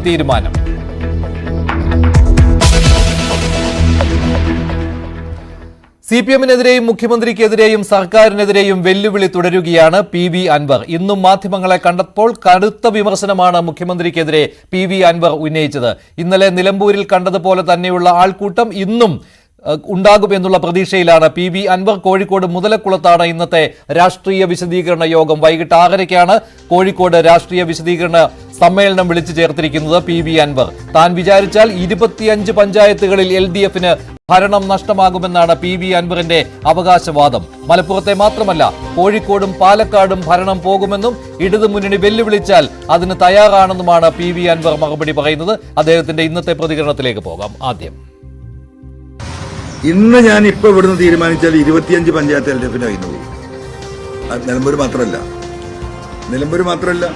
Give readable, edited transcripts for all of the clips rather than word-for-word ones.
തീരുമാനം. CPM-നെതിരെയും മുഖ്യമന്ത്രിക്കെതിരെയും സർക്കാരിനെതിരെയും വെല്ലുവിളി തുടരുകയാണ് PV അൻവർ. ഇന്നും മാധ്യമങ്ങളെ കണ്ടപ്പോൾ കടുത്ത വിമർശനമാണ് മുഖ്യമന്ത്രിക്കെതിരെ PV അൻവർ ഉന്നയിച്ചത്. ഇന്നലെ നിലമ്പൂരിൽ കണ്ടതുപോലെ തന്നെയുള്ള ആൾക്കൂട്ടം ഇന്നും ഉണ്ടാകുമെന്നുള്ള പ്രതീക്ഷയിലാണ് PV അൻവർ. കോഴിക്കോട് മുതലക്കുളത്താണ് ഇന്നത്തെ രാഷ്ട്രീയ വിശദീകരണ യോഗം. വൈകിട്ട് 6:30-ക്കാണ് കോഴിക്കോട് രാഷ്ട്രീയ വിശദീകരണ സമ്മേളനം വിളിച്ചു ചേർത്തിരിക്കുന്നത് PV അൻവർ. താൻ വിചാരിച്ചാൽ 25 പഞ്ചായത്തുകളിൽ LDF-ന് ഭരണം നഷ്ടമാകുമെന്നാണ് PV അൻവറിന്റെ അവകാശവാദം. മലപ്പുറത്തെ മാത്രമല്ല കോഴിക്കോടും പാലക്കാടും ഭരണം പോകുമെന്നും ഇടതുമുന്നണി വെല്ലുവിളിച്ചാൽ അതിന് തയ്യാറാണെന്നുമാണ് PV അൻവർ മറുപടി പറയുന്നത്. അദ്ദേഹത്തിന്റെ ഇന്നത്തെ പ്രതികരണത്തിലേക്ക് പോകാം. ആദ്യം, ഇന്ന് ഞാൻ ഇപ്പൊ ഇവിടുന്ന് തീരുമാനിച്ചാൽ 25 പഞ്ചായത്ത് LDF-ന് കഴിഞ്ഞു പോകും. നിലമ്പൂർ മാത്രമല്ല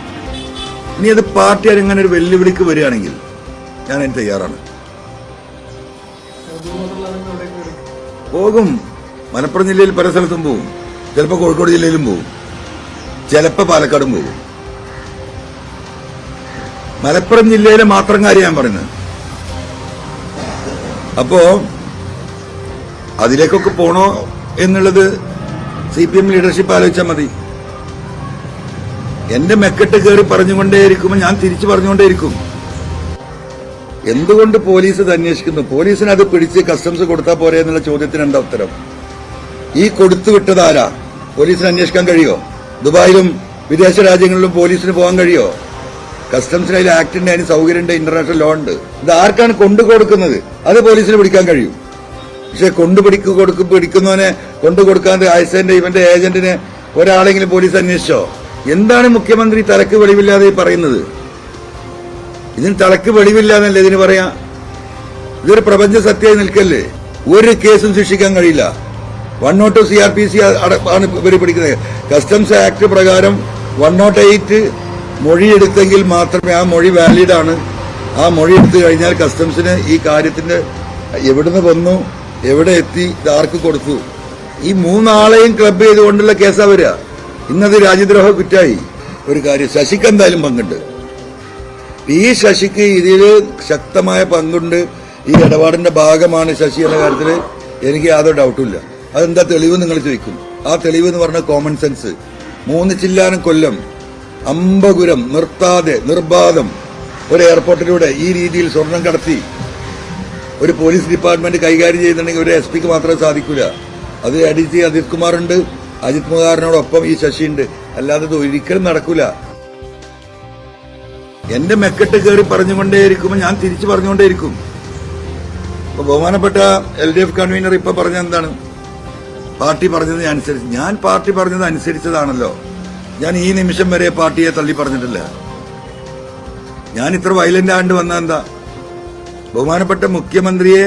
ഇനി അത് പാർട്ടി അങ്ങനെ ഒരു വെല്ലുവിളിക്ക് വരികയാണെങ്കിൽ ഞാൻ അതിന് തയ്യാറാണ്. പോകും. മലപ്പുറം ജില്ലയിൽ പല സ്ഥലത്തും പോകും. ചിലപ്പോൾ കോഴിക്കോട് ജില്ലയിലും പോകും, ചിലപ്പോൾ പാലക്കാടും പോകും. മലപ്പുറം ജില്ലയിലെ മാത്രം കാര്യം ഞാൻ പറയുന്നത്. അപ്പോ അതിലേക്കൊക്കെ പോണോ എന്നുള്ളത് CPM ലീഡർഷിപ്പ് ആലോചിച്ചാൽ മതി. എന്റെ മെക്കെട്ട് കയറി പറഞ്ഞുകൊണ്ടേയിരിക്കുമ്പോൾ ഞാൻ തിരിച്ചു പറഞ്ഞുകൊണ്ടേയിരിക്കും. എന്തുകൊണ്ട് പോലീസ് ഇത് അന്വേഷിക്കുന്നു? പോലീസിന് അത് പിടിച്ച് കസ്റ്റംസ് കൊടുത്താൽ പോരെ എന്നുള്ള ചോദ്യത്തിന് എന്താ ഉത്തരം? ഈ കൊടുത്തുവിട്ടതാരാ? പോലീസിന് അന്വേഷിക്കാൻ കഴിയോ? ദുബായിലും വിദേശ രാജ്യങ്ങളിലും പോലീസിന് പോകാൻ കഴിയോ? കസ്റ്റംസിന് അതിൽ ആക്ടിന്റെ, അതിന് സൗകര്യമുണ്ട്, ഇന്റർനാഷണൽ ലോ ഉണ്ട്. ഇത് ആർക്കാണ് കൊണ്ടുകൊടുക്കുന്നത്? അത് പോലീസിന് പിടിക്കാൻ കഴിയും. പക്ഷെ പിടിക്കുന്നവനെ കൊണ്ടുകൊടുക്കാതെ ഐസന്റെ ഇവന്റെ ഏജന്റിനെ ഒരാളെങ്കിലും പോലീസ് അന്വേഷിച്ചോ? എന്താണ് മുഖ്യമന്ത്രി തലക്ക് വെളിവില്ലാതെ പറയുന്നത്? ഇതിന് തലക്ക് വെളിവില്ലാന്നല്ലേ ഇതിന് പറയാ? ഇതൊരു പ്രപഞ്ച സത്യമായി നിൽക്കല്ലേ? ഒരു കേസും ശിക്ഷിക്കാൻ കഴിയില്ല. 102 CRPC ആണ് ഇവർ പിടിക്കുന്നത്. കസ്റ്റംസ് ആക്ട് പ്രകാരം 108 മൊഴിയെടുത്തെങ്കിൽ മാത്രമേ ആ മൊഴി വാലിഡ് ആണ്. ആ മൊഴി എടുത്തു കഴിഞ്ഞാൽ കസ്റ്റംസിന് ഈ കാര്യത്തിന്റെ എവിടുന്ന് വന്നു, എവിടെ എത്തി, ഇതാർക്ക് കൊടുത്തു, ഈ 3 ആളെയും ക്ലബ് ചെയ്തുകൊണ്ടുള്ള കേസാ വരിക. ഇന്നത് രാജ്യദ്രോഹ കുറ്റായി. ഒരു കാര്യം, ശശിക്ക് എന്തായാലും പങ്കുണ്ട്. ഈ ശശിക്ക് ഇതിൽ ശക്തമായ പങ്കുണ്ട്. ഈ ഇടപാടിന്റെ ഭാഗമാണ് ശശി എന്ന കാര്യത്തിൽ എനിക്ക് യാതൊരു ഡൗട്ടുമില്ല. അതെന്താ തെളിവ് നിങ്ങൾ ചോദിക്കും. ആ തെളിവ് എന്ന് പറഞ്ഞ കോമൺ സെൻസ്. 3 ചില്ലാനം കൊല്ലം അമ്പകുരം നിർത്താതെ നിർബാധം ഒരു എയർപോർട്ടിലൂടെ ഈ രീതിയിൽ സ്വർണം കടത്തി ഒരു പോലീസ് ഡിപ്പാർട്ട്മെന്റ് കൈകാര്യം ചെയ്യുന്നുണ്ടെങ്കിൽ ഒരു SP-ക്ക് മാത്രമേ സാധിക്കൂല. അത് ADG അജിത് കുമാറുണ്ട്, അജിത് കുമാറിനോടൊപ്പം ഈ ശശിയുണ്ട്. അല്ലാതെ ഇത് ഒരിക്കലും നടക്കൂല. എന്റെ മെക്കെട്ട് കയറി പറഞ്ഞുകൊണ്ടേയിരിക്കുമ്പോൾ ഞാൻ തിരിച്ചു പറഞ്ഞുകൊണ്ടേയിരിക്കും. ഇപ്പൊ ബഹുമാനപ്പെട്ട LDF കൺവീനർ ഇപ്പൊ പറഞ്ഞ എന്താണ്? പാർട്ടി പറഞ്ഞത് അനുസരിച്ച്. ഞാൻ പാർട്ടി പറഞ്ഞത് അനുസരിച്ചതാണല്ലോ. ഞാൻ ഈ നിമിഷം വരെ പാർട്ടിയെ തള്ളി പറഞ്ഞിട്ടില്ല. ഞാൻ ഇത്ര വയലന്റ് ആണ്ട് വന്ന എന്താ? ബഹുമാനപ്പെട്ട മുഖ്യമന്ത്രിയെ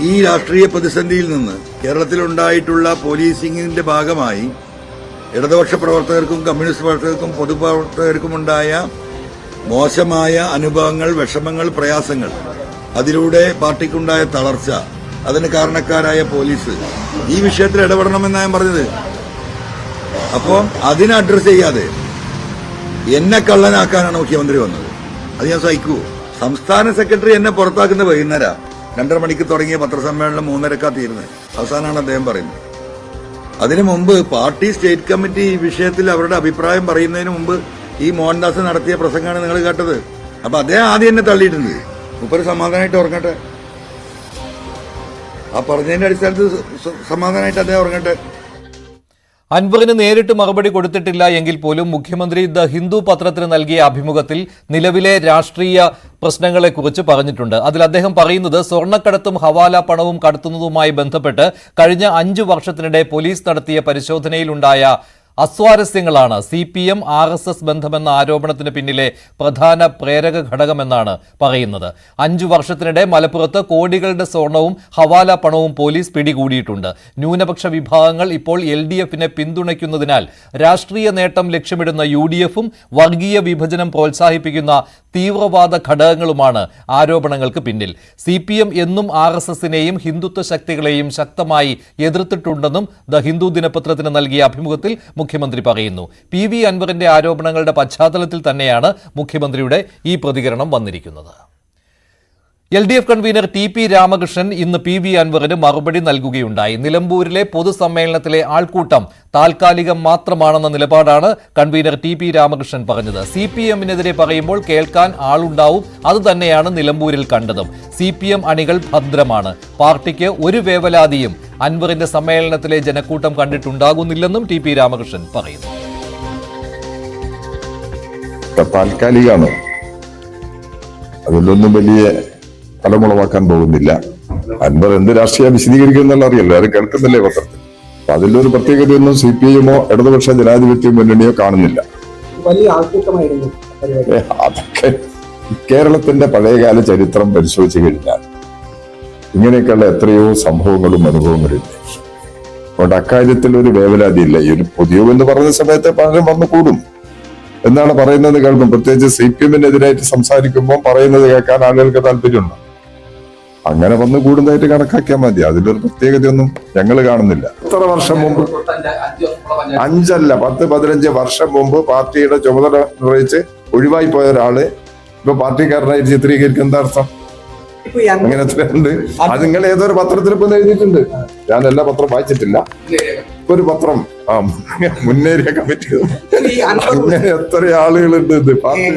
ഈ രാഷ്ട്രീയ പ്രതിസന്ധിയിൽ നിന്ന് കേരളത്തിലുണ്ടായിട്ടുള്ള പോലീസിംഗിന്റെ ഭാഗമായി ഇടതുപക്ഷ പ്രവർത്തകർക്കും കമ്മ്യൂണിസ്റ്റ് പ്രവർത്തകർക്കും പൊതുപ്രവർത്തകർക്കും ഉണ്ടായ മോശമായ അനുഭവങ്ങൾ, വിഷമങ്ങൾ, പ്രയാസങ്ങൾ, അതിലൂടെ പാർട്ടിക്കുണ്ടായ തളർച്ച, അതിന് കാരണക്കാരായ പോലീസ്, ഈ വിഷയത്തിൽ ഇടപെടണമെന്നാണ് ഞാൻ പറഞ്ഞത്. അപ്പോൾ അതിനെ അഡ്രസ് ചെയ്യാതെ എന്നെ കള്ളനാക്കാനാണ് മുഖ്യമന്ത്രി വന്നത്. അത് ഞാൻ സഹിക്കൂ. സംസ്ഥാന സെക്രട്ടറി എന്നെ പുറത്താക്കുന്ന വൈകുന്നേരം 2:30 മണിക്ക് തുടങ്ങിയ പത്രസമ്മേളനം 3:30 തീരുന്നത്. അവസാനമാണ് അദ്ദേഹം പറയുന്നത്. അതിനു മുമ്പ് പാർട്ടി സ്റ്റേറ്റ് കമ്മിറ്റി ഈ വിഷയത്തിൽ അവരുടെ അഭിപ്രായം പറയുന്നതിന് മുമ്പ് ഈ മോഹൻദാസ് നടത്തിയ പ്രസംഗമാണ് നിങ്ങൾ കേട്ടത്. അപ്പൊ അദ്ദേഹം ആദ്യം എന്നെ തള്ളിയിട്ടുണ്ട്. മുപ്പര് സമാധാനമായിട്ട് ഉറങ്ങട്ടെ. ആ പറഞ്ഞതിന്റെ അടിസ്ഥാനത്തിൽ സമാധാനമായിട്ട് അദ്ദേഹം ഉറങ്ങട്ടെ. അൻവറിന് നേരിട്ട് മറുപടി കൊടുത്തിട്ടില്ല എങ്കിൽ പോലും മുഖ്യമന്ത്രി ദ ഹിന്ദു പത്രത്തിന് നൽകിയ അഭിമുഖത്തിൽ നിലവിലെ രാഷ്ട്രീയ പ്രശ്നങ്ങളെക്കുറിച്ച് പറഞ്ഞിട്ടുണ്ട്. അതിൽ അദ്ദേഹം പറയുന്നത് സ്വർണ്ണക്കടത്തും ഹവാല പണവും കടത്തുന്നതുമായി ബന്ധപ്പെട്ട് കഴിഞ്ഞ 5 വർഷത്തിനിടെ പോലീസ് നടത്തിയ പരിശോധനയിലുണ്ടായ അസ്വാരസ്യങ്ങളാണ് CPM RSS ബന്ധമെന്ന ആരോപണത്തിന് പിന്നിലെ പ്രധാന പ്രേരക ഘടകമെന്നാണ് പറയുന്നത്. 5 വർഷത്തിനിടെ മലപ്പുറത്ത് കോടികളുടെ സ്വർണവും ഹവാല പണവും പോലീസ് പിടികൂടിയിട്ടുണ്ട്. ന്യൂനപക്ഷ വിഭാഗങ്ങൾ ഇപ്പോൾ LDF-നെ പിന്തുണയ്ക്കുന്നതിനാൽ രാഷ്ട്രീയ നേട്ടം ലക്ഷ്യമിടുന്ന UDF-ഉം വർഗീയ വിഭജനം പ്രോത്സാഹിപ്പിക്കുന്ന തീവ്രവാദ ഘടകങ്ങളുമാണ് ആരോപണങ്ങൾക്ക് പിന്നിൽ. CPM എന്നും RSS-നെയും ഹിന്ദുത്വ ശക്തികളെയും ശക്തമായി എതിർത്തിട്ടുണ്ടെന്നും ദ ഹിന്ദു ദിനപത്രത്തിന് നൽകിയ അഭിമുഖത്തിൽ മുഖ്യമന്ത്രി പറയുന്നു. PV അൻവറിന്റെ ആരോപണങ്ങളുടെ പശ്ചാത്തലത്തിൽ തന്നെയാണ് മുഖ്യമന്ത്രിയുടെ ഈ പ്രതികരണം വന്നിരിക്കുന്നത്. LDF കൺവീനർ TP രാമകൃഷ്ണൻ ഇന്ന് PV അൻവറിന് മറുപടി നൽകുകയുണ്ടായി. നിലമ്പൂരിലെ പൊതുസമ്മേളനത്തിലെ ആൾക്കൂട്ടം താൽക്കാലികം മാത്രമാണെന്ന നിലപാടാണ് കൺവീനർ TP രാമകൃഷ്ണൻ പറഞ്ഞത്. CPM-നെതിരെ പറയുമ്പോൾ കേൾക്കാൻ ആളുണ്ടാവും, അതുതന്നെയാണ് നിലമ്പൂരിൽ കണ്ടതും. CPM അണികൾ ഭദ്രമാണ്. പാർട്ടിക്ക് ഒരു വേവലാതിയും അൻവറിന്റെ സമ്മേളനത്തിലെ ജനക്കൂട്ടം കണ്ടിട്ടുണ്ടാകുന്നില്ലെന്നും TP രാമകൃഷ്ണൻ പറയുന്നു. താൽക്കാലികമാണ്, അതിലൊന്നും വലിയ ഫലമുളവാക്കാൻ പോകുന്നില്ല. അൻവർ എന്ത് രാഷ്ട്രീയം വിശദീകരിക്കുന്നുള്ള അറിയല്ലോ, ആരും കേൾക്കുന്നില്ലേ പത്രത്തിൽ. അപ്പൊ അതിലൊരു പ്രത്യേകതയൊന്നും CPM-ഓ ഇടതുപക്ഷ ജനാധിപത്യ മുന്നണിയോ കാണുന്നില്ല. വലിയ ആൾക്കൂട്ടമായിരുന്നു. അതൊക്കെ കേരളത്തിന്റെ പഴയകാല ചരിത്രം പരിശോധിച്ചു കഴിഞ്ഞാൽ ഇങ്ങനെയൊക്കെയുള്ള എത്രയോ സംഭവങ്ങളും അനുഭവങ്ങളും ഇല്ല. അതുകൊണ്ട് അക്കാര്യത്തിൽ ഒരു വേവലാതിയില്ല. ഈ ഒരു പൊതുയോഗം എന്ന് പറഞ്ഞ സമയത്ത് പലരും വന്നു കൂടും എന്നാണ് പറയുന്നത് കേൾക്കും. പ്രത്യേകിച്ച് CPM-നെതിരായിട്ട് സംസാരിക്കുമ്പോൾ പറയുന്നത് കേൾക്കാൻ ആളുകൾക്ക് താല്പര്യമുണ്ട്. അങ്ങനെ വന്നു കൂടുന്നതായിട്ട് കണക്കാക്കിയാൽ മതി. അതിലൊരു പ്രത്യേകതയൊന്നും ഞങ്ങൾ കാണുന്നില്ല. എത്ര വർഷം മുമ്പ്, 5 അല്ല 10-15 വർഷം മുമ്പ് പാർട്ടിയുടെ ചുമതല നിർവഹിച്ച് ഒഴിവായി പോയ ഒരാള് ഇപ്പൊ പാർട്ടിക്കാരനായിട്ട് ചിത്രീകരിക്കുന്ന എന്താ അർത്ഥം? അങ്ങനെ എത്രയുണ്ട്? അത് നിങ്ങൾ ഏതൊരു പത്രത്തിൽ ഇപ്പൊ എഴുതിയിട്ടുണ്ട്. ഞാൻ എല്ലാ പത്രം വായിച്ചിട്ടില്ല. ഒരു പത്രം മുന്നേറിയ കമ്മിറ്റി, അങ്ങനെ എത്ര ആളുകളുണ്ട് ഇത് പാർട്ടി.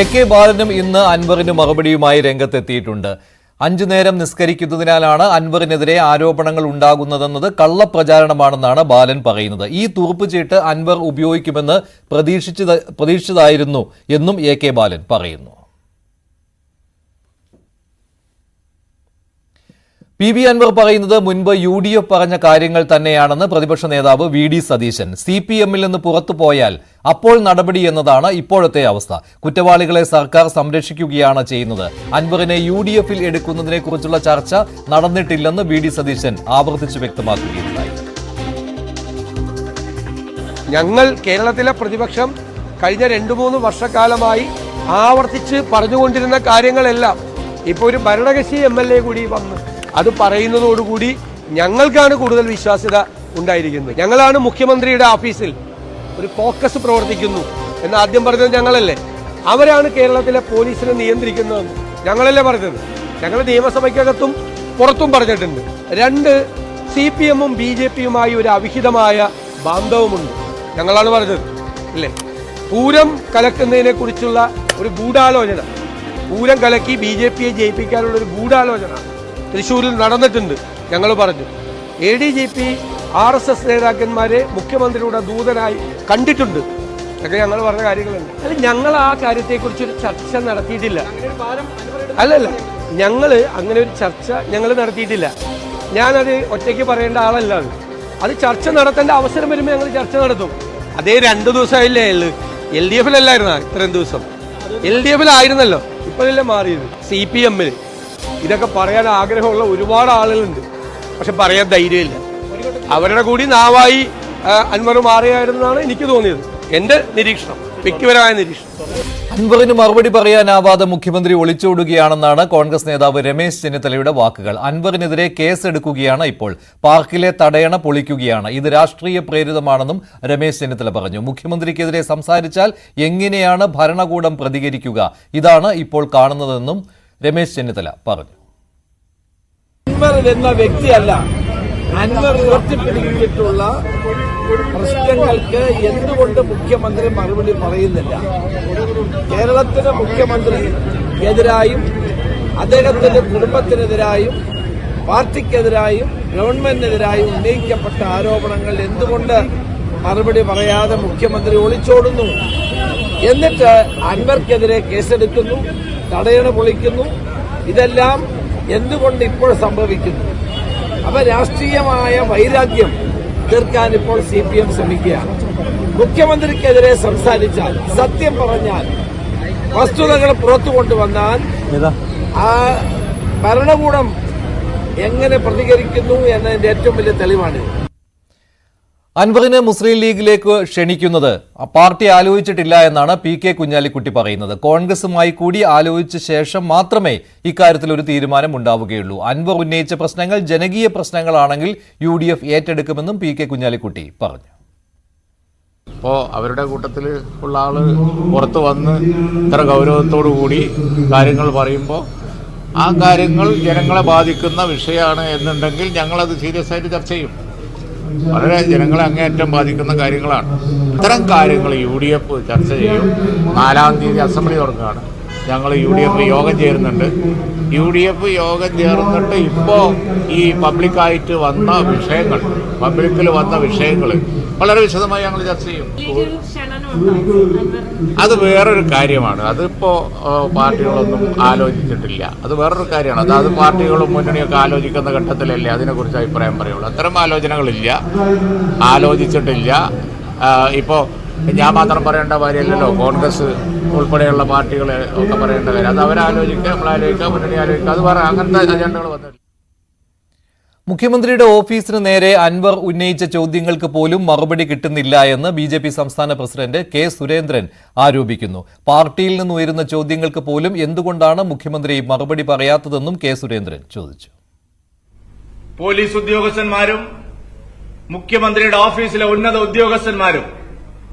AK ബാലനും ഇന്ന് അൻവറിന് മറുപടിയുമായി രംഗത്തെത്തിയിട്ടുണ്ട്. 5 നേരം നിസ്കരിക്കുന്നതിനാലാണ് അൻവറിനെതിരെ ആരോപണങ്ങൾ ഉണ്ടാകുന്നതെന്നത് കള്ളപ്രചാരണമാണെന്നാണ് ബാലൻ പറയുന്നത്. ഈ തുറുപ്പുചീട്ട് അൻവർ ഉപയോഗിക്കുമെന്ന് പ്രതീക്ഷിച്ചതായിരുന്നു എന്നും AK ബാലൻ പറയുന്നു. PV അൻവർ പറയുന്നത് മുൻപ് UDF പറഞ്ഞ കാര്യങ്ങൾ തന്നെയാണെന്ന് പ്രതിപക്ഷ നേതാവ് VD സതീശൻ. CPM-ൽ നിന്ന് പുറത്തു പോയാൽ അപ്പോൾ നടപടി എന്നതാണ് ഇപ്പോഴത്തെ അവസ്ഥ. കുറ്റവാളികളെ സർക്കാർ സംരക്ഷിക്കുകയാണ് ചെയ്യുന്നത്. അൻവറിനെ UDF-ൽ എടുക്കുന്നതിനെക്കുറിച്ചുള്ള ചർച്ച നടന്നിട്ടില്ലെന്ന് VD സതീശൻ ആവർത്തിച്ച് വ്യക്തമാക്കുകയുണ്ടായി. ഞങ്ങൾ കേരളത്തിലെ പ്രതിപക്ഷം കഴിഞ്ഞ 2-3 വർഷക്കാലമായി ആവർത്തിച്ച് പറഞ്ഞുകൊണ്ടിരുന്ന കാര്യങ്ങളെല്ലാം ഇപ്പോൾ ഒരു ഭരണകക്ഷി MLA കൂടി വന്ന് അത് പറയുന്നതോടുകൂടി ഞങ്ങൾക്കാണ് കൂടുതൽ വിശ്വാസ്യത ഉണ്ടായിരിക്കുന്നത്. ഞങ്ങളാണ് മുഖ്യമന്ത്രിയുടെ ഓഫീസിൽ ഒരു ഫോക്കസ് പ്രവർത്തിക്കുന്നു എന്ന് ആദ്യം പറഞ്ഞത് ഞങ്ങളല്ലേ. അവരാണ് കേരളത്തിലെ പോലീസിനെ നിയന്ത്രിക്കുന്നതെന്ന് ഞങ്ങളല്ലേ പറഞ്ഞത്. ഞങ്ങൾ നിയമസഭയ്ക്കകത്തും പുറത്തും പറഞ്ഞിട്ടുണ്ട്. 2, CPM-ഉം BJP-യുമായി ഒരു അവിഹിതമായ ബാന്ധവമുണ്ട്, ഞങ്ങളാണ് പറഞ്ഞത് അല്ലേ. പൂരം കലക്കുന്നതിനെ കുറിച്ചുള്ള ഒരു ഗൂഢാലോചന, പൂരം കലക്കി BJP-യെ ജയിപ്പിക്കാനുള്ള ഒരു ഗൂഢാലോചന തൃശ്ശൂരിൽ നടന്നിട്ടുണ്ട്, ഞങ്ങൾ പറഞ്ഞു. ADGP RSS നേതാക്കന്മാരെ മുഖ്യമന്ത്രിയുടെ ദൂതനായി കണ്ടിട്ടുണ്ട്, ഇതൊക്കെ ഞങ്ങൾ പറഞ്ഞ കാര്യങ്ങളുണ്ട്. അല്ല, ഞങ്ങൾ ആ കാര്യത്തെക്കുറിച്ചൊരു ചർച്ച നടത്തിയിട്ടില്ല. അല്ലല്ല, ഞങ്ങൾ അങ്ങനെ ഒരു ചർച്ച ഞങ്ങൾ നടത്തിയിട്ടില്ല. ഞാനത് ഒറ്റയ്ക്ക് പറയേണ്ട ആളല്ല. അത് ചർച്ച നടത്തേണ്ട അവസരം വരുമ്പോൾ ഞങ്ങൾ ചർച്ച നടത്തും. അതേ 2 ദിവസമായില്ലേ ഉള്ളു. LDF-ലല്ലായിരുന്ന ഇത്രയും ദിവസം? LDF-ലായിരുന്നല്ലോ, ഇപ്പോഴല്ലേ മാറിയത്. CPM-ൽ ഇതൊക്കെ പറയാൻ ആഗ്രഹമുള്ള ഒരുപാട് ആളുകളുണ്ട്, പക്ഷെ പറയാൻ ധൈര്യമില്ല. അവരുടെ കൂടി നാവായി അൻവർ മാറിയായിരുന്നാണ് എനിക്ക് തോന്നിയത്. എന്റെ നിരീക്ഷണം, വ്യക്തിപരമായ നിരീക്ഷണം. അൻവറിന് മറുപടി പറയാനാവാതെ മുഖ്യമന്ത്രി ഒളിച്ചോടുകയാണെന്നാണ് കോൺഗ്രസ് നേതാവ് രമേശ് ചെന്നിത്തലയുടെ വാക്കുകൾ. അൻവറിനെതിരെ കേസെടുക്കുകയാണ് ഇപ്പോൾ. പാർക്കിലെ തടയണ പൊളിക്കുകയാണ്. ഇത് രാഷ്ട്രീയ പ്രേരിതമാണെന്നും രമേശ് ചെന്നിത്തല പറഞ്ഞു. മുഖ്യമന്ത്രിക്കെതിരെ സംസാരിച്ചാൽ എങ്ങനെയാണ് ഭരണകൂടം പ്രതികരിക്കുക, ഇതാണ് ഇപ്പോൾ കാണുന്നതെന്നും രമേശ് ചെന്നിത്തല പറഞ്ഞു. അൻവർ എന്ന വ്യക്തിയല്ല, അൻവർ ഉയർത്തിപ്പിടിച്ചിട്ടുള്ള പ്രശ്നങ്ങൾക്ക് എന്തുകൊണ്ട് മുഖ്യമന്ത്രി മറുപടി പറയുന്നില്ല? കേരളത്തിലെ മുഖ്യമന്ത്രി എതിരായും അദ്ദേഹത്തിന്റെ കുടുംബത്തിനെതിരായും പാർട്ടിക്കെതിരായും ഗവൺമെന്റിനെതിരായും ഉന്നയിക്കപ്പെട്ട ആരോപണങ്ങൾ എന്തുകൊണ്ട് മറുപടി പറയാതെ മുഖ്യമന്ത്രി ഒളിച്ചോടുന്നു? എന്നിട്ട് അൻവർക്കെതിരെ കേസെടുക്കുന്നു, തടയണ പൊളിക്കുന്നു. ഇതെല്ലാം എന്തുകൊണ്ട് ഇപ്പോൾ സംഭവിക്കുന്നു? അപ്പൊ രാഷ്ട്രീയമായ വൈരാഗ്യം തീർക്കാൻ ഇപ്പോൾ CPM ശ്രമിക്കുകയാണ്. മുഖ്യമന്ത്രിക്കെതിരെ സംസാരിച്ചാൽ, സത്യം പറഞ്ഞാൽ, വസ്തുതകൾ പുറത്തു കൊണ്ടുവന്നാൽ ആ ഭരണകൂടം എങ്ങനെ പ്രതികരിക്കുന്നു എന്നതിന്റെ ഏറ്റവും വലിയ തെളിവാണിത്. അൻവറിനെ മുസ്ലിം ലീഗിലേക്ക് ക്ഷണിക്കുന്നത് പാർട്ടി ആലോചിച്ചിട്ടില്ല എന്നാണ് PK കുഞ്ഞാലിക്കുട്ടി പറയുന്നത്. കോൺഗ്രസുമായി കൂടി ആലോചിച്ച ശേഷം മാത്രമേ ഇക്കാര്യത്തിൽ ഒരു തീരുമാനം ഉണ്ടാവുകയുള്ളൂ. അൻവർ ഉന്നയിച്ച പ്രശ്നങ്ങൾ ജനകീയ പ്രശ്നങ്ങളാണെങ്കിൽ UDF ഏറ്റെടുക്കുമെന്നും PK കുഞ്ഞാലിക്കുട്ടി പറഞ്ഞു. അപ്പോൾ അവരുടെ കൂട്ടത്തിൽ ഉള്ള ആൾ പുറത്ത് വന്ന് ഇത്ര ഗൗരവത്തോടു കൂടി കാര്യങ്ങൾ പറയുമ്പോൾ ആ കാര്യങ്ങൾ ജനങ്ങളെ ബാധിക്കുന്ന വിഷയമാണ് എന്നുണ്ടെങ്കിൽ ഞങ്ങളത് സീരിയസ് ആയിട്ട് ചർച്ച ചെയ്യും. വളരെ ജനങ്ങളെ അങ്ങേയറ്റം ബാധിക്കുന്ന കാര്യങ്ങളാണ്. ഇത്തരം കാര്യങ്ങൾ UDF ചർച്ച ചെയ്യും. 4-ാം തീയതി അസംബ്ലി തുടങ്ങുകയാണ്. ഞങ്ങൾ UDF യോഗം ചേരുന്നുണ്ട്. UDF യോഗം ചേർന്നിട്ട് ഇപ്പോൾ ഈ പബ്ലിക്കിൽ വന്ന വിഷയങ്ങൾ വളരെ വിശദമായി ഞങ്ങൾ ചർച്ച ചെയ്യും. അത് വേറൊരു കാര്യമാണ്. അതിപ്പോൾ പാർട്ടികളൊന്നും ആലോചിച്ചിട്ടില്ല. അത് വേറൊരു കാര്യമാണ്. അത് പാർട്ടികളും മുന്നണിയൊക്കെ ആലോചിക്കുന്ന ഘട്ടത്തിലല്ലേ അതിനെക്കുറിച്ച് അഭിപ്രായം പറയുള്ളൂ. അത്തരം ആലോചിച്ചിട്ടില്ല. ഇപ്പോൾ ഞാൻ മാത്രം പറയേണ്ട കാര്യമല്ലല്ലോ, കോൺഗ്രസ് ഉൾപ്പെടെയുള്ള പാർട്ടികളെ ഒക്കെ പറയേണ്ട കാര്യം. അത് അവരാലോചിക്കുക, നമ്മളാലോചിക്കുക, മുന്നണി ആലോചിക്കുക. അത് വേറെ അങ്ങനത്തെ അജണ്ടകൾ വന്നിട്ടില്ല. മുഖ്യമന്ത്രിയുടെ ഓഫീസിന് നേരെ അൻവർ ഉന്നയിച്ച ചോദ്യങ്ങൾക്ക് പോലും മറുപടി കിട്ടുന്നില്ല എന്ന് BJP സംസ്ഥാന പ്രസിഡന്റ് കെ സുരേന്ദ്രൻ ആരോപിക്കുന്നു. പാർട്ടിയിൽ നിന്ന് ഉയരുന്ന ചോദ്യങ്ങൾക്ക് പോലും എന്തുകൊണ്ടാണ് മുഖ്യമന്ത്രി മറുപടി പറയാത്തതെന്നും കെ സുരേന്ദ്രൻ ചോദിച്ചു. പോലീസ് ഉദ്യോഗസ്ഥന്മാരും മുഖ്യമന്ത്രിയുടെ ഓഫീസിലെ ഉന്നത ഉദ്യോഗസ്ഥന്മാരും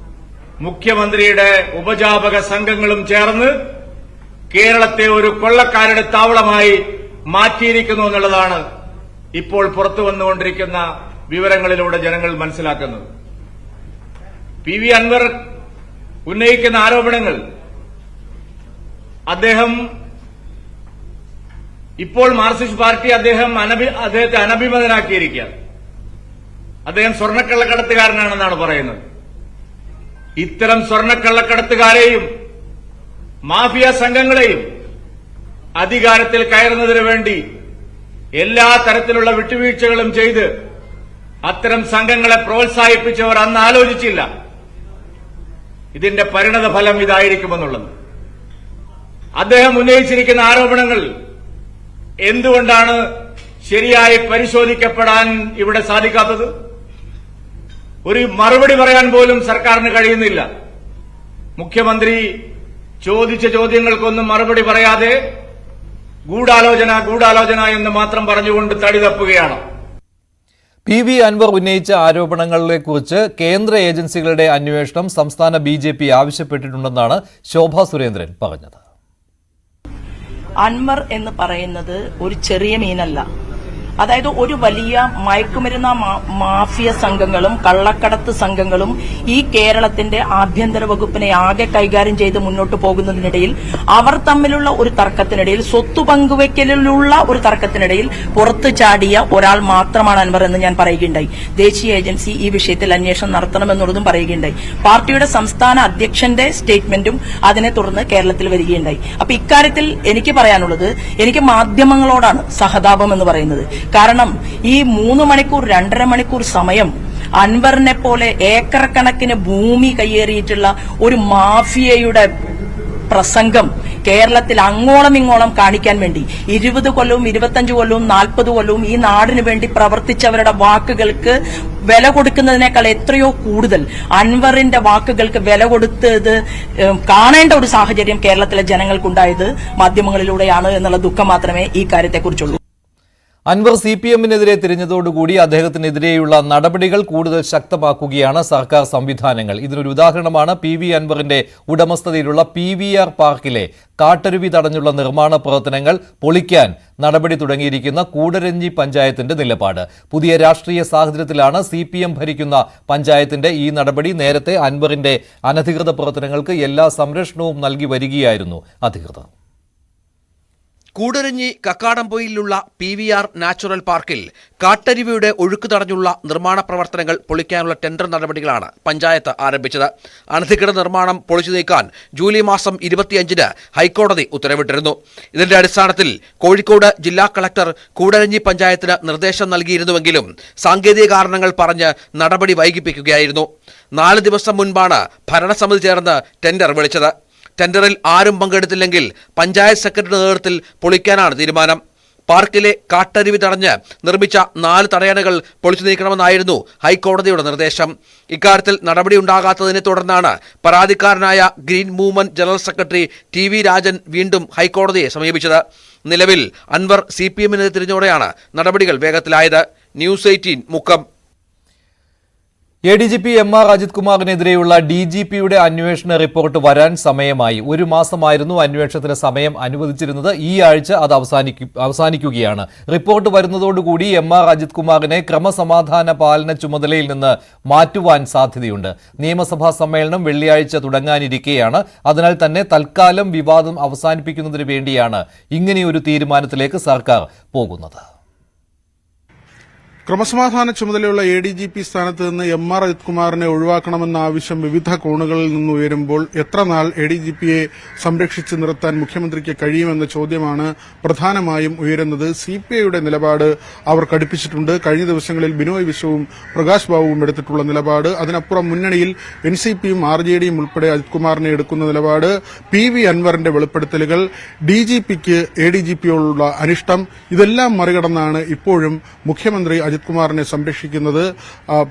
മുഖ്യമന്ത്രിയുടെ ഉപജാപക സംഘങ്ങളും ചേർന്ന് കേരളത്തെ ഒരു കൊള്ളക്കാരുടെ താവളമായി മാറ്റിയിരിക്കുന്നു എന്നുള്ളതാണ് ഇപ്പോൾ പുറത്തു വന്നുകൊണ്ടിരിക്കുന്ന വിവരങ്ങളിലൂടെ ജനങ്ങൾ മനസ്സിലാക്കുന്നത്. PV അൻവർ ഉന്നയിക്കുന്ന ആരോപണങ്ങൾ അദ്ദേഹം ഇപ്പോൾ മാർക്സിസ്റ്റ് പാർട്ടി അദ്ദേഹത്തെ അനഭിമതനാക്കിയിരിക്കുകയാണ്. അദ്ദേഹം സ്വർണ്ണക്കള്ളക്കടത്തുകാരനാണെന്നാണ് പറയുന്നത്. ഇത്തരം സ്വർണ്ണക്കള്ളക്കടത്തുകാരെയും മാഫിയ സംഘങ്ങളെയും അധികാരത്തിൽ കയറുന്നതിനു വേണ്ടി എല്ലാ തരത്തിലുള്ള വിട്ടുവീഴ്ചകളും ചെയ്ത് അത്തരം സംഘങ്ങളെ പ്രോത്സാഹിപ്പിച്ചവർ അന്ന് ആലോചിച്ചില്ല ഇതിന്റെ പരിണത ഫലം ഇതായിരിക്കുമെന്നുള്ളത്. അദ്ദേഹം ഉന്നയിച്ചിരിക്കുന്ന ആരോപണങ്ങൾ എന്തുകൊണ്ടാണ് ശരിയായി പരിശോധിക്കപ്പെടാൻ ഇവിടെ സാധിക്കാത്തത്? ഒരു മറുപടി പറയാൻ പോലും സർക്കാരിന് കഴിയുന്നില്ല. മുഖ്യമന്ത്രി ചോദിച്ച ചോദ്യങ്ങൾക്കൊന്നും മറുപടി പറയാതെ ഗൂഢാലോചന എന്ന് മാത്രം പറഞ്ഞുകൊണ്ട് തടി തപ്പുകയാണ്. PV അൻവർ ഉന്നയിച്ച ആരോപണങ്ങളെക്കുറിച്ച് കേന്ദ്ര ഏജൻസികളുടെ അന്വേഷണം സംസ്ഥാന BJP ആവശ്യപ്പെട്ടിട്ടുണ്ടെന്നാണ് ശോഭാ സുരേന്ദ്രൻ പറഞ്ഞത്. അൻവർ എന്ന് പറയുന്നത് ഒരു ചെറിയ മീനല്ല. അതായത് ഒരു വലിയ മയക്കുമരുന്ന മാഫിയ സംഘങ്ങളും കള്ളക്കടത്ത് സംഘങ്ങളും ഈ കേരളത്തിന്റെ ആഭ്യന്തര വകുപ്പിനെ ആകെ കൈകാര്യം ചെയ്ത് മുന്നോട്ട് പോകുന്നതിനിടയിൽ അവർ തമ്മിലുള്ള ഒരു തർക്കത്തിനിടയിൽ, സ്വത്ത് പങ്കുവയ്ക്കലിലുള്ള ഒരു തർക്കത്തിനിടയിൽ പുറത്തു ചാടിയ ഒരാൾ മാത്രമാണ് അൻവർ എന്ന് ഞാൻ പറയുകയുണ്ടായി. ദേശീയ ഏജൻസി ഈ വിഷയത്തിൽ അന്വേഷണം നടത്തണമെന്നുള്ളതും പറയുകയുണ്ടായി. പാർട്ടിയുടെ സംസ്ഥാന അധ്യക്ഷന്റെ സ്റ്റേറ്റ്മെന്റും അതിനെ തുടർന്ന് കേരളത്തിൽ വരികയുണ്ടായി. അപ്പൊ ഇക്കാര്യത്തിൽ എനിക്ക് പറയാനുള്ളത്, എനിക്ക് മാധ്യമങ്ങളോടാണ് സഹതാപം എന്ന് പറയുന്നത്. കാരണം ഈ 3 മണിക്കൂർ 2.5 മണിക്കൂർ സമയം അൻവറിനെ പോലെ ഏക്കർ കണക്കിന് ഭൂമി കയ്യേറിയിട്ടുള്ള ഒരു മാഫിയയുടെ പ്രസംഗം കേരളത്തിൽ അങ്ങോളം ഇങ്ങോളം കാണിക്കാൻ വേണ്ടി 20 കൊല്ലവും 25 കൊല്ലവും 40 കൊല്ലവും ഈ നാടിനു വേണ്ടി പ്രവർത്തിച്ചവരുടെ വാക്കുകൾക്ക് വില കൊടുക്കുന്നതിനേക്കാൾ എത്രയോ കൂടുതൽ അൻവറിന്റെ വാക്കുകൾക്ക് വില കൊടുത്തത് കാണേണ്ട ഒരു സാഹചര്യം കേരളത്തിലെ ജനങ്ങൾക്കുണ്ടായത് മാധ്യമങ്ങളിലൂടെയാണ് എന്നുള്ള ദുഃഖം മാത്രമേ ഈ കാര്യത്തെക്കുറിച്ചുള്ളൂ. അൻവർ CPM-നെതിരെ തിരിഞ്ഞതോടുകൂടി അദ്ദേഹത്തിനെതിരെയുള്ള നടപടികൾ കൂടുതൽ ശക്തമാക്കുകയാണ് സർക്കാർ സംവിധാനങ്ങൾ. ഇതിനൊരു ഉദാഹരണമാണ് PV അൻവറിന്റെ ഉടമസ്ഥതയിലുള്ള PVR പാർക്കിലെ കാട്ടരുവി തടഞ്ഞുള്ള നിർമ്മാണ പ്രവർത്തനങ്ങൾ പൊളിക്കാൻ നടപടി തുടങ്ങിയിരിക്കുന്ന കൂടരഞ്ഞി പഞ്ചായത്തിന്റെ നിലപാട്. പുതിയ രാഷ്ട്രീയ സാഹചര്യത്തിലാണ് CPM ഭരിക്കുന്ന പഞ്ചായത്തിന്റെ ഈ നടപടി. നേരത്തെ അൻവറിന്റെ അനധികൃത പ്രവർത്തനങ്ങൾക്ക് എല്ലാ സംരക്ഷണവും നൽകി വരികയായിരുന്നു അധികൃതർ. കൂടരഞ്ഞി കക്കാടംപൊയിലുള്ള PVR നാച്ചുറൽ പാർക്കിൽ കാട്ടരുവിയുടെ ഒഴുക്ക് തടഞ്ഞുള്ള നിർമ്മാണ പ്രവർത്തനങ്ങൾ പൊളിക്കാനുള്ള ടെൻഡർ നടപടികളാണ് പഞ്ചായത്ത് ആരംഭിച്ചത്. അനധികൃത നിർമ്മാണം പൊളിച്ചു നീക്കാൻ ജൂലൈ മാസം 25-ന് ഹൈക്കോടതി ഉത്തരവിട്ടിരുന്നു. ഇതിന്റെ അടിസ്ഥാനത്തിൽ കോഴിക്കോട് ജില്ലാ കളക്ടർ കൂടരഞ്ഞി പഞ്ചായത്തിന് നിർദ്ദേശം നൽകിയിരുന്നുവെങ്കിലും സാങ്കേതിക കാരണങ്ങൾ പറഞ്ഞ് നടപടി വൈകിപ്പിക്കുകയായിരുന്നു. 4 ദിവസം മുൻപാണ് ഭരണസമിതി ചേർന്ന് ടെൻഡർ വിളിച്ചത്. ടെൻഡറിൽ ആരും പങ്കെടുത്തില്ലെങ്കിൽ പഞ്ചായത്ത് സെക്രട്ടറി നേതൃത്വത്തിൽ പൊളിക്കാനാണ് തീരുമാനം. പാർക്കിലെ കാട്ടരുവി തടഞ്ഞ് നിർമ്മിച്ച 4 തടയണകൾ പൊളിച്ചു നീക്കണമെന്നായിരുന്നു ഹൈക്കോടതിയുടെ നിർദ്ദേശം. ഇക്കാര്യത്തിൽ നടപടിയുണ്ടാകാത്തതിനെ തുടർന്നാണ് പരാതിക്കാരനായ green movement general secretary TV Rajan വീണ്ടും ഹൈക്കോടതിയെ സമീപിച്ചത്. നിലവിൽ അൻവർ CPM-നെതിരെ തിരിഞ്ഞോടെയാണ് നടപടികൾ വേഗത്തിലായത്. News 18 Mukkam. ADGP MR Ajith കുമാറിനെതിരെയുള്ള DGPയുടെ അന്വേഷണ റിപ്പോർട്ട് വരാൻ സമയമായി. ഒരു മാസമായിരുന്നു അന്വേഷണത്തിന് സമയം അനുവദിച്ചിരുന്നത്. ഈ ആഴ്ച അത് അവസാനിക്കുകയാണ്. റിപ്പോർട്ട് വരുന്നതോടുകൂടി MR അജിത് കുമാറിനെ ക്രമസമാധാന പാലന ചുമതലയിൽ നിന്ന് മാറ്റുവാൻ സാധ്യതയുണ്ട്. നിയമസഭാ സമ്മേളനം വെള്ളിയാഴ്ച തുടങ്ങാനിരിക്കെയാണ്. അതിനാൽ തന്നെ തൽക്കാലം വിവാദം അവസാനിപ്പിക്കുന്നതിന് വേണ്ടിയാണ് ഇങ്ങനെയൊരു തീരുമാനത്തിലേക്ക് സർക്കാർ പോകുന്നത്. ക്രമസമാധാന ചുമതലയുള്ള ADGP സ്ഥാനത്ത് നിന്ന് MR അജിത് കുമാറിനെ ഒഴിവാക്കണമെന്ന ആവശ്യം വിവിധ കോണുകളിൽ നിന്ന് ഉയരുമ്പോൾ എത്ര നാൾ ADGPയെ സംരക്ഷിച്ചു നിർത്താൻ മുഖ്യമന്ത്രിക്ക് കഴിയുമെന്ന ചോദ്യമാണ് പ്രധാനമായും ഉയരുന്നത്. CPIയുടെ നിലപാട് അവർ കടുപ്പിച്ചിട്ടുണ്ട്. കഴിഞ്ഞ ദിവസങ്ങളിൽ ബിനോയ് വിശ്വവും പ്രകാശ് ബാബുവും എടുത്തിട്ടുള്ള നിലപാട്, അതിനപ്പുറം മുന്നണിയിൽ NCPയും RJDയും ഉൾപ്പെടെ അജിത് കുമാറിനെ എടുക്കുന്ന നിലപാട്, PV അൻവറിന്റെ വെളിപ്പെടുത്തലുകൾ, DGPക്ക് ADGPയോടുള്ള അനിഷ്ടം, ഇതെല്ലാം മറികടന്നാണ് ഇപ്പോഴും മുഖ്യമന്ത്രി അജിത് കുമാറിനെ സംരക്ഷിക്കുന്നത്.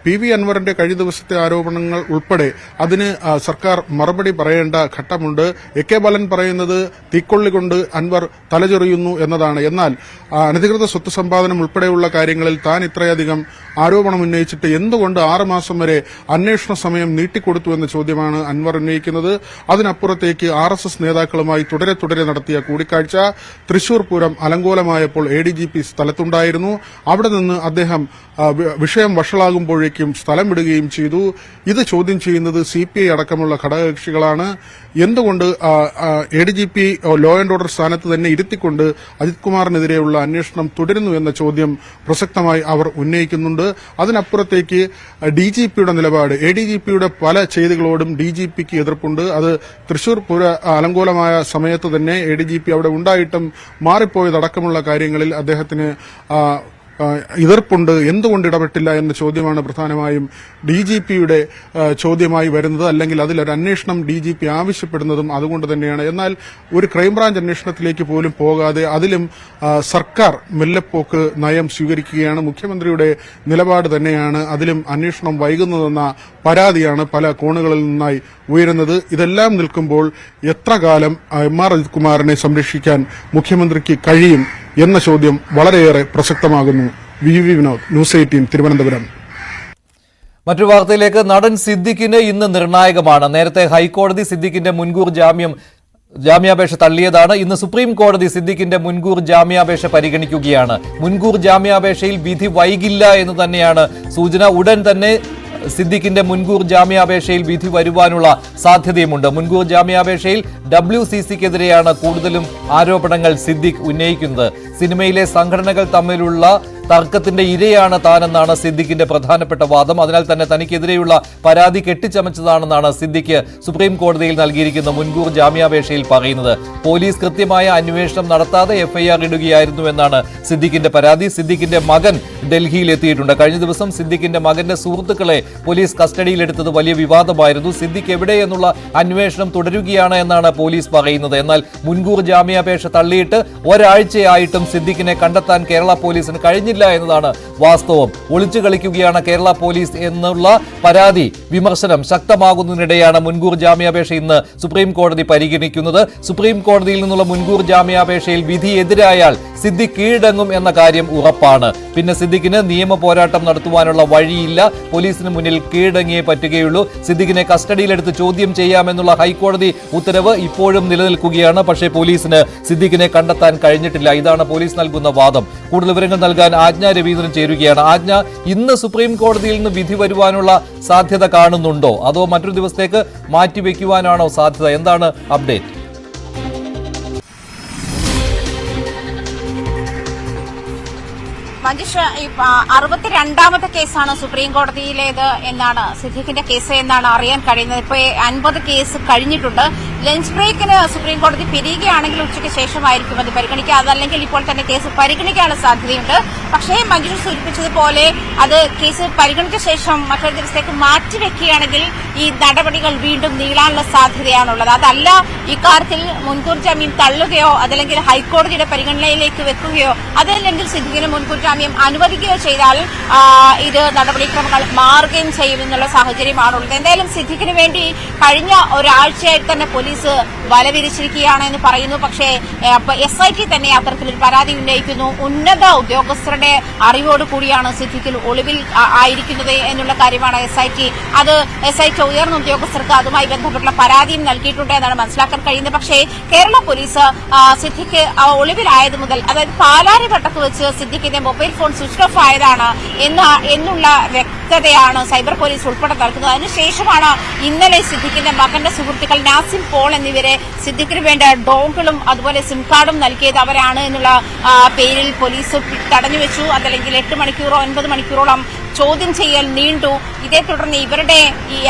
PV അൻവറിന്റെ കഴിഞ്ഞ ദിവസത്തെ ആരോപണങ്ങൾ ഉൾപ്പെടെ അതിന് സർക്കാർ മറുപടി പറയേണ്ട ഘട്ടമുണ്ട്. AK ബാലൻ പറയുന്നത് തീക്കൊള്ളി കൊണ്ട് അൻവർ തലചൊറിയുന്നു എന്നതാണ്. എന്നാൽ അനധികൃത സ്വത്ത് സമ്പാദനം ഉൾപ്പെടെയുള്ള കാര്യങ്ങളിൽ താൻ ഇത്രയധികം ആരോപണം ഉന്നയിച്ചിട്ട് എന്തുകൊണ്ട് 6 മാസം വരെ അന്വേഷണ സമയം നീട്ടിക്കൊടുത്തു എന്ന ചോദ്യമാണ് അൻവർ ഉന്നയിക്കുന്നത്. അതിനപ്പുറത്തേക്ക് RSS നേതാക്കളുമായി തുടരെ നടത്തിയ കൂടിക്കാഴ്ച, തൃശൂർ പൂരം അലങ്കോലമായപ്പോൾ ADGP സ്ഥലത്തുണ്ടായിരുന്നു. അവിടെ നിന്ന് അദ്ദേഹം വിഷയം വഷളാകുമ്പോഴേക്കും സ്ഥലം വിടുകയും ചെയ്തു. ഇത് ചോദ്യം ചെയ്യുന്നത് CPI അടക്കമുള്ള ഘടകകക്ഷികളാണ്. എന്തുകൊണ്ട് ADGP ലോ ആൻഡ് ഓർഡർ സ്ഥാനത്ത് തന്നെ ഇരുത്തിക്കൊണ്ട് അജിത് കുമാറിനെതിരെയുള്ള അന്വേഷണം തുടരുന്നു എന്ന ചോദ്യം പ്രസക്തമായി അവർ ഉന്നയിക്കുന്നുണ്ട്. അതിനപ്പുറത്തേക്ക് DGPയുടെ നിലപാട്, ADGPയുടെ പല ചെയ്തികളോടും DGPക്ക് എതിർപ്പുണ്ട്. അത് തൃശൂർ പൂര അലങ്കോലമായ സമയത്ത് തന്നെ ADGP അവിടെ ഉണ്ടായിട്ടും മാറിപ്പോയതടക്കമുള്ള കാര്യങ്ങളിൽ അദ്ദേഹത്തിന് എതിർപ്പുണ്ട്. എന്തുകൊണ്ട് ഇടപെട്ടില്ല എന്ന ചോദ്യമാണ് പ്രധാനമായും DGPയുടെ ചോദ്യമായി വരുന്നത്. അല്ലെങ്കിൽ അതിലൊരു അന്വേഷണം DGP ആവശ്യപ്പെടുന്നതും അതുകൊണ്ട് തന്നെയാണ്. എന്നാൽ ഒരു ക്രൈംബ്രാഞ്ച് അന്വേഷണത്തിലേക്ക് പോലും പോകാതെ അതിലും സർക്കാർ മെല്ലെപ്പോക്ക് നയം സ്വീകരിക്കുകയാണ്. മുഖ്യമന്ത്രിയുടെ നിലപാട് തന്നെയാണ് അതിലും അന്വേഷണം വൈകുന്നതെന്ന പരാതിയാണ് പല കോണുകളിൽ നിന്നായി ഉയരുന്നത്. ഇതെല്ലാം നിൽക്കുമ്പോൾ എത്ര കാലം MR അജിത് കുമാറിനെ സംരക്ഷിക്കാൻ മുഖ്യമന്ത്രിക്ക് കഴിയും എന്ന ചോദ്യം വളരെയേറെ പ്രസക്തമാകുന്നു. VV Vinod, news 18, Thiruvananthapuram. മറ്റൊരു വാർത്തയിലേക്ക്. നടൻ സിദ്ദിഖിന് ഇന്ന് നിർണായകമാണ്. നേരത്തെ ഹൈക്കോടതി സിദ്ദിഖിന്റെ മുൻകൂർ ജാമ്യാപേക്ഷ തള്ളിയതാണ്. ഇന്ന് സുപ്രീം കോടതി സിദ്ദിഖിന്റെ മുൻകൂർ ജാമ്യാപേക്ഷ പരിഗണിക്കുകയാണ്. മുൻകൂർ ജാമ്യാപേക്ഷയിൽ വിധി വൈകില്ല എന്ന് തന്നെയാണ് സൂചന. ഉടൻ തന്നെ സിദ്ദിഖിന്റെ മുൻകൂർ ജാമ്യാപേക്ഷയിൽ വിധി വരുവാനുള്ള സാധ്യതയുമുണ്ട്. മുൻകൂർ ജാമ്യാപേക്ഷയിൽ WCCക്കെതിരെയാണ് കൂടുതലും ആരോപണങ്ങൾ സിദ്ദിഖ് ഉന്നയിക്കുന്നത്. സിനിമയിലെ സംഘടനകൾ തമ്മിലുള്ള തർക്കത്തിന്റെ ഇരയാണ് താനെന്നാണ് സിദ്ദിഖിന്റെ പ്രധാനപ്പെട്ട വാദം. അതിനാൽ തന്നെ തനിക്കെതിരെയുള്ള പരാതി കെട്ടിച്ചമച്ചതാണെന്നാണ് സിദ്ദിഖ് സുപ്രീം കോടതിയിൽ നൽകിയിരിക്കുന്ന മുൻകൂർ ജാമ്യാപേക്ഷയിൽ പറയുന്നത്. പോലീസ് കൃത്യമായ അന്വേഷണം നടത്താതെ FIR ഇടുകയായിരുന്നുവെന്നാണ് സിദ്ദിഖിന്റെ പരാതി. സിദ്ദിഖിന്റെ മകൻ ഡൽഹിയിൽ എത്തിയിട്ടുണ്ട്. കഴിഞ്ഞ ദിവസം സിദ്ദിഖിന്റെ മകന്റെ സുഹൃത്തുക്കളെ പോലീസ് കസ്റ്റഡിയിലെടുത്തത് വലിയ വിവാദമായിരുന്നു. സിദ്ദിഖ് എവിടെയെന്നുള്ള അന്വേഷണം തുടരുകയാണ് എന്നാണ് പോലീസ് പറയുന്നത്. എന്നാൽ മുൻകൂർ ജാമ്യാപേക്ഷ തള്ളിയിട്ട് ഒരാഴ്ചയായിട്ടും സിദ്ദിഖിനെ കണ്ടെത്താൻ കേരള പോലീസിന് കഴിഞ്ഞില്ല എന്നതാണ് വാസ്തവം. ഒളിച്ചു കളിക്കുകയാണ് കേരള പോലീസ് എന്നുള്ള പരാതി, വിമർശനം ശക്തമാകുന്നതിനിടെയാണ് മുൻകൂർ ജാമ്യാപേക്ഷ ഇന്ന് സുപ്രീം കോടതി പരിഗണിക്കുന്നത്. സുപ്രീം കോടതിയിൽ നിന്നുള്ള മുൻകൂർ ജാമ്യാപേക്ഷയിൽ വിധി എതിരായാൽ സിദ്ദിഖ് കീഴടങ്ങും എന്ന കാര്യം ഉറപ്പാണ്. പിന്നെ സിദ്ദിഖിന് നിയമ പോരാട്ടം നടത്തുവാനുള്ള വഴിയില്ല. പോലീസിന് മുന്നിൽ കീഴടങ്ങിയേ പറ്റുകയുള്ളൂ. സിദ്ദിഖിനെ കസ്റ്റഡിയിലെടുത്ത് ചോദ്യം ചെയ്യാമെന്നുള്ള ഹൈക്കോടതി ഉത്തരവ് ഇപ്പോഴും നിലനിൽക്കുകയാണ്. പക്ഷേ പോലീസിന് സിദ്ദിഖിനെ കണ്ടെത്താൻ കഴിഞ്ഞിട്ടില്ല. ഇതാണ് പോലീസ് നൽകുന്ന വാദം. കൂടുതൽ വിവരങ്ങൾ നൽകാൻ ആജ്ഞ രവീന്ദ്രൻ ചേരുകയാണ്. ആജ്ഞ, ഇന്ന് സുപ്രീം കോടതിയിൽ നിന്ന് വിധി വരുവാനുള്ള സാധ്യത കാണുന്നുണ്ടോ, അതോ മറ്റൊരു ദിവസത്തേക്ക് മാറ്റിവെക്കുവാനാണോ സാധ്യത? എന്താണ് അപ്ഡേറ്റ്? മഞ്ജുഷ, 62ാമത്തെ കേസാണ് സുപ്രീം കോടതിയിലേത് എന്നാണ്, സിദ്ദിഖിന്റെ കേസ് എന്നാണ് അറിയാൻ കഴിയുന്നത്. ഇപ്പൊ 50 കേസ് കഴിഞ്ഞിട്ടുണ്ട്. ലഞ്ച് ബ്രേക്കിന് സുപ്രീം കോടതി പിരിയുകയാണെങ്കിൽ ഉച്ചയ്ക്ക് ശേഷമായിരിക്കും അത് പരിഗണിക്കുക. അതല്ലെങ്കിൽ ഇപ്പോൾ തന്നെ കേസ് പരിഗണിക്കാനുള്ള സാധ്യതയുണ്ട്. പക്ഷേ മഞ്ജുഷ സൂചിപ്പിച്ചതുപോലെ അത് കേസ് പരിഗണിച്ച ശേഷം മറ്റൊരു ദിവസത്തേക്ക് മാറ്റിവെക്കുകയാണെങ്കിൽ ഈ നടപടികൾ വീണ്ടും നീളാനുള്ള സാധ്യതയാണുള്ളത്. അതല്ല ഇക്കാര്യത്തിൽ മുൻകൂർ ജാമ്യം തള്ളുകയോ അതല്ലെങ്കിൽ ഹൈക്കോടതിയുടെ പരിഗണനയിലേക്ക് വെക്കുകയോ അതല്ലെങ്കിൽ സിദ്ദിഖിന് മുൻകൂർ ജാമ്യം അനുവദിക്കുകയോ ചെയ്താൽ ഇത് നടപടിക്രമങ്ങൾ മാറുകയും ചെയ്യുമെന്നുള്ള സാഹചര്യമാണുള്ളത്. എന്തായാലും സിദ്ദിഖിന് വേണ്ടി കഴിഞ്ഞ ഒരാഴ്ചയായി തന്നെ പോലീസ് പോലീസ് വലവിരിച്ചിരിക്കുകയാണ് എന്ന് പറയുന്നു. പക്ഷേ SIT തന്നെ അത്തരത്തിലൊരു പരാതി ഉന്നയിക്കുന്നു. ഉന്നത ഉദ്യോഗസ്ഥരുടെ അറിവോട് കൂടിയാണ് സിദ്ദിഖിൽ ഒളിവിൽ ആയിരിക്കുന്നത് എന്നുള്ള കാര്യമാണ് SIT ഉയർന്ന ഉദ്യോഗസ്ഥർക്ക് അതുമായി ബന്ധപ്പെട്ടുള്ള പരാതിയും നൽകിയിട്ടുണ്ട് എന്നാണ് മനസ്സിലാക്കാൻ കഴിയുന്നത്. പക്ഷേ കേരള പോലീസ് സിദ്ദിഖ് ഒളിവിലായത് മുതൽ, അതായത് പാലാരിവട്ടത്ത് വെച്ച് സിദ്ദിഖിന്റെ മൊബൈൽ ഫോൺ സ്വിച്ച് ഓഫ് ആയതാണ് എന്നുള്ള വ്യക്തതയാണ് സൈബർ പോലീസ് ഉൾപ്പെടെ നൽകുന്നത്. അതിനുശേഷമാണ് ഇന്നലെ സിദ്ദിഖിന്റെ മകന്റെ സുഹൃത്തുക്കൾ നാസിം പോൾ എന്നിവരെ സിദ്ദിഖിന് വേണ്ട ഡോഗുകളും അതുപോലെ സിം കാർഡും നൽകിയത് അവരാണ് എന്നുള്ള പേരിൽ പോലീസ് തടഞ്ഞുവെച്ചു. അതല്ലെങ്കിൽ 8 മണിക്കൂറോ 9 മണിക്കൂറോളം ചോദ്യം ചെയ്യൽ നീണ്ടു. ഇതേ തുടർന്ന്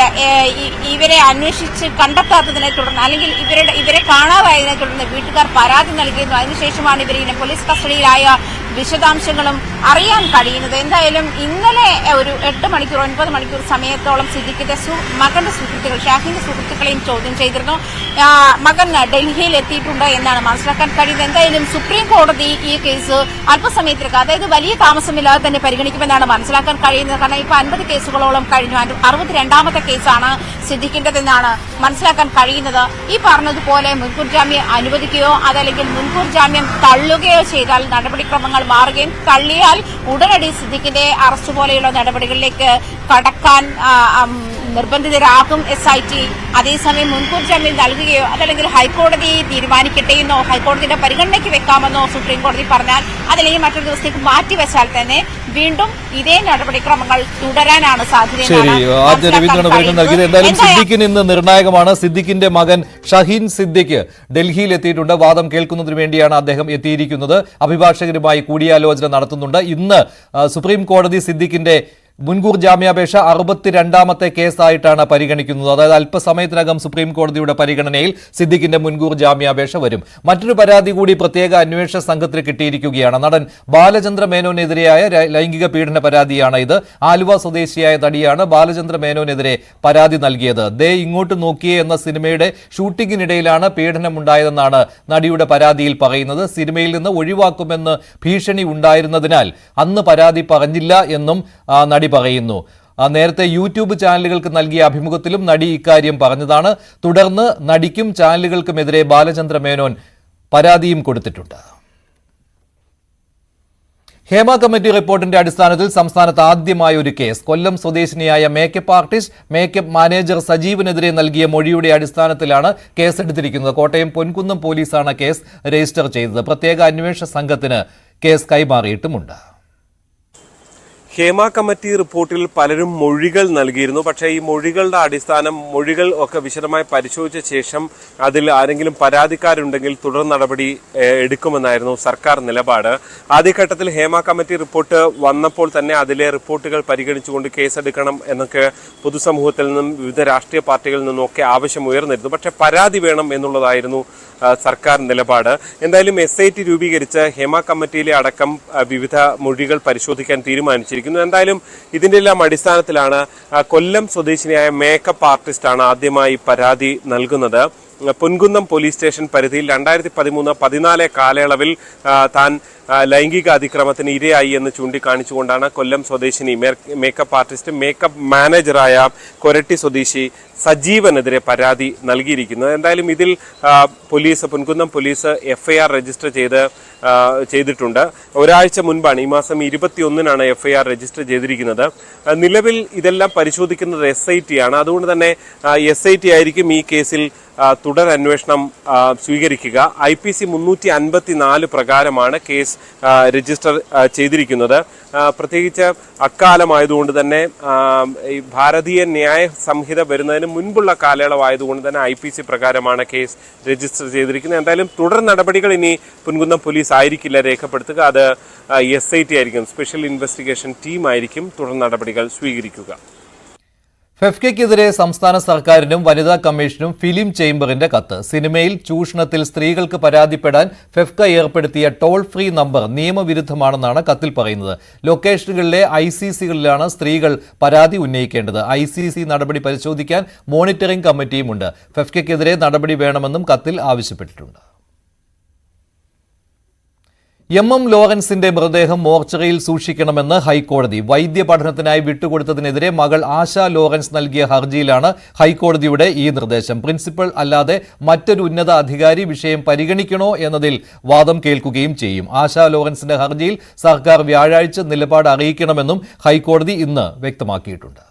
ഇവരെ അന്വേഷിച്ച് കണ്ടെത്താത്തതിനെ തുടർന്ന്, അല്ലെങ്കിൽ ഇവരെ കാണാതായതിനെ തുടർന്ന് വീട്ടുകാർ പരാതി നൽകിയിരുന്നു. അതിനുശേഷമാണ് ഇവരിങ്ങനെ പോലീസ് കസ്റ്റഡിയിലായ വിശദാംശങ്ങളും അറിയാൻ കഴിയുന്നത്. എന്തായാലും ഇന്നലെ ഒരു 8 മണിക്കൂർ 9 മണിക്കൂർ സമയത്തോളം സിദ്ദിഖിന്റെ മകന്റെ സുഹൃത്തുക്കൾ, ഷാഹിന്റെ സുഹൃത്തുക്കളെയും ചോദ്യം ചെയ്തിരുന്നു. മകൻ ഡൽഹിയിൽ എത്തിയിട്ടുണ്ട് എന്നാണ് മനസ്സിലാക്കാൻ കഴിയുന്നത്. എന്തായാലും സുപ്രീം കോടതി ഈ കേസ് അല്പസമയത്തിലേക്ക്, അതായത് വലിയ താമസമില്ലാതെ തന്നെ പരിഗണിക്കുമെന്നാണ് മനസ്സിലാക്കാൻ കഴിയുന്നത്. കാരണം ഇപ്പൊ 50 കേസുകളോളം കഴിഞ്ഞു. 62ാമത്തെ കേസാണ് സിദ്ദിഖിന്റെതെന്നാണ് മനസ്സിലാക്കാൻ കഴിയുന്നത്. ഈ പറഞ്ഞതുപോലെ മുൻകൂർ ജാമ്യം അനുവദിക്കുകയോ അതല്ലെങ്കിൽ മുൻകൂർ ജാമ്യം തള്ളുകയോ ചെയ്താൽ നടപടിക്രമങ്ങൾ മാറുകയും, തള്ളിയാൽ ഉടനടി സിദ്ദിഖിന്റെ അറസ്റ്റ് പോലെയുള്ള നടപടികളിലേക്ക് കടക്കാൻ നിർബന്ധിതരാകും SIT. അതേസമയം മുൻകൂർ ജാമ്യം നൽകുകയോ അതല്ലെങ്കിൽ ഹൈക്കോടതി തീരുമാനിക്കട്ടെയെന്നോ ഹൈക്കോടതിയുടെ പരിഗണനയ്ക്ക് വെക്കാമെന്നോ സുപ്രീം കോടതി പറഞ്ഞാൽ, അതല്ലെങ്കിൽ മറ്റൊരു ദിവസത്തേക്ക് മാറ്റിവെച്ചാൽ തന്നെ വീണ്ടും ഇതേ നടപടിക്രമങ്ങൾ തുടരാനാണ് സാധ്യത. എന്തായാലും സിദ്ദിഖിന് ഇന്ന് നിർണായകമാണ്. സിദ്ദിഖിന്റെ മകൻ ഷഹീൻ സിദ്ദിഖ് ഡൽഹിയിൽ എത്തിയിട്ടുണ്ട്. വാദം കേൾക്കുന്നതിന് വേണ്ടിയാണ് അദ്ദേഹം എത്തിയിരിക്കുന്നത്. അഭിഭാഷകരുമായി കൂടിയാലോചന നടത്തുന്നുണ്ട്. ഇന്ന് സുപ്രീം കോടതി സിദ്ദിഖിന്റെ മുൻകൂർ ജാമ്യാപേക്ഷ 62ാമത്തെ കേസായിട്ടാണ് പരിഗണിക്കുന്നത്. അതായത് അല്പസമയത്തിനകം സുപ്രീം കോടതിയുടെ പരിഗണനയിൽ സിദ്ദിഖിന്റെ മുൻകൂർ ജാമ്യാപേക്ഷ വരും. മറ്റൊരു പരാതി കൂടി പ്രത്യേക അന്വേഷണ സംഘത്തിന് കിട്ടിയിരിക്കുകയാണ്. നടൻ ബാലചന്ദ്ര മേനോനെതിരെയായ ലൈംഗിക പീഡന പരാതിയാണ് ഇത്. ആലുവ സ്വദേശിയായ നടിയാണ് ബാലചന്ദ്ര മേനോനെതിരെ പരാതി നൽകിയത്. ദേ ഇങ്ങോട്ട് നോക്കിയേ എന്ന സിനിമയുടെ ഷൂട്ടിങ്ങിനിടയിലാണ് പീഡനമുണ്ടായതെന്നാണ് നടിയുടെ പരാതിയിൽ പറയുന്നത്. സിനിമയിൽ നിന്ന് ഒഴിവാക്കുമെന്ന് ഭീഷണി ഉണ്ടായിരുന്നതിനാൽ അന്ന് പരാതി പറഞ്ഞില്ല എന്നും നടി പറയുന്നു. നേരത്തെ യൂട്യൂബ് ചാനലുകൾക്ക് നൽകിയ അഭിമുഖത്തിലും നടി ഇക്കാര്യം പറഞ്ഞതാണ്. തുടർന്ന് നടിക്കും ചാനലുകൾക്കുമെതിരെ ബാലചന്ദ്ര മേനോൻ പരാതിയും കൊടുത്തിട്ടുണ്ട്. ഹേമ കമ്മിറ്റി റിപ്പോർട്ടിന്റെ അടിസ്ഥാനത്തിൽ സംസ്ഥാനത്ത് ആദ്യമായ ഒരു കേസ്. കൊല്ലം സ്വദേശിനിയായ മേക്കപ്പ് ആർട്ടിസ്റ്റ്, മേക്കപ്പ് മാനേജർ സജീവനെതിരെ നൽകിയ മൊഴിയുടെ അടിസ്ഥാനത്തിലാണ് കേസെടുത്തിരിക്കുന്നത്. കോട്ടയം പൊൻകുന്നം പോലീസാണ് കേസ് രജിസ്റ്റർ ചെയ്തത്. പ്രത്യേക അന്വേഷണ സംഘത്തിന് കേസ് കൈമാറിയിട്ടുമുണ്ട്. ഹേമ കമ്മിറ്റി റിപ്പോർട്ടിൽ പലരും മൊഴികൾ നൽകിയിരുന്നു. പക്ഷേ ഈ മൊഴികളുടെ അടിസ്ഥാനം, മൊഴികൾ ഒക്കെ വിശദമായി പരിശോധിച്ച ശേഷം അതിൽ ആരെങ്കിലും പരാതിക്കാരുണ്ടെങ്കിൽ തുടർ നടപടി എടുക്കുമെന്നായിരുന്നു സർക്കാർ നിലപാട്. ആദ്യഘട്ടത്തിൽ ഹേമ കമ്മിറ്റി റിപ്പോർട്ട് വന്നപ്പോൾ തന്നെ അതിലെ റിപ്പോർട്ടുകൾ പരിഗണിച്ചുകൊണ്ട് കേസെടുക്കണം എന്നൊക്കെ പൊതുസമൂഹത്തിൽ നിന്നും വിവിധ രാഷ്ട്രീയ പാർട്ടികളിൽ നിന്നൊക്കെ ആവശ്യം ഉയർന്നിരുന്നു. പക്ഷേ പരാതി വേണം എന്നുള്ളതായിരുന്നു സർക്കാർ നിലപാട്. എന്തായാലും SIT രൂപീകരിച്ച് ഹേമ കമ്മിറ്റിയിലെ അടക്കം വിവിധ മൊഴികൾ പരിശോധിക്കാൻ തീരുമാനിച്ചിരിക്കുന്നു. എന്തായാലും ഇതിന്റെ എല്ലാം അടിസ്ഥാനത്തിലാണ് കൊല്ലം സ്വദേശിനിയായ മേക്കപ്പ് ആർട്ടിസ്റ്റാണ് ആദ്യമായി പരാതി നൽകുന്നത്. പൊൻകുന്നം പോലീസ് സ്റ്റേഷൻ പരിധിയിൽ 2013-14 കാലയളവിൽ താൻ ലൈംഗിക അതിക്രമത്തിന് ഇരയായി എന്ന് ചൂണ്ടിക്കാണിച്ചുകൊണ്ടാണ് കൊല്ലം സ്വദേശിനി മേക്കപ്പ് ആർട്ടിസ്റ്റ്, മേക്കപ്പ് മാനേജറായ കൊരട്ടി സ്വദേശി സജീവനെതിരെ പരാതി നൽകിയിരിക്കുന്നത്. എന്തായാലും ഇതിൽ പൊൻകുന്നം പോലീസ് FIR രജിസ്റ്റർ ചെയ്തിട്ടുണ്ട്. ഒരാഴ്ച മുൻപാണ്, ഈ മാസം 21-നാണ് FIR രജിസ്റ്റർ ചെയ്തിരിക്കുന്നത്. നിലവിൽ ഇതെല്ലാം പരിശോധിക്കുന്നത് SIT ആണ്. അതുകൊണ്ട് തന്നെ SIT ആയിരിക്കും ഈ കേസിൽ തുടർ അന്വേഷണം സ്വീകരിക്കുക. IPC 354 പ്രകാരമാണ് കേസ് രജിസ്റ്റർ ചെയ്തിരിക്കുന്നത്. പ്രത്യേകിച്ച് അക്കാലമായതുകൊണ്ട് തന്നെ ഈ ഭാരതീയ ന്യായ സംഹിത വരുന്നതിന് മുൻപുള്ള കാലയളവായതുകൊണ്ട് തന്നെ IPC പ്രകാരമാണ് കേസ് രജിസ്റ്റർ ചെയ്തിരിക്കുന്നത്. എന്തായാലും തുടർ നടപടികൾ ഇനി പൊൻകുന്നം പോലീസ് ആയിരിക്കില്ല രേഖപ്പെടുത്തുക. അത് SIT ആയിരിക്കും, സ്പെഷ്യൽ ഇൻവെസ്റ്റിഗേഷൻ ടീം ആയിരിക്കും തുടർ നടപടികൾ സ്വീകരിക്കുക. ഫെഫ്കയ്ക്കെതിരെ സംസ്ഥാന സർക്കാരിനും വനിതാ കമ്മീഷനും ഫിലിം ചേംബറിന്റെ കത്ത്. സിനിമയിൽ ചൂഷണത്തിൽ സ്ത്രീകൾക്ക് പരാതിപ്പെടാൻ ഫെഫ്ക ഏർപ്പെടുത്തിയ ടോൾ ഫ്രീ നമ്പർ നിയമവിരുദ്ധമാണെന്നാണ് കത്തിൽ പറയുന്നത്. ലൊക്കേഷനുകളിലെ ICCകളിലാണ് സ്ത്രീകൾ പരാതി ഉന്നയിക്കേണ്ടത്. ICC നടപടി പരിശോധിക്കാൻ മോണിറ്ററിംഗ് കമ്മിറ്റിയുമുണ്ട്. ഫെഫ്കയ്ക്കെതിരെ നടപടി വേണമെന്നും കത്തിൽ ആവശ്യപ്പെട്ടിട്ടുണ്ട്. എം ലോറൻസിന്റെ മൃതദേഹം മോർച്ചറിയിൽ സൂക്ഷിക്കണമെന്ന് ഹൈക്കോടതി. വൈദ്യ പഠനത്തിനായി വിട്ടുകൊടുത്തതിനെതിരെ മകൾ ആശ ലോറൻസ് നൽകിയ ഹർജിയിലാണ് ഹൈക്കോടതിയുടെ ഈ നിർദ്ദേശം. പ്രിൻസിപ്പൽ അല്ലാതെ മറ്റൊരു ഉന്നത അധികാരി വിഷയം പരിഗണിക്കണോ എന്നതിൽ വാദം കേൾക്കുകയും ചെയ്യും. ആശ ലോറൻസിന്റെ ഹർജിയിൽ സർക്കാർ വ്യാഴാഴ്ച നിലപാട് അറിയിക്കണമെന്നും ഹൈക്കോടതി ഇന്ന് വ്യക്തമാക്കിയിട്ടുണ്ട്.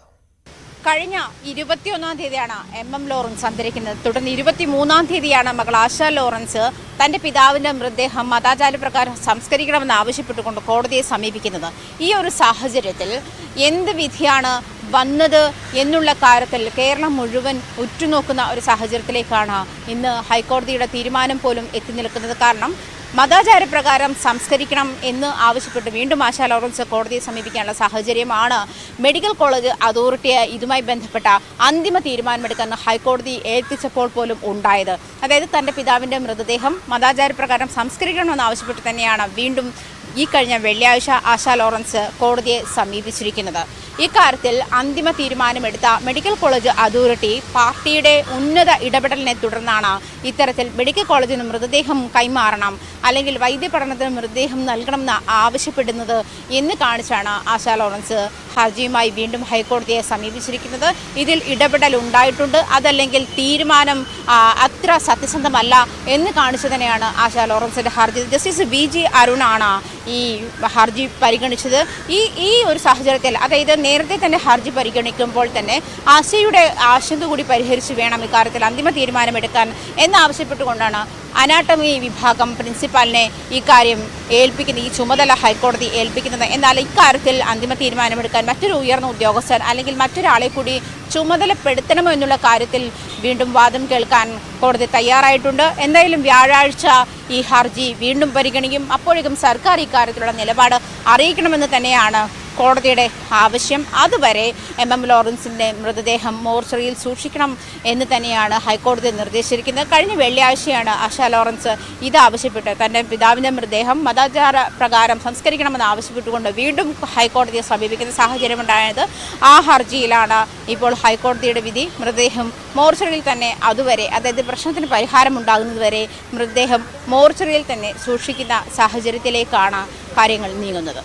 കഴിഞ്ഞ 21-ാം തീയതിയാണ് എം ലോറൻസ് അന്തരിക്കുന്നത്. തുടർന്ന് 23-ാം തീയതിയാണ് മകൾ ആശ ലോറൻസ് തന്റെ പിതാവിന്റെ മൃതദേഹം മതാചാരപ്രകാരം സംസ്കരിക്കണമെന്ന് ആവശ്യപ്പെട്ടുകൊണ്ട് കോടതിയെ സമീപിക്കുന്നത്. ഈ ഒരു സാഹചര്യത്തിൽ എന്ത് വിധിയാണ് വന്നത് എന്നുള്ള കാര്യത്തിൽ കേരളം മുഴുവൻ ഉറ്റുനോക്കുന്ന ഒരു സാഹചര്യത്തിലേക്കാണ് ഇന്ന് ഹൈക്കോടതിയുടെ തീരുമാനം പോലും എത്തി നിൽക്കുന്നത്. കാരണം മതാചാരപ്രകാരം സംസ്കരിക്കണം എന്ന് ആവശ്യപ്പെട്ട് വീണ്ടും ആശ ലോറൻസ് കോടതിയെ സമീപിക്കാനുള്ള സാഹചര്യമാണ് മെഡിക്കൽ കോളേജ് അതോറിറ്റിയെ ഇതുമായി ബന്ധപ്പെട്ട അന്തിമ തീരുമാനമെടുക്കാൻ ഹൈക്കോടതി ഏൽപ്പിച്ചപ്പോൾ പോലും ഉണ്ടായത്. അതായത് തൻ്റെ പിതാവിൻ്റെ മൃതദേഹം മതാചാരപ്രകാരം സംസ്കരിക്കണമെന്ന് ആവശ്യപ്പെട്ട് തന്നെയാണ് വീണ്ടും ഈ കഴിഞ്ഞ വെള്ളിയാഴ്ച ആശ ലോറൻസ് കോടതിയെ സമീപിച്ചിരിക്കുന്നത്. ഇക്കാര്യത്തിൽ അന്തിമ തീരുമാനമെടുത്ത മെഡിക്കൽ കോളേജ് അതോറിറ്റി പാർട്ടിയുടെ ഉന്നത ഇടപെടലിനെ തുടർന്നാണ് ഇത്തരത്തിൽ മെഡിക്കൽ കോളേജിന് മൃതദേഹം കൈമാറണം അല്ലെങ്കിൽ വൈദ്യപഠനത്തിന് മൃതദേഹം നൽകണമെന്ന് ആവശ്യപ്പെടുന്നത് എന്ന് കാണിച്ചാണ് ആശ ലോറൻസ് ഹർജിയുമായി വീണ്ടും ഹൈക്കോടതിയെ സമീപിച്ചിരിക്കുന്നത്. ഇതിൽ ഇടപെടൽ ഉണ്ടായിട്ടുണ്ട്, അതല്ലെങ്കിൽ തീരുമാനം അത്ര സത്യസന്ധമല്ല എന്ന് കാണിച്ചു തന്നെയാണ് ആശ ലോറൻസിന്റെ ഹർജി. ജസ്റ്റിസ് VG അരുണാണ് ഈ ഹർജി പരിഗണിച്ചത്. ഈ ഒരു സാഹചര്യത്തിൽ അതായത് നേരത്തെ തന്നെ ഹർജി പരിഗണിക്കുമ്പോൾ തന്നെ ആശയുടെ ആശങ്ക കൂടി പരിഹരിച്ച് വേണം ഇക്കാര്യത്തിൽ അന്തിമ തീരുമാനമെടുക്കാൻ എന്നാവശ്യപ്പെട്ടുകൊണ്ടാണ് അനാട്ടമി വിഭാഗം പ്രിൻസിപ്പാലിനെ ഇക്കാര്യം ഈ ചുമതല ഹൈക്കോടതി ഏൽപ്പിക്കുന്നത്. എന്നാൽ ഇക്കാര്യത്തിൽ അന്തിമ തീരുമാനമെടുക്കാൻ മറ്റൊരു ഉയർന്ന ഉദ്യോഗസ്ഥൻ അല്ലെങ്കിൽ മറ്റൊരാളെ കൂടി ചുമതലപ്പെടുത്തണമോ എന്നുള്ള കാര്യത്തിൽ വീണ്ടും വാദം കേൾക്കാൻ കോടതി തയ്യാറായിട്ടുണ്ട്. എന്തായാലും വ്യാഴാഴ്ച ഈ ഹർജി വീണ്ടും പരിഗണിക്കും. അപ്പോഴേക്കും സർക്കാർ ഇക്കാര്യത്തിലുള്ള നിലപാട് അറിയിക്കണമെന്ന് തന്നെയാണ് കോടതിയുടെ ആവശ്യം. അതുവരെ എം ലോറൻസിന്റെ മൃതദേഹം മോർച്ചറിയിൽ സൂക്ഷിക്കണം എന്ന് തന്നെയാണ് ഹൈക്കോടതി നിർദ്ദേശിച്ചിരിക്കുന്നത്. കഴിഞ്ഞ വെള്ളിയാഴ്ചയാണ് ആശ ലോറൻസ് ഇതാവശ്യപ്പെട്ട് തന്റെ പിതാവിന്റെ മൃതദേഹം മതാചാര പ്രകാരം സംസ്കരിക്കണമെന്ന് ആവശ്യപ്പെട്ടുകൊണ്ട് വീണ്ടും ഹൈക്കോടതിയെ സമീപിക്കുന്ന സാഹചര്യമുണ്ടായത്. ആ ഹർജിയിലാണ് ഇപ്പോൾ ഹൈക്കോടതിയുടെ വിധി. മൃതദേഹം മോർച്ചറിയിൽ തന്നെ അതുവരെ, അതായത് പ്രശ്നത്തിന് പരിഹാരമുണ്ടാകുന്നതുവരെ മൃതദേഹം മോർച്ചറിയിൽ തന്നെ സൂക്ഷിക്കുന്ന സാഹചര്യത്തിലേക്കാണ് കാര്യങ്ങൾ നീങ്ങുന്നത്.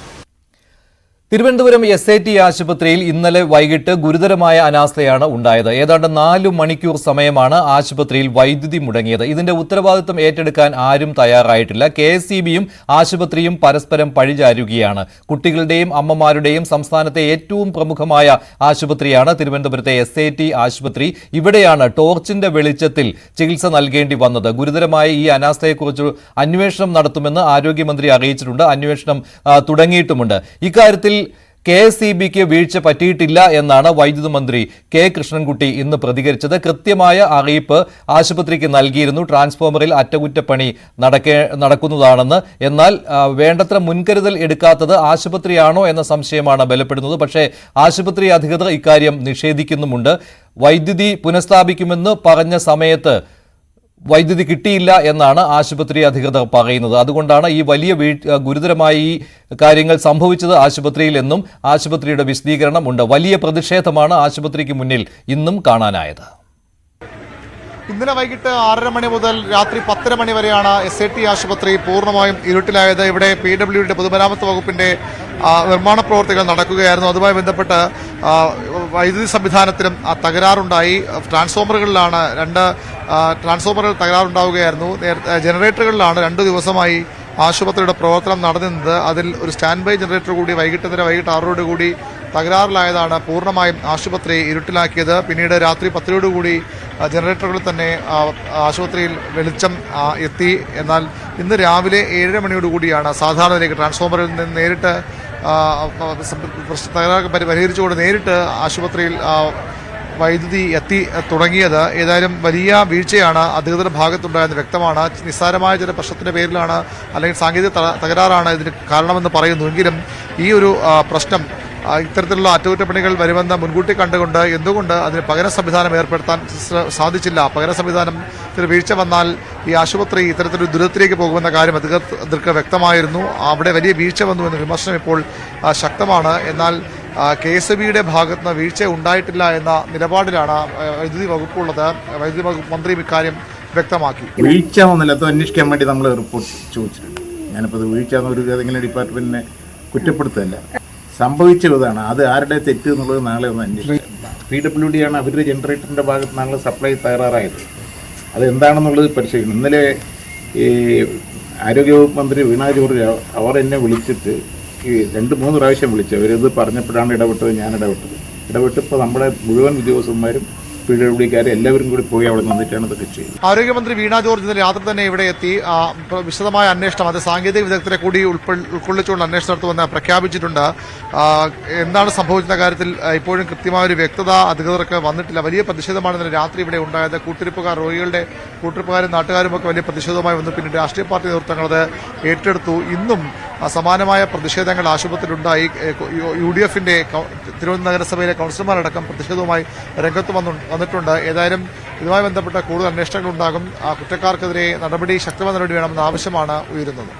തിരുവനന്തപുരം SIT ആശുപത്രിയിൽ ഇന്നലെ വൈകിട്ട് ഗുരുതരമായ അനാസ്ഥയാണ് ഉണ്ടായത്. ഏതാണ്ട് 4 മണിക്കൂർ സമയമാണ് ആശുപത്രിയിൽ വൈദ്യുതി മുടങ്ങിയത്. ഇതിന്റെ ഉത്തരവാദിത്തം ഏറ്റെടുക്കാൻ ആരും തയ്യാറായിട്ടില്ല. KSEBയും ആശുപത്രിയും പരസ്പരം പഴിചാരുകയാണ്. കുട്ടികളുടെയും അമ്മമാരുടെയും സംസ്ഥാനത്തെ ഏറ്റവും പ്രമുഖമായ ആശുപത്രിയാണ് തിരുവനന്തപുരത്തെ SIT ആശുപത്രി. ഇവിടെയാണ് ടോർച്ചിന്റെ വെളിച്ചത്തിൽ ചികിത്സ നൽകേണ്ടി വന്നത്. ഗുരുതരമായ ഈ അനാസ്ഥയെക്കുറിച്ച് അന്വേഷണം നടത്തുമെന്ന് ആരോഗ്യമന്ത്രി അറിയിച്ചിട്ടുണ്ട്. അന്വേഷണം തുടങ്ങിയിട്ടുമുണ്ട്. ഇക്കാര്യത്തിൽ KSEBക്ക് വീഴ്ച പറ്റിയിട്ടില്ല എന്നാണ് വൈദ്യുതി മന്ത്രി K കൃഷ്ണൻകുട്ടി ഇന്ന് പ്രതികരിച്ചത്. കൃത്യമായ അറിയിപ്പ് ആശുപത്രിക്ക് നൽകിയിരുന്നു. ട്രാൻസ്ഫോമറിൽ അറ്റകുറ്റപ്പണി നടക്കുന്നതാണെന്ന്. എന്നാൽ വേണ്ടത്ര മുൻകരുതൽ എടുക്കാത്തത് ആശുപത്രിയാണോ എന്ന സംശയമാണ് ബലപ്പെടുന്നത്. പക്ഷേ ആശുപത്രി അധികൃതർ ഇക്കാര്യം നിഷേധിക്കുന്നുമുണ്ട്. വൈദ്യുതി പുനഃസ്ഥാപിക്കുമെന്ന് പറഞ്ഞ സമയത്ത് വൈദ്യുതി കിട്ടിയില്ല എന്നാണ് ആശുപത്രി അധികൃതർ പറയുന്നത്. അതുകൊണ്ടാണ് ഈ വലിയ ഗുരുതരമായ ഈ കാര്യങ്ങൾ സംഭവിച്ചത് ആശുപത്രിയിൽ എന്നും ആശുപത്രിയുടെ വിശദീകരണം ഉണ്ട്. വലിയ പ്രതിഷേധമാണ് ആശുപത്രിക്ക് മുന്നിൽ ഇന്നും കാണാനായത്. ഇന്നലെ വൈകിട്ട് 6:30 മണി മുതൽ രാത്രി 10:30 മണി വരെയാണ് SIT ആശുപത്രി പൂർണ്ണമായും ഇരുട്ടിലായത്. ഇവിടെ PWD പൊതുമരാമത്ത് വകുപ്പിന്റെ നിർമ്മാണ പ്രവർത്തികൾ നടക്കുകയായിരുന്നു. അതുമായി ബന്ധപ്പെട്ട് വൈദ്യുതി സംവിധാനത്തിലും തകരാറുണ്ടായി. ട്രാൻസ്ഫോമറുകളിലാണ് 2 ട്രാൻസ്ഫോമറുകൾ തകരാറുണ്ടാവുകയായിരുന്നു. ജനറേറ്ററുകളിലാണ് 2 ദിവസമായി ആശുപത്രിയുടെ പ്രവർത്തനം നടന്നിരുന്നത്. അതിൽ ഒരു സ്റ്റാൻഡ് ബൈ ജനറേറ്റർ കൂടി വൈകിട്ട് 6 കൂടി തകരാറിലായതാണ് പൂർണ്ണമായും ആശുപത്രി ഇരുട്ടിലാക്കിയത്. പിന്നീട് രാത്രി 10 കൂടി ജനറേറ്ററുകളിൽ തന്നെ ആശുപത്രിയിൽ വെളിച്ചം എത്തി. എന്നാൽ ഇന്ന് രാവിലെ 7 മണിയോടുകൂടിയാണ് സാധാരണയിലേക്ക് ട്രാൻസ്ഫോമറിൽ നിന്ന് നേരിട്ട് തകരാറ് പരിഹരിച്ചുകൊണ്ട് നേരിട്ട് ആശുപത്രിയിൽ വൈദ്യുതി എത്തി തുടങ്ങിയത്. ഏതായാലും വലിയ വീഴ്ചയാണ് അധികൃതരുടെ ഭാഗത്തുണ്ടായെന്ന് വ്യക്തമാണ്. നിസ്സാരമായ ചില പ്രശ്നത്തിന്റെ പേരിലാണ് അല്ലെങ്കിൽ സാങ്കേതിക തകരാറാണ് ഇതിന് കാരണമെന്ന് പറയുന്നുവെങ്കിലും ഈ ഒരു പ്രശ്നം ഇത്തരത്തിലുള്ള അറ്റകുറ്റപ്പണികൾ വരുമെന്ന് മുൻകൂട്ടി കണ്ടുകൊണ്ട് എന്തുകൊണ്ട് അതിന് പകര സംവിധാനം ഏർപ്പെടുത്താൻ സാധിച്ചില്ല? പകര സംവിധാനത്തിൽ വീഴ്ച വന്നാൽ ഈ ആശുപത്രി ഇത്തരത്തിലൊരു ദുരിതത്തിലേക്ക് പോകുമെന്ന കാര്യം അധികൃതർക്ക് വ്യക്തമായിരുന്നു. അവിടെ വലിയ വീഴ്ച വന്നു എന്ന വിമർശനം ഇപ്പോൾ ശക്തമാണ്. എന്നാൽ KSEBയുടെ ഭാഗത്ത് നിന്ന് വീഴ്ച ഉണ്ടായിട്ടില്ല എന്ന നിലപാടിലാണ് വൈദ്യുതി വകുപ്പുള്ളത്. വൈദ്യുതി വകുപ്പ് മന്ത്രി ഇക്കാര്യം വ്യക്തമാക്കി. വീഴ്ച വന്നില്ല, അത് അന്വേഷിക്കാൻ വേണ്ടി നമ്മൾ റിപ്പോർട്ട് ചോദിച്ചിട്ടുണ്ട്. ഞാനിപ്പോൾ അത് വീഴ്ച ഒരു ഏതെങ്കിലും ഡിപ്പാർട്ട്മെൻറ്റിനെ കുറ്റപ്പെടുത്തല്ല, സംഭവിച്ചതാണ്. അത് ആരുടെ തെറ്റ് എന്നുള്ളത് നാളെ ഒന്ന് അന്വേഷിക്കാം. PWD ആണ് അവരുടെ ജനറേറ്ററിൻ്റെ ഭാഗത്ത് നിന്നുള്ള സപ്ലൈ തകരാറായത്. അത് എന്താണെന്നുള്ളത് പരിശോധിക്കണം. ഇന്നലെ ഈ ആരോഗ്യവകുപ്പ് മന്ത്രി വീണ ജോർജ് അവർ എന്നെ വിളിച്ചിട്ട് 2-3 പ്രാവശ്യം വിളിച്ചു. അവരിത് പറഞ്ഞപ്പോഴാണ് ഇടപെട്ടത്, ഞാൻ ഇടപെട്ടപ്പോൾ നമ്മുടെ മുഴുവൻ ഉദ്യോഗസ്ഥന്മാരും PWDക്കാരെ എല്ലാവരും കൂടി പോയി അവിടെ നിന്നിട്ടാണ് ഇതൊക്കെ ചെയ്യുന്നത്. ആരോഗ്യമന്ത്രി വീണ ജോർജ് ഇന്നലെ രാത്രി തന്നെ ഇവിടെ എത്തി വിശദമായ അന്വേഷണം, അത് സാങ്കേതിക വിദഗ്ധരെ കൂടി ഉൾക്കൊള്ളിച്ചുകൊണ്ട് അന്വേഷണം നടത്തുമെന്ന് പ്രഖ്യാപിച്ചിട്ടുണ്ട്. എന്താണ് സംഭവിച്ച കാര്യത്തിൽ ഇപ്പോഴും കൃത്യമായ ഒരു വ്യക്തത അധികൃതർക്ക് വന്നിട്ടില്ല. വലിയ പ്രതിഷേധമാണ് ഇന്നലെ രാത്രി ഇവിടെ ഉണ്ടായത്. രോഗികളുടെ കൂട്ടിരിപ്പുകാരും നാട്ടുകാരും ഒക്കെ വലിയ പ്രതിഷേധവുമായി വന്നു. പിന്നീട് രാഷ്ട്രീയ പാർട്ടി നേതൃത്വങ്ങൾ അത് ഏറ്റെടുത്തു. ഇന്നും സമാനമായ പ്രതിഷേധങ്ങൾ ആശുപത്രിയിലുണ്ടായി. UDFന്റെ തിരുവനന്തപുരം നഗരസഭയിലെ കൗൺസിലർമാരടക്കം പ്രതിഷേധവുമായി രംഗത്ത് വന്നിട്ടുണ്ട്. ഏതായാലും ഇതുമായി ബന്ധപ്പെട്ട കൂടുതൽ അന്വേഷണങ്ങൾ ഉണ്ടാകും. കുറ്റക്കാർക്കെതിരെ ശക്തമായ നടപടി വേണമെന്ന ആവശ്യമാണ് ഉയരുന്നത്.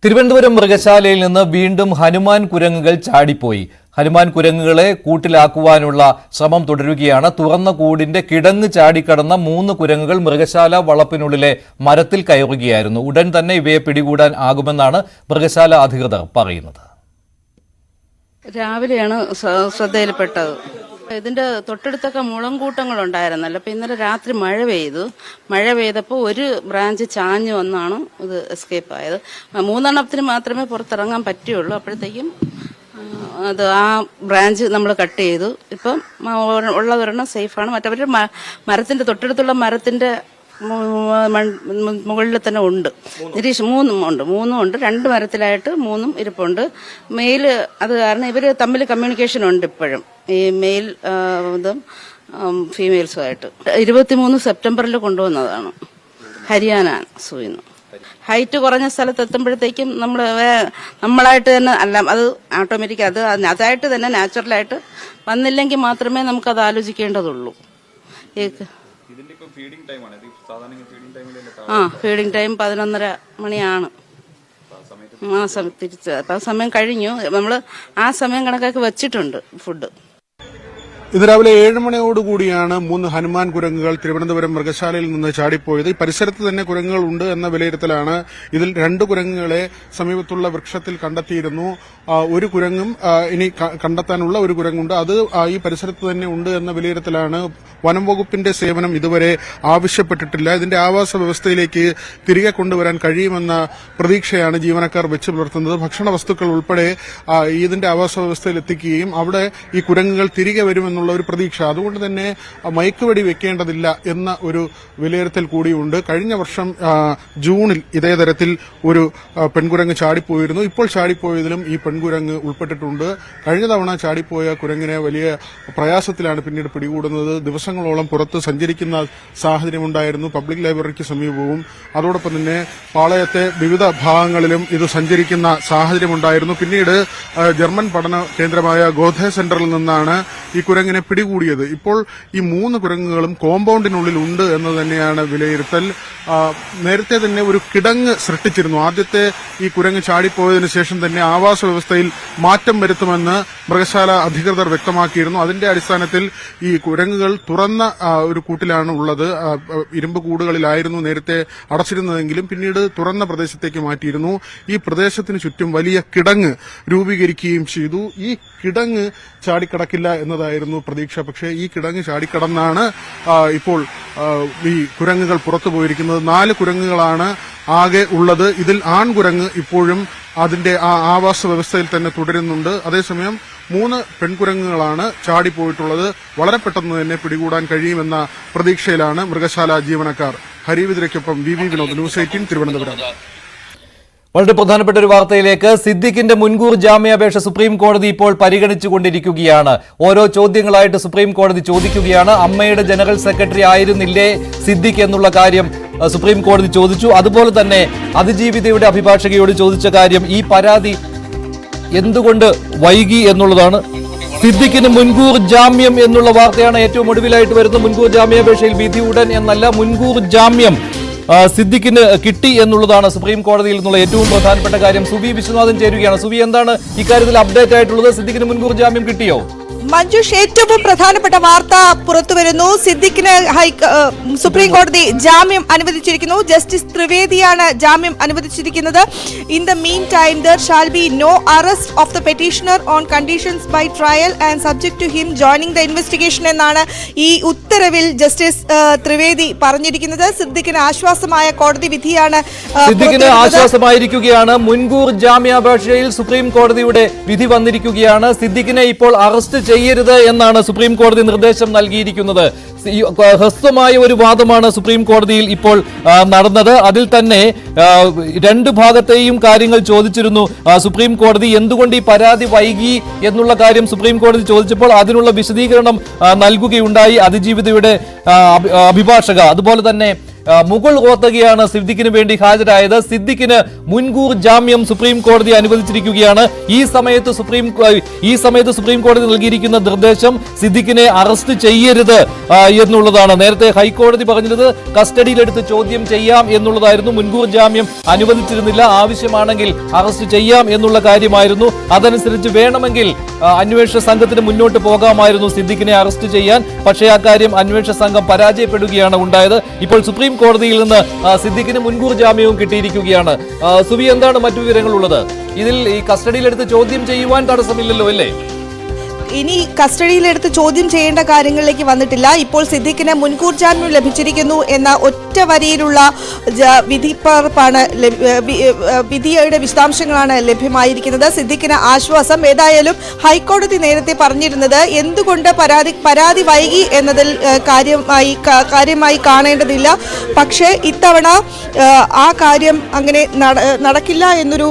തിരുവനന്തപുരം മൃഗശാലയിൽ നിന്ന് വീണ്ടും ഹനുമാൻ കുരങ്ങുകൾ ചാടിപ്പോയി. ഹനുമാൻ കുരങ്ങുകളെ കൂട്ടിലാക്കുവാനുള്ള ശ്രമം തുടരുകയാണ്. തുറന്ന കൂടിന്റെ കിടങ്ങ് ചാടിക്കടന്ന 3 കുരങ്ങുകൾ മൃഗശാല വളപ്പിനുള്ളിലെ മരത്തിൽ കയറുകയായിരുന്നു. ഉടൻ തന്നെ ഇവയെ പിടികൂടാൻ ആകുമെന്നാണ് മൃഗശാല അധികൃതർ പറയുന്നത്. രാവിലെയാണ് ശ്രദ്ധയിൽപ്പെട്ടത്. ഇതിന്റെ തൊട്ടടുത്തൊക്കെ മുളങ്കൂട്ടങ്ങൾ ഉണ്ടായിരുന്നല്ലോ. അപ്പോൾ ഇന്നലെ രാത്രി മഴ പെയ്തപ്പോൾ ഒരു ബ്രാഞ്ച് ചാഞ്ഞു വന്നാണ് ഇത് എസ്കേപ്പ് ആയത്. 3 എണ്ണത്തിന് മാത്രമേ പുറത്തിറങ്ങാൻ പറ്റുള്ളൂ. അപ്പോഴത്തേക്കും അത് ആ ബ്രാഞ്ച് നമ്മൾ കട്ട് ചെയ്തു. ഇപ്പം ഉള്ളതൊരെണ്ണം സേഫാണ്. മറ്റവരുടെ മരത്തിന്റെ തൊട്ടടുത്തുള്ള മരത്തിന്റെ മുകളിൽ തന്നെ ഉണ്ട്. മൂന്നും ഉണ്ട്. 2 മരത്തിലായിട്ട് 3 ഇരിപ്പുണ്ട്. മെയിൽ അത് കാരണം ഇവർ തമ്മിൽ കമ്മ്യൂണിക്കേഷൻ ഉണ്ട് ഇപ്പോഴും, ഈ മെയിൽ ഇതും ഫീമെയിൽസുമായിട്ട്. 23 സെപ്റ്റംബറിൽ കൊണ്ടുവന്നതാണ് ഹരിയാന സൂയിന്ന്. ഹൈറ്റ് കുറഞ്ഞ സ്ഥലത്ത് എത്തുമ്പോഴത്തേക്കും നമ്മളായിട്ട് തന്നെ അല്ല, അത് ഓട്ടോമാറ്റിക് അതായിട്ട് തന്നെ നാച്ചുറലായിട്ട് വന്നില്ലെങ്കിൽ മാത്രമേ നമുക്കത് ആലോചിക്കേണ്ടതുള്ളൂ. ഫീഡിംഗ് ടൈം 11:30 മണിയാണ്. തിരിച്ച് അപ്പം സമയം കഴിഞ്ഞു. നമ്മൾ ആ സമയം കണക്കാക്കി വെച്ചിട്ടുണ്ട് ഫുഡ്. ഇന്ന് രാവിലെ 7 മണിയോടുകൂടിയാണ് 3 ഹനുമാൻ കുരങ്ങുകൾ തിരുവനന്തപുരം മൃഗശാലയിൽ നിന്ന് ചാടിപ്പോയത്. ഈ പരിസരത്ത് തന്നെ കുരങ്ങുകൾ ഉണ്ട് എന്ന വിലയിരുത്തലാണ്. ഇതിൽ 2 കുരങ്ങുകളെ സമീപത്തുള്ള വൃക്ഷത്തിൽ കണ്ടെത്തിയിരുന്നു. ഒരു കുരങ്ങും ഇനി കണ്ടെത്താനുള്ള ഒരു കുരങ്ങുണ്ട്, അത് ഈ പരിസരത്ത് തന്നെ ഉണ്ട് എന്ന വിലയിരുത്തലാണ്. വനം വകുപ്പിന്റെ സേവനം ഇതുവരെ ആവശ്യപ്പെട്ടിട്ടില്ല. ഇതിന്റെ ആവാസ വ്യവസ്ഥയിലേക്ക് തിരികെ കൊണ്ടുവരാൻ കഴിയുമെന്ന പ്രതീക്ഷയാണ് ജീവനക്കാർ വെച്ചു പുലർത്തുന്നത്. ഭക്ഷണ വസ്തുക്കൾ ഉൾപ്പെടെ ഇതിന്റെ ആവാസ വ്യവസ്ഥയിൽ എത്തിക്കുകയും അവിടെ ഈ കുരങ്ങുകൾ തിരികെ വരുമെന്നുള്ള ഒരു പ്രതീക്ഷ, അതുകൊണ്ട് തന്നെ മയക്കുവെടി വെക്കേണ്ടതില്ല എന്ന ഒരു വിലയിരുത്തൽ കൂടിയുണ്ട്. കഴിഞ്ഞ വർഷം ജൂണിൽ ഇതേ തരത്തിൽ ഒരു പെൺകുരങ്ങ് ചാടിപ്പോയിരുന്നു. ഇപ്പോൾ ചാടിപ്പോയതിലും ഈ പെൺകുരങ്ങ് ഉൾപ്പെട്ടിട്ടുണ്ട്. കഴിഞ്ഞ തവണ ചാടിപ്പോയ കുരങ്ങിനെ വലിയ പ്രയാസത്തിലാണ് പിന്നീട് പിടികൂടുന്നത്. ദിവസങ്ങളോളം പുറത്ത് സഞ്ചരിക്കുന്ന സാഹചര്യമുണ്ടായിരുന്നു. പബ്ലിക് ലൈബ്രറിക്ക് സമീപവും അതോടൊപ്പം തന്നെ പാളയത്തെ വിവിധ ഭാഗങ്ങളിലും ഇത് സഞ്ചരിക്കുന്ന സാഹചര്യമുണ്ടായിരുന്നു. പിന്നീട് ജർമ്മൻ പഠന കേന്ദ്രമായ ഗോധെ സെന്ററിൽ നിന്നാണ് ഈ കുരങ്ങിനെ പിടികൂടിയത്. ഇപ്പോൾ ഈ 3 കുരങ്ങുകളും കോമ്പൗണ്ടിനുള്ളിൽ ഉണ്ട് എന്ന് തന്നെയാണ് വിലയിരുത്തൽ. നേരത്തെ തന്നെ ഒരു കിടങ്ങ് സൃഷ്ടിച്ചിരുന്നു. ആദ്യത്തെ ഈ കുരങ്ങ് ചാടിപ്പോയതിനു ശേഷം തന്നെ ആവാസ വ്യവസ്ഥയിൽ മാറ്റം വരുത്തുമെന്ന് മൃഗശാല അധികൃതർ വ്യക്തമാക്കിയിരുന്നു. അതിന്റെ അടിസ്ഥാനത്തിൽ ഈ കുരങ്ങുകൾ തുറന്ന ഒരു കൂട്ടിലാണ് ഉള്ളത്. ഇരുമ്പ് കൂടുകളിലായിരുന്നു നേരത്തെ അടച്ചിരുന്നതെങ്കിലും പിന്നീട് തുറന്ന പ്രദേശത്തേക്ക് മാറ്റിയിരുന്നു. ഈ പ്രദേശത്തിന് ചുറ്റും വലിയ കിടങ്ങ് രൂപീകരിക്കുകയും ചെയ്തു. ഈ കിടങ്ങ് ചാടിക്കടക്കില്ല എന്നതായിരുന്നു പ്രതീക്ഷ. പക്ഷേ ഈ കിടങ്ങ് ചാടിക്കടന്നാണ് ഇപ്പോൾ ഈ കുരങ്ങുകൾ പുറത്തു പോയിരിക്കുന്നത്. 4 കുരങ്ങുകളാണ് ആകെ ഉള്ളത്. ഇതിൽ ആൺകുരങ്ങ് ഇപ്പോഴും അതിന്റെ ആ ആവാസ വ്യവസ്ഥയിൽ തന്നെ തുടരുന്നുണ്ട്. അതേസമയം 3 പെൺകുരങ്ങുകളാണ് ചാടിപ്പോയിട്ടുള്ളത്. വളരെ പെട്ടെന്ന് തന്നെ പിടികൂടാൻ കഴിയുമെന്ന പ്രതീക്ഷയിലാണ് മൃഗശാല ജീവനക്കാർ. ഹരിവിതിരയ്ക്കൊപ്പം VV വിനോദ്, ന്യൂസ് 18 തിരുവനന്തപുരം. വളരെ പ്രധാനപ്പെട്ട ഒരു വാർത്തയിലേക്ക്. സിദ്ദിഖിന്റെ മുൻകൂർ ജാമ്യാപേക്ഷ സുപ്രീം കോടതി ഇപ്പോൾ പരിഗണിച്ചുകൊണ്ടിരിക്കുകയാണ്. ഓരോ ചോദ്യങ്ങളായിട്ട് സുപ്രീം കോടതി ചോദിക്കുകയാണ്. അമ്മയുടെ ജനറൽ സെക്രട്ടറി ആയിരുന്നില്ലേ സിദ്ദിഖ് എന്നുള്ള കാര്യം സുപ്രീം കോടതി ചോദിച്ചു. അതുപോലെ തന്നെ അതിജീവിതയുടെ അഭിഭാഷകയോട് ചോദിച്ച കാര്യം, ഈ പരാതി എന്തുകൊണ്ട് വൈകി എന്നുള്ളതാണ്. സിദ്ദിഖിന് മുൻകൂർ ജാമ്യം എന്നുള്ള വാർത്തയാണ് ഏറ്റവും ഒടുവിലായിട്ട് വരുന്നത്. മുൻകൂർ ജാമ്യാപേക്ഷയിൽ വിധി ഉടൻ എന്നല്ല, മുൻകൂർ ജാമ്യം സിദ്ദിഖിന് കിട്ടി എന്നുള്ളതാണ് സുപ്രീം കോടതിയിൽ നിന്നുള്ള ഏറ്റവും പ്രധാനപ്പെട്ട കാര്യം. സുവി വിശ്വനാഥൻ ചേരുകയാണ്. സുവി, എന്താണ് ഇക്കാര്യത്തിൽ അപ്ഡേറ്റ് ആയിട്ടുള്ളത്? സിദ്ദിഖിന് മുൻകൂർ ജാമ്യം കിട്ടിയോ? മഞ്ജുഷ്, ഏറ്റവും പ്രധാനപ്പെട്ട വാർത്ത പുറത്തുവരുന്നു. സിദ്ദിഖിന് സുപ്രീം കോടതി ജാമ്യം അനുവദിച്ചിരിക്കുന്നു. ജസ്റ്റിസ് ത്രിവേദിയാണ് ജാമ്യം അനുവദിച്ചിരിക്കുന്നത്. In the meantime there shall be no arrest of the petitioner on conditions by trial and subject to him joining the investigation എന്നാണ് ഈ ഉത്തരവിൽ ജസ്റ്റിസ് ത്രിവേദി പറഞ്ഞിരിക്കുന്നത്. സിദ്ദിഖിന് ആശ്വാസമായ കോടതി വിധിയാണ്. സിദ്ദിഖിന് ആശ്വാസമായിരിക്കുകയാണ്. മുൻകൂർ ജാമ്യാപേക്ഷയിൽ സുപ്രീം കോടതിയുടെ വിധി വന്നിരിക്കുകയാണ്. സിദ്ദിഖിനെ ഇപ്പോൾ അറസ്റ്റ് ചെയ്യരുത് എന്നാണ് സുപ്രീം കോടതി നിർദ്ദേശം നൽകിയിരിക്കുന്നത്. ഹ്രസ്വമായ ഒരു വാദമാണ് സുപ്രീം കോടതിയിൽ ഇപ്പോൾ നടന്നത്. അതിൽ തന്നെ രണ്ട് ഭാഗത്തെയും കാര്യങ്ങൾ ചോദിച്ചിരുന്നു സുപ്രീം കോടതി. എന്തുകൊണ്ട് ഈ പരാതി വൈകി എന്നുള്ള കാര്യം സുപ്രീം കോടതി ചോദിച്ചപ്പോൾ അതിനുള്ള വിശദീകരണം നൽകുകയുണ്ടായി അതിജീവിതയുടെ അഭിഭാഷക. അതുപോലെ തന്നെ മുകുൾ റോത്തഗിയാണ് സിദ്ദിഖിന് വേണ്ടി ഹാജരായത്. സിദ്ദിഖിന് മുൻകൂർ ജാമ്യം സുപ്രീം കോടതി അനുവദിച്ചിരിക്കുകയാണ്. ഈ സമയത്ത് സുപ്രീം കോടതി നൽകിയിരിക്കുന്ന നിർദ്ദേശം സിദ്ദിഖിനെ അറസ്റ്റ് ചെയ്യരുത് എന്നുള്ളതാണ്. നേരത്തെ ഹൈക്കോടതി പറഞ്ഞത് കസ്റ്റഡിയിലെടുത്ത് ചോദ്യം ചെയ്യാം എന്നുള്ളതായിരുന്നു. മുൻകൂർ ജാമ്യം അനുവദിച്ചിരുന്നില്ല. ആവശ്യമാണെങ്കിൽ അറസ്റ്റ് ചെയ്യാം എന്നുള്ള കാര്യമായിരുന്നു. അതനുസരിച്ച് വേണമെങ്കിൽ അന്വേഷണ സംഘത്തിന് മുന്നോട്ട് പോകാമായിരുന്നു സിദ്ദിഖിനെ അറസ്റ്റ് ചെയ്യാൻ. പക്ഷേ ആ കാര്യം അന്വേഷണ സംഘം പരാജയപ്പെടുകയാണ് ഉണ്ടായത്. ഇപ്പോൾ സുപ്രീം കോടതിയിൽ നിന്ന് സിദ്ദിഖിന് മുൻകൂർ ജാമ്യവും കിട്ടിയിരിക്കുകയാണ്. സുബി, എന്താണ് മറ്റു വിവരങ്ങളുള്ളത്? ഇതിൽ ഈ കസ്റ്റഡിയിലെടുത്ത് ചോദ്യം ചെയ്യുവാൻ തടസ്സമില്ലല്ലോ അല്ലേ? ഇനി കസ്റ്റഡിയിലെടുത്ത് ചോദ്യം ചെയ്യേണ്ട കാര്യങ്ങളിലേക്ക് വന്നിട്ടില്ല. ഇപ്പോൾ സിദ്ദിഖിന് മുൻകൂർ ജാമ്യം ലഭിച്ചിരിക്കുന്നു എന്ന ഒറ്റ വരിയിലുള്ള വിധിപ്പകർപ്പാണ്, വിധിയുടെ വിശദാംശങ്ങളാണ് ലഭ്യമായിരിക്കുന്നത്. സിദ്ദിഖിന് ആശ്വാസം. ഏതായാലും ഹൈക്കോടതി നേരത്തെ പറഞ്ഞിരുന്നത് എന്തുകൊണ്ട് പരാതി വൈകി എന്നതിൽ കാര്യമായി കാണേണ്ടതില്ല. പക്ഷേ ഇത്തവണ ആ കാര്യം അങ്ങനെ നടക്കില്ല എന്നൊരു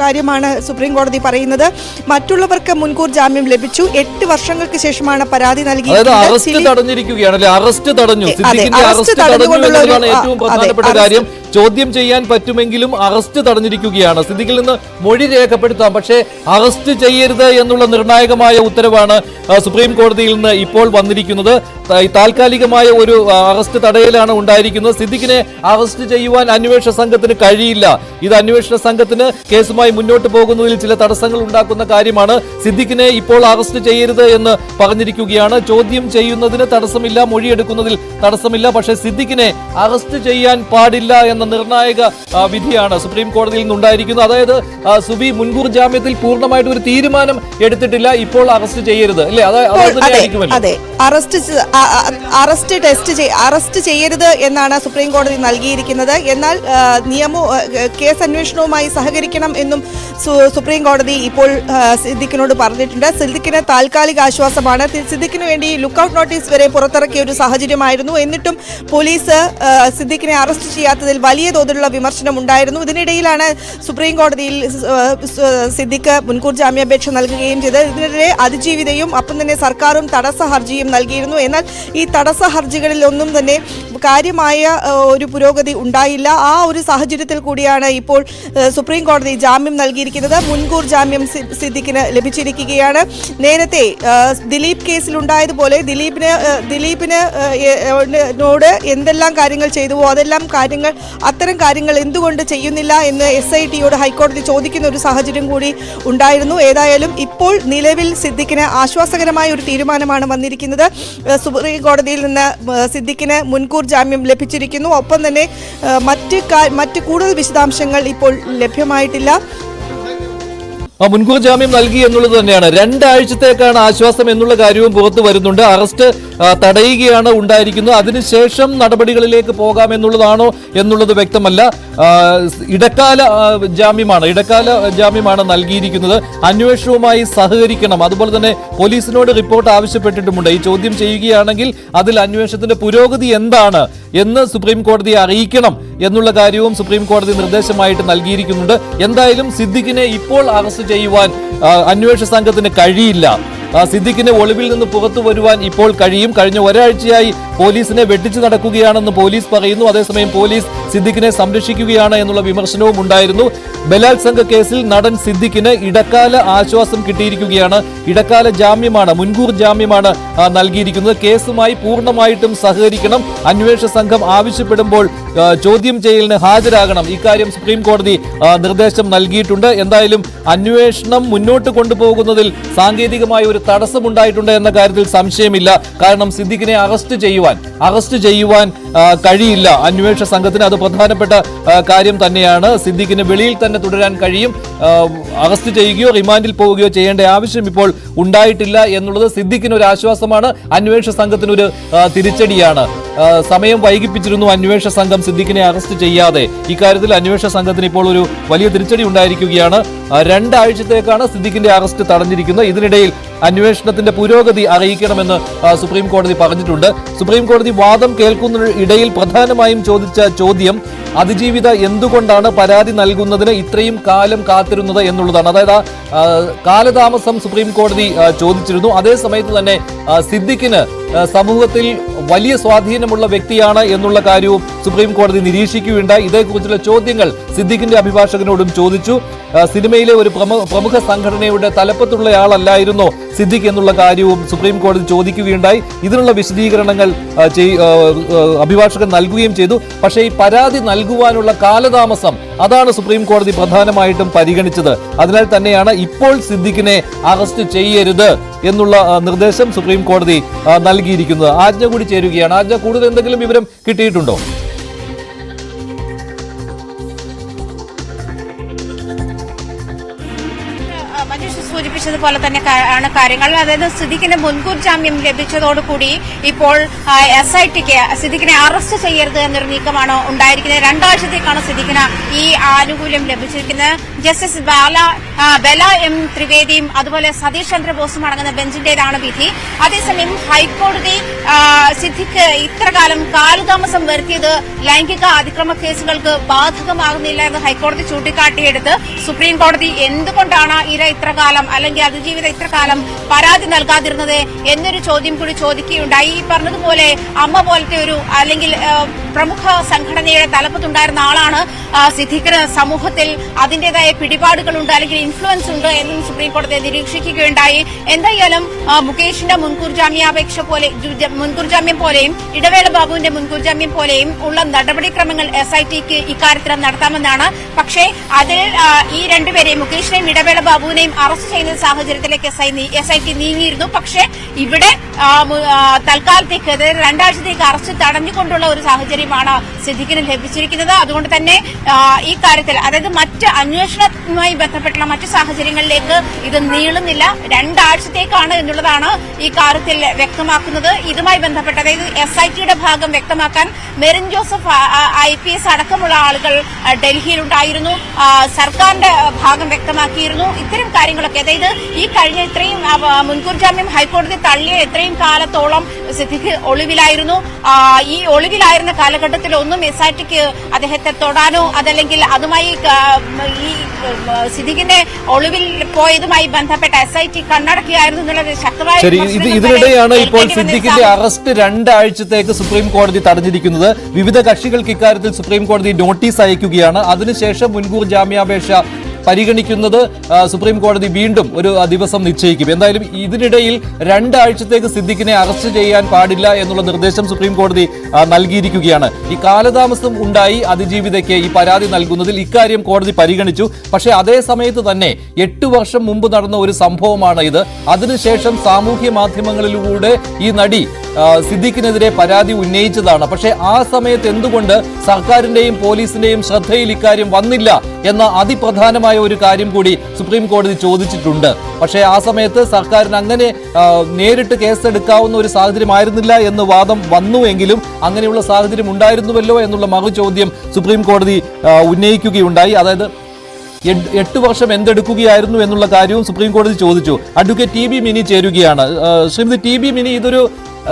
കാര്യമാണ് സുപ്രീം കോടതി പറയുന്നത്. മറ്റുള്ളവർക്ക് മുൻകൂർ ജാമ്യം ലഭിച്ചു. 8 വർഷങ്ങൾക്ക് ശേഷമാണ് പരാതി നൽകിയത്. അറസ്റ്റ് തടഞ്ഞിരിക്കുകയാണല്ലേ? അറസ്റ്റ് തടഞ്ഞു. സിദ്ദിഖിന്റെ അറസ്റ്റ് തടഞ്ഞു എന്നുള്ളതാണ് ഏറ്റവും പ്രധാനപ്പെട്ട കാര്യം. ചോദ്യം ചെയ്യാൻ പറ്റുമെങ്കിലും അറസ്റ്റ് തടഞ്ഞിരിക്കുകയാണ്. സിദ്ദിഖിൽ നിന്ന് മൊഴി രേഖപ്പെടുത്താം, പക്ഷേ അറസ്റ്റ് ചെയ്യരുത് എന്നുള്ള നിർണായകമായ ഉത്തരവാണ് സുപ്രീം കോടതിയിൽ നിന്ന് ഇപ്പോൾ വന്നിരിക്കുന്നത്. താൽക്കാലികമായ ഒരു അറസ്റ്റ് തടയലാണ് ഉണ്ടായിരിക്കുന്നത്. സിദ്ദിഖിനെ അറസ്റ്റ് ചെയ്യുവാൻ അന്വേഷണ സംഘത്തിന് കഴിയില്ല. ഇത് അന്വേഷണ സംഘത്തിന് കേസുമായി മുന്നോട്ട് പോകുന്നതിൽ ചില തടസ്സങ്ങൾ ഉണ്ടാക്കുന്ന കാര്യമാണ്. സിദ്ദിഖിനെ ഇപ്പോൾ അറസ്റ്റ് ചെയ്യരുത് എന്ന് പറഞ്ഞിരിക്കുകയാണ്. ചോദ്യം ചെയ്യുന്നതിന് തടസ്സമില്ല, മൊഴിയെടുക്കുന്നതിൽ തടസ്സമില്ല. പക്ഷേ സിദ്ദിഖിനെ അറസ്റ്റ് ചെയ്യാൻ പാടില്ല എന്ന നിർണായക വിധിയാണ് സുപ്രീം കോടതിയിൽ നിന്നുണ്ടായിരിക്കുന്നത്. അതായത് സുബി, മുൻകൂർ ജാമ്യത്തിൽ പൂർണ്ണമായിട്ട് ഒരു തീരുമാനം എടുത്തിട്ടില്ല. ഇപ്പോൾ അറസ്റ്റ് ചെയ്യരുത് അല്ലേ? അതെ, അറസ്റ്റ് ചെയ്യരുത് എന്നാണ് സുപ്രീം കോടതി നൽകിയിരിക്കുന്നത്. എന്നാൽ കേസ് അന്വേഷണവുമായി സഹകരിക്കണം എന്നും സുപ്രീം കോടതി ഇപ്പോൾ സിദ്ദിഖിനോട് പറഞ്ഞിട്ടുണ്ട്. സിദ്ദിഖിന് താൽക്കാലിക ആശ്വാസമാണ്. സിദ്ദിഖിന് വേണ്ടി ലുക്കൌട്ട് നോട്ടീസ് വരെ പുറത്തിറക്കിയ ഒരു സാഹചര്യമായിരുന്നു. എന്നിട്ടും പോലീസ് സിദ്ദിഖിനെ അറസ്റ്റ് ചെയ്യാത്തതിൽ വലിയ തോതിലുള്ള വിമർശനം ഉണ്ടായിരുന്നു. ഇതിനിടയിലാണ് സുപ്രീം കോടതിയിൽ സിദ്ദിഖ് മുൻകൂർ ജാമ്യാപേക്ഷ നൽകുകയും ചെയ്തത്. ഇതിനെതിരെ അതിജീവിതയും ഒപ്പം തന്നെ സർക്കാരും തടസ്സ ഹർജിയും നൽകിയിരുന്നു. എന്നാൽ ഈ തടസ്സ ഹർജികളിലൊന്നും തന്നെ കാര്യമായ ഒരു പുരോഗതി ഉണ്ടായില്ല. ആ ഒരു സാഹചര്യത്തിൽ കൂടിയാണ് ഇപ്പോൾ സുപ്രീം കോടതി ജാമ്യം നൽകിയിരിക്കുന്നത്. മുൻകൂർ ജാമ്യം സിദ്ദിഖിന് ലഭിച്ചിരിക്കുകയാണ്. നേരത്തെ ദിലീപ് കേസിലുണ്ടായതുപോലെ ദിലീപിനോട് എന്തെല്ലാം കാര്യങ്ങൾ ചെയ്തുവോ അത്തരം കാര്യങ്ങൾ എന്തുകൊണ്ട് ചെയ്യുന്നില്ല എന്ന് SITയോട് ഹൈക്കോടതി ചോദിക്കുന്ന ഒരു സാഹചര്യം കൂടി ഉണ്ടായിരുന്നു. ഏതായാലും ഇപ്പോൾ നിലവിൽ സിദ്ദിഖിന് ആശ്വാസകരമായ ഒരു തീരുമാനമാണ് വന്നിരിക്കുന്നത്. സുപ്രീം കോടതിയിൽ നിന്ന് സിദ്ദിഖിന് മുൻകൂർ ജാമ്യം ലഭിച്ചിരിക്കുന്നു. ഒപ്പം തന്നെ മറ്റ് കൂടുതൽ വിശദാംശങ്ങൾ ഇപ്പോൾ ലഭ്യമായിട്ടില്ല. മുൻകൂർ ജാമ്യം നൽകി എന്നുള്ളത് തന്നെയാണ്. 2 ആഴ്ചത്തേക്കാണ് ആശ്വാസം എന്നുള്ള കാര്യവും പുറത്തു വരുന്നുണ്ട്. അറസ്റ്റ് തടയുകയാണ് ഉണ്ടായിരിക്കുന്നത്. അതിനുശേഷം നടപടികളിലേക്ക് പോകാമെന്നുള്ളതാണോ എന്നുള്ളത് വ്യക്തമല്ല. ഇടക്കാല ജാമ്യമാണ് നൽകിയിരിക്കുന്നത്. അന്വേഷണവുമായി സഹകരിക്കണം. അതുപോലെ തന്നെ പോലീസിനോട് റിപ്പോർട്ട് ആവശ്യപ്പെട്ടിട്ടുമുണ്ട്. ഈ ചോദ്യം ചെയ്യുകയാണെങ്കിൽ അതിൽ അന്വേഷണത്തിന്റെ പുരോഗതി എന്താണ് എന്ന് സുപ്രീം കോടതിയെ അറിയിക്കണം എന്നുള്ള കാര്യവും സുപ്രീം കോടതി നിർദ്ദേശമായിട്ട് നൽകിയിരിക്കുന്നുണ്ട്. എന്തായാലും സിദ്ദിഖിനെ ഇപ്പോൾ അറസ്റ്റ് ചെയ്യുവാൻ അന്വേഷണ സംഘത്തിന് കഴിയില്ല. സിദ്ദിഖിന് ഒളിവിൽ നിന്ന് പുറത്തു വരുവാൻ ഇപ്പോൾ കഴിയും. കഴിഞ്ഞ ഒരാഴ്ചയായി പോലീസിനെ വെട്ടിച്ചു നടക്കുകയാണെന്ന് പോലീസ് പറയുന്നു. അതേസമയം പോലീസ് സിദ്ദിഖിനെ സംരക്ഷിക്കുകയാണ് എന്നുള്ള വിമർശനവും ഉണ്ടായിരുന്നു. ബലാത്സംഗ കേസിൽ നടൻ സിദ്ദിഖിന് ഇടക്കാല ആശ്വാസം കിട്ടിയിരിക്കുകയാണ്. ഇടക്കാല ജാമ്യമാണ്, മുൻകൂർ ജാമ്യമാണ് നൽകിയിരിക്കുന്നത്. കേസുമായി പൂർണ്ണമായിട്ടും സഹകരിക്കണം. അന്വേഷണ സംഘം ആവശ്യപ്പെടുമ്പോൾ ചോദ്യം ചെയ്യലിന് ഹാജരാകണം. ഇക്കാര്യം സുപ്രീം കോടതി നിർദ്ദേശം നൽകിയിട്ടുണ്ട്. എന്തായാലും അന്വേഷണം മുന്നോട്ട് കൊണ്ടുപോകുന്നതിൽ സാങ്കേതികമായ ഒരു ഒരു തടസ്സമുണ്ടായിട്ടുണ്ട് എന്ന കാര്യത്തിൽ സംശയമില്ല. കാരണം സിദ്ദിഖിനെ അറസ്റ്റ് ചെയ്യുവാൻ കഴിയില്ല അന്വേഷണ സംഘത്തിന്. അത് പ്രധാനപ്പെട്ട കാര്യം തന്നെയാണ്. സിദ്ദിഖിന് വെളിയിൽ തന്നെ തുടരാൻ കഴിയും. അറസ്റ്റ് ചെയ്യുകയോ റിമാൻഡിൽ പോവുകയോ ചെയ്യേണ്ട ആവശ്യം ഇപ്പോൾ ഉണ്ടായിട്ടില്ല എന്നുള്ളത് സിദ്ദിഖിന് ഒരു ആശ്വാസമാണ്. അന്വേഷണ സംഘത്തിനൊരു തിരിച്ചടിയാണ്. സമയം വൈകിപ്പിച്ചിരുന്നു അന്വേഷണ സംഘം സിദ്ദിഖിനെ അറസ്റ്റ് ചെയ്യാതെ. ഇക്കാര്യത്തിൽ അന്വേഷണ സംഘത്തിന് ഇപ്പോൾ ഒരു വലിയ തിരിച്ചടി ഉണ്ടായിരിക്കുകയാണ്. 2 ആഴ്ചത്തേക്കാണ് സിദ്ദിഖിന്റെ അറസ്റ്റ് തടഞ്ഞിരിക്കുന്നത്. ഇതിനിടയിൽ അന്വേഷണത്തിന്റെ പുരോഗതി അറിയിക്കണമെന്ന് സുപ്രീം കോടതി പറഞ്ഞിട്ടുണ്ട്. സുപ്രീം കോടതി വാദം കേൾക്കുന്ന ഇടയിൽ പ്രധാനമായും ചോദിച്ച ചോദ്യം അതിജീവിത എന്തുകൊണ്ടാണ് പരാതി നൽകുന്നതിന് ഇത്രയും കാലം കാത്തിരുന്നത് എന്നുള്ളതാണ്. അതായത് കാലതാമസം സുപ്രീം കോടതി ചോദിച്ചിരുന്നു. അതേസമയത്ത് തന്നെ സിദ്ദിഖിന് സമൂഹത്തിൽ വലിയ സ്വാധീനമുള്ള വ്യക്തിയാണ് എന്നുള്ള കാര്യവും സുപ്രീം കോടതി നിരീക്ഷിക്കുകയുണ്ടായി. ഇതേക്കുറിച്ചുള്ള ചോദ്യങ്ങൾ സിദ്ദിഖിന്റെ അഭിഭാഷകനോടും ചോദിച്ചു. സിനിമയിലെ ഒരു പ്രമുഖ സംഘടനയുടെ തലപ്പത്തുള്ളയാളല്ലായിരുന്നോ സിദ്ദിഖ് എന്നുള്ള കാര്യവും സുപ്രീം കോടതി ചോദിക്കുകയുണ്ടായി. ഇതിനുള്ള വിശദീകരണങ്ങൾ അഭിഭാഷകൻ നൽകുകയും ചെയ്തു. പക്ഷേ ഈ പരാതി നൽകുവാനുള്ള കാലതാമസം അതാണ് സുപ്രീം കോടതി പ്രധാനമായിട്ടും പരിഗണിച്ചത്. അതിനാൽ തന്നെയാണ് ഇപ്പോൾ സിദ്ദിഖിനെ അറസ്റ്റ് ചെയ്യരുത് എന്നുള്ള നിർദ്ദേശം സുപ്രീം കോടതി നൽകിയിരിക്കുന്നത്. ആജ്ഞ കൂടി ചേരുകയാണ്. ആജ്ഞ, കൂടുതൽ എന്തെങ്കിലും വിവരം കിട്ടിയിട്ടുണ്ടോ? സൂചിപ്പിച്ചതുപോലെ തന്നെ ആണ് കാര്യങ്ങൾ. അതായത് സിദ്ദിഖിന് മുൻകൂർ ജാമ്യം ലഭിച്ചതോടുകൂടി ഇപ്പോൾ SITക്ക് സിദ്ദിഖിനെ അറസ്റ്റ് ചെയ്യരുത് എന്നൊരു നീക്കമാണ് ഉണ്ടായിരിക്കുന്നത്. 2 ആഴ്ചത്തേക്കാണ് സിദ്ദിഖിന് ഈ ആനുകൂല്യം ലഭിച്ചിരിക്കുന്നത്. ജസ്റ്റിസ് ബെല M ത്രിവേദിയും അതുപോലെ സതീഷ് ചന്ദ്രബോസും അടങ്ങുന്ന ബെഞ്ചിന്റേതാണ് വിധി. അതേസമയം ഹൈക്കോടതി സിദ്ദിഖ് ഇത്രകാലം കാലതാമസം വരുത്തിയത് ലൈംഗിക അതിക്രമ കേസുകൾക്ക് ബാധകമാകുന്നില്ല എന്ന് ഹൈക്കോടതി ചൂണ്ടിക്കാട്ടിയെടുത്ത് സുപ്രീം കോടതി എന്തുകൊണ്ടാണ് ഇര ഇത്രകാലം അല്ലെങ്കിൽ അതിജീവിത ഇത്രകാലം പരാതി നൽകാതിരുന്നത് എന്നൊരു ചോദ്യം കൂടി ചോദിക്കുകയുണ്ടായി. ഈ പറഞ്ഞതുപോലെ അമ്മ പോലത്തെ ഒരു അല്ലെങ്കിൽ പ്രമുഖ സംഘടനയുടെ തലപ്പത്തുണ്ടായിരുന്ന ആളാണ് സിദ്ദിഖിന് സമൂഹത്തിൽ അതിന്റേതായ പിടിപാടുകളുണ്ട് അല്ലെങ്കിൽ ഇൻഫ്ലുവൻസ് ഉണ്ട് എന്നും സുപ്രീം കോടതി നിരീക്ഷിക്കുകയുണ്ടായി. എന്തായാലും മുകേഷിന്റെ മുൻകൂർ ജാമ്യം പോലെയും ഇടവേള ബാബുവിന്റെ മുൻകൂർ ജാമ്യം പോലെയും ഉള്ള നടപടിക്രമങ്ങൾ SITക്ക് ഇക്കാര്യത്തിൽ നടത്താമെന്നാണ്. പക്ഷേ അതിൽ ഈ രണ്ടുപേരെയും മുകേഷിനെയും ഇടവേള ബാബുവിനെയും അറസ്റ്റ് ചെയ്യുന്ന സാഹചര്യത്തിലേക്ക് SIT നീങ്ങിയിരുന്നു. പക്ഷേ ഇവിടെ തൽക്കാലത്തേക്ക് അതായത് 2 ആഴ്ചത്തേക്ക് അറസ്റ്റ് തടഞ്ഞുകൊണ്ടുള്ള ഒരു സാഹചര്യമാണ് സിദ്ദിഖിന് ലഭിച്ചിരിക്കുന്നത്. അതുകൊണ്ട് തന്നെ ഈ കാര്യത്തിൽ അതായത് മറ്റ് അന്വേഷണവുമായി ബന്ധപ്പെട്ടുള്ള മറ്റു സാഹചര്യങ്ങളിലേക്ക് ഇത് നീളുന്നില്ല. 2 ആഴ്ചത്തേക്കാണ് എന്നുള്ളതാണ് ഈ കാര്യത്തിൽ വ്യക്തമാക്കുന്നത്. ഇതുമായി ബന്ധപ്പെട്ട് അതായത് SITയുടെ ഭാഗം വ്യക്തമാക്കാൻ മെറിൻ ജോസഫ് IPS അടക്കമുള്ള ആളുകൾ ഡൽഹിയിലുണ്ടായിരുന്നു. സർക്കാരിന്റെ ഭാഗം വ്യക്തമാക്കിയിരുന്നു. ഇത്തരം കാര്യങ്ങളൊക്കെ അതായത് ഈ കഴിഞ്ഞ ഇത്രയും മുൻകൂർ ജാമ്യം ഹൈക്കോടതി തള്ളിയ ഇത്രയും കാലത്തോളം സിദ്ദിഖ് ഒളിവിലായിരുന്നു. ഈ ഒളിവിലായിരുന്ന കാലഘട്ടത്തിൽ ഒന്നും SITക്ക് അദ്ദേഹത്തെ തൊടാനോ അതല്ലെങ്കിൽ അതുമായി ഈ സിദ്ദിഖിന്റെ ഒളിവിൽ പോയതുമായി ബന്ധപ്പെട്ട SIT കണ്ണടക്കുകയായിരുന്നു എന്നുള്ളത് ശക്തമായ. ഇതിനിടെയാണ് ഇപ്പോൾ സിദ്ദിഖിന്റെ അറസ്റ്റ് 2 ആഴ്ചത്തേക്ക് സുപ്രീം കോടതി തടഞ്ഞിരിക്കുന്നത്. വിവിധ കക്ഷികൾക്ക് ഇക്കാര്യത്തിൽ സുപ്രീം കോടതി നോട്ടീസ് അയക്കുകയാണ്. അതിനുശേഷം മുൻകൂർ ജാമ്യാപേക്ഷ പരിഗണിക്കുന്നത് സുപ്രീം കോടതി വീണ്ടും ഒരു ദിവസം നിശ്ചയിക്കും. എന്തായാലും ഇതിനിടയിൽ 2 ആഴ്ചത്തേക്ക് സിദ്ദിഖിനെ അറസ്റ്റ് ചെയ്യാൻ പാടില്ല എന്നുള്ള നിർദ്ദേശം സുപ്രീം കോടതി നൽകിയിരിക്കുകയാണ്. ഈ കാലതാമസം ഉണ്ടായി അതിജീവിതയ്ക്ക് ഈ പരാതി നൽകുന്നതിൽ ഇക്കാര്യം കോടതി പരിഗണിച്ചു. പക്ഷേ അതേ സമയത്ത് തന്നെ 8 വർഷം മുമ്പ് നടന്ന ഒരു സംഭവമാണ് ഇത്. അതിനുശേഷം സാമൂഹ്യ മാധ്യമങ്ങളിലൂടെ ഈ നടി സിദ്ദിഖിനെതിരെ പരാതി ഉന്നയിച്ചതാണ്. പക്ഷേ ആ സമയത്ത് എന്തുകൊണ്ട് സർക്കാരിന്റെയും പോലീസിന്റെയും ശ്രദ്ധയിൽ ഇക്കാര്യം വന്നില്ല എന്ന അതിപ്രധാനമായ ഒരു കാര്യം കൂടി സുപ്രീം കോടതി ചോദിച്ചിട്ടുണ്ട്. പക്ഷേ ആ സമയത്ത് സർക്കാരിന് അങ്ങനെ നേരിട്ട് കേസെടുക്കാവുന്ന ഒരു സാഹചര്യമായിരുന്നില്ല എന്ന് വാദം വന്നുവെങ്കിലും അങ്ങനെയുള്ള സാഹചര്യം ഉണ്ടായിരുന്നുവല്ലോ എന്നുള്ള മറുചോദ്യം സുപ്രീം കോടതി ഉന്നയിക്കുകയുണ്ടായി. അതായത് 8 വർഷം എന്തെടുക്കുകയായിരുന്നു എന്നുള്ള കാര്യവും സുപ്രീം കോടതി ചോദിച്ചു. അഡ്വക്കേറ്റ് TB മിനി ചേരുകയാണ്. ശ്രീമതി TB മിനി, ഇതൊരു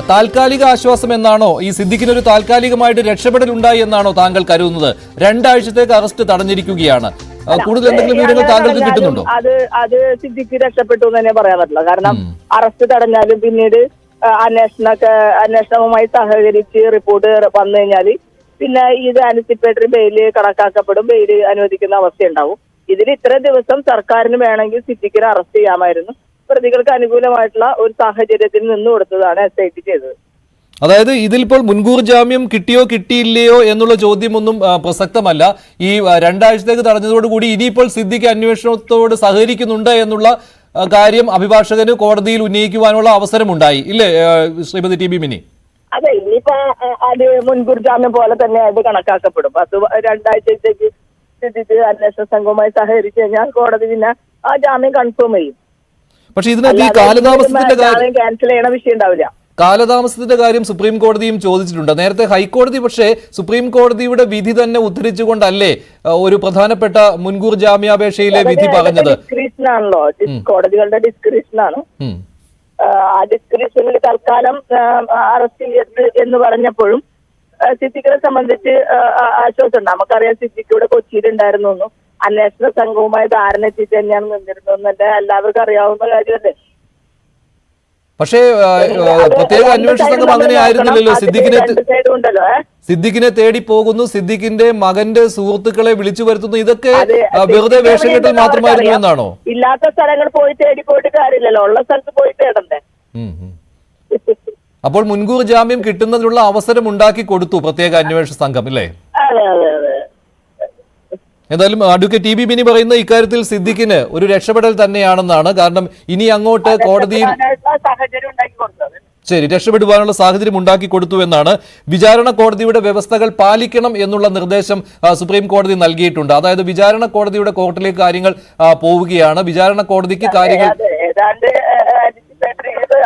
താൽക്കാലിക ആശ്വാസം എന്നാണോ, ഈ സിദ്ദിഖിനൊരു താൽക്കാലികമായിട്ട് രക്ഷപ്പെടൽ ഉണ്ടായി എന്നാണോ താങ്കൾ കരുതുന്നത്? 2 ആഴ്ചത്തേക്ക് അറസ്റ്റ് തടഞ്ഞിരിക്കുകയാണ്. കൂടുതൽ എന്തെങ്കിലും വിവരങ്ങൾ താങ്കൾക്ക് കിട്ടുന്നുണ്ടോ? അത് സിദ്ദിഖ് രക്ഷപ്പെട്ടു എന്ന് തന്നെ പറയാൻ പറ്റില്ല. കാരണം അറസ്റ്റ് തടഞ്ഞാലും പിന്നീട് അന്വേഷണവുമായി സഹകരിച്ച് റിപ്പോർട്ട് വന്നു കഴിഞ്ഞാൽ പിന്നെ ഇത് ആന്റിസിപ്പേറ്ററി ബെയില് കണക്കാക്കപ്പെടും, ബെയില് അനുവദിക്കുന്ന അവസ്ഥയുണ്ടാവും. ഇതിൽ ഇത്ര ദിവസം സർക്കാരിന് വേണമെങ്കിൽ സിദ്ദിഖിനെ അറസ്റ്റ് ചെയ്യാമായിരുന്നു. പ്രതികൾക്ക് അനുകൂലമായിട്ടുള്ള ഒരു സാഹചര്യത്തിൽ നിന്ന് കൊടുത്തതാണ് SIT ചെയ്തത്. അതായത് ഇതിലിപ്പോൾ മുൻകൂർ ജാമ്യം കിട്ടിയോ കിട്ടിയില്ലയോ എന്നുള്ള ചോദ്യമൊന്നും പ്രസക്തമല്ല. ഈ 2 ആഴ്ചത്തേക്ക് തടഞ്ഞതോടുകൂടി ഇനിയിപ്പോൾ സിദ്ദിഖ് അന്വേഷണത്തോട് സഹകരിക്കുന്നുണ്ട് എന്നുള്ള കാര്യം അഭിഭാഷകന് കോടതിയിൽ ഉന്നയിക്കുവാനുള്ള അവസരമുണ്ടായി ഇല്ലേ ശ്രീമതി ടി ബി മിനി? അതെ, ഇനിയിപ്പോ അത് മുൻകൂർ ജാമ്യം പോലെ തന്നെ അത് കണക്കാക്കപ്പെടും. അത് 2 ആഴ്ചത്തേക്ക് സ്ഥിതിക്ക് അന്വേഷണ സംഘവുമായി സഹകരിച്ചു കഴിഞ്ഞാൽ കോടതി പിന്നെ ആ ജാമ്യം കൺഫേം ചെയ്യും. പക്ഷെ ഇതിനകത്ത് ഈ കാലതാമസത്തിന്റെ കാര്യം ക്യാൻസൽ ചെയ്യണ വിഷയം ഉണ്ടാവില്ല. കാലതാമസത്തിന്റെ കാര്യം സുപ്രീം കോടതിയും ചോദിച്ചിട്ടുണ്ട്. നേരത്തെ ഹൈക്കോടതി പക്ഷേ സുപ്രീം കോടതിയുടെ വിധി തന്നെ ഉദ്ധരിച്ചുകൊണ്ടല്ലേ ഒരു പ്രധാനപ്പെട്ട മുൻകൂർ ജാമ്യാപേക്ഷയിലെ വിധി പറഞ്ഞത്? ഡിസ്ക്രിപ്ഷനാണല്ലോ, കോടതികളുടെ ഡിസ്ക്രിപ്ഷനാണ്. ആ ഡിസ്ക്രിപ്ഷനിൽ തൽക്കാലം അറസ്റ്റ് ചെയ്യരുത് എന്ന് പറഞ്ഞപ്പോഴും സിദ്ദിഖിനെ സംബന്ധിച്ച് ആശ്വാസമുണ്ട്. നമുക്കറിയാം സിദ്ദിഖ് ഇവിടെ കൊച്ചിയിലുണ്ടായിരുന്നു, അന്വേഷണ സംഘവുമായി ധാരണ എത്തിച്ച് തന്നെയാണ് നിന്നിരുന്നതെന്നല്ല എല്ലാവർക്കും അറിയാവുന്ന കാര്യമല്ലേ. പക്ഷേ പ്രത്യേക അന്വേഷണ സംഘം അങ്ങനെ ആയിരുന്നില്ലല്ലോ. സിദ്ദിഖിനെ തേടി പോകുന്നു, സിദ്ദിഖിന്റെ മകന്റെ സുഹൃത്തുക്കളെ വിളിച്ചു വരുത്തുന്നു, ഇതൊക്കെ വെറുതെ വേഷം കെട്ടൽ മാത്രമായിരുന്നു എന്നാണോ? ഇല്ലാത്ത സ്ഥലങ്ങൾ പോയി തേടി പോയിട്ട് കാര്യമില്ലല്ലോ, ഉള്ള സ്ഥലത്ത് പോയി തേടണ്ടേ. അപ്പോൾ മുൻകൂർ ജാമ്യം കിട്ടുന്നതിനുള്ള അവസരം ഉണ്ടാക്കി കൊടുത്തു പ്രത്യേക അന്വേഷണ സംഘം അല്ലേ? അതെ അതെ അതെ. എന്തായാലും അഡ്വക്കേറ്റ് ടി ബി മിനി പറയുന്ന ഇക്കാര്യത്തിൽ സിദ്ദിഖിന് ഒരു രക്ഷപ്പെടൽ തന്നെയാണെന്നാണ്. കാരണം ഇനി അങ്ങോട്ട് കോടതിയിൽ ശരി രക്ഷപ്പെടുവാനുള്ള സാഹചര്യം ഉണ്ടാക്കി കൊടുത്തു എന്നാണ്. വിചാരണ കോടതിയുടെ വ്യവസ്ഥകൾ പാലിക്കണം എന്നുള്ള നിർദ്ദേശം സുപ്രീം കോടതി നൽകിയിട്ടുണ്ട്. അതായത് വിചാരണ കോടതിയുടെ കോർട്ടിലേക്ക് കാര്യങ്ങൾ പോവുകയാണ്. വിചാരണ കോടതിക്ക് കാര്യങ്ങൾ ഏതാണ്ട്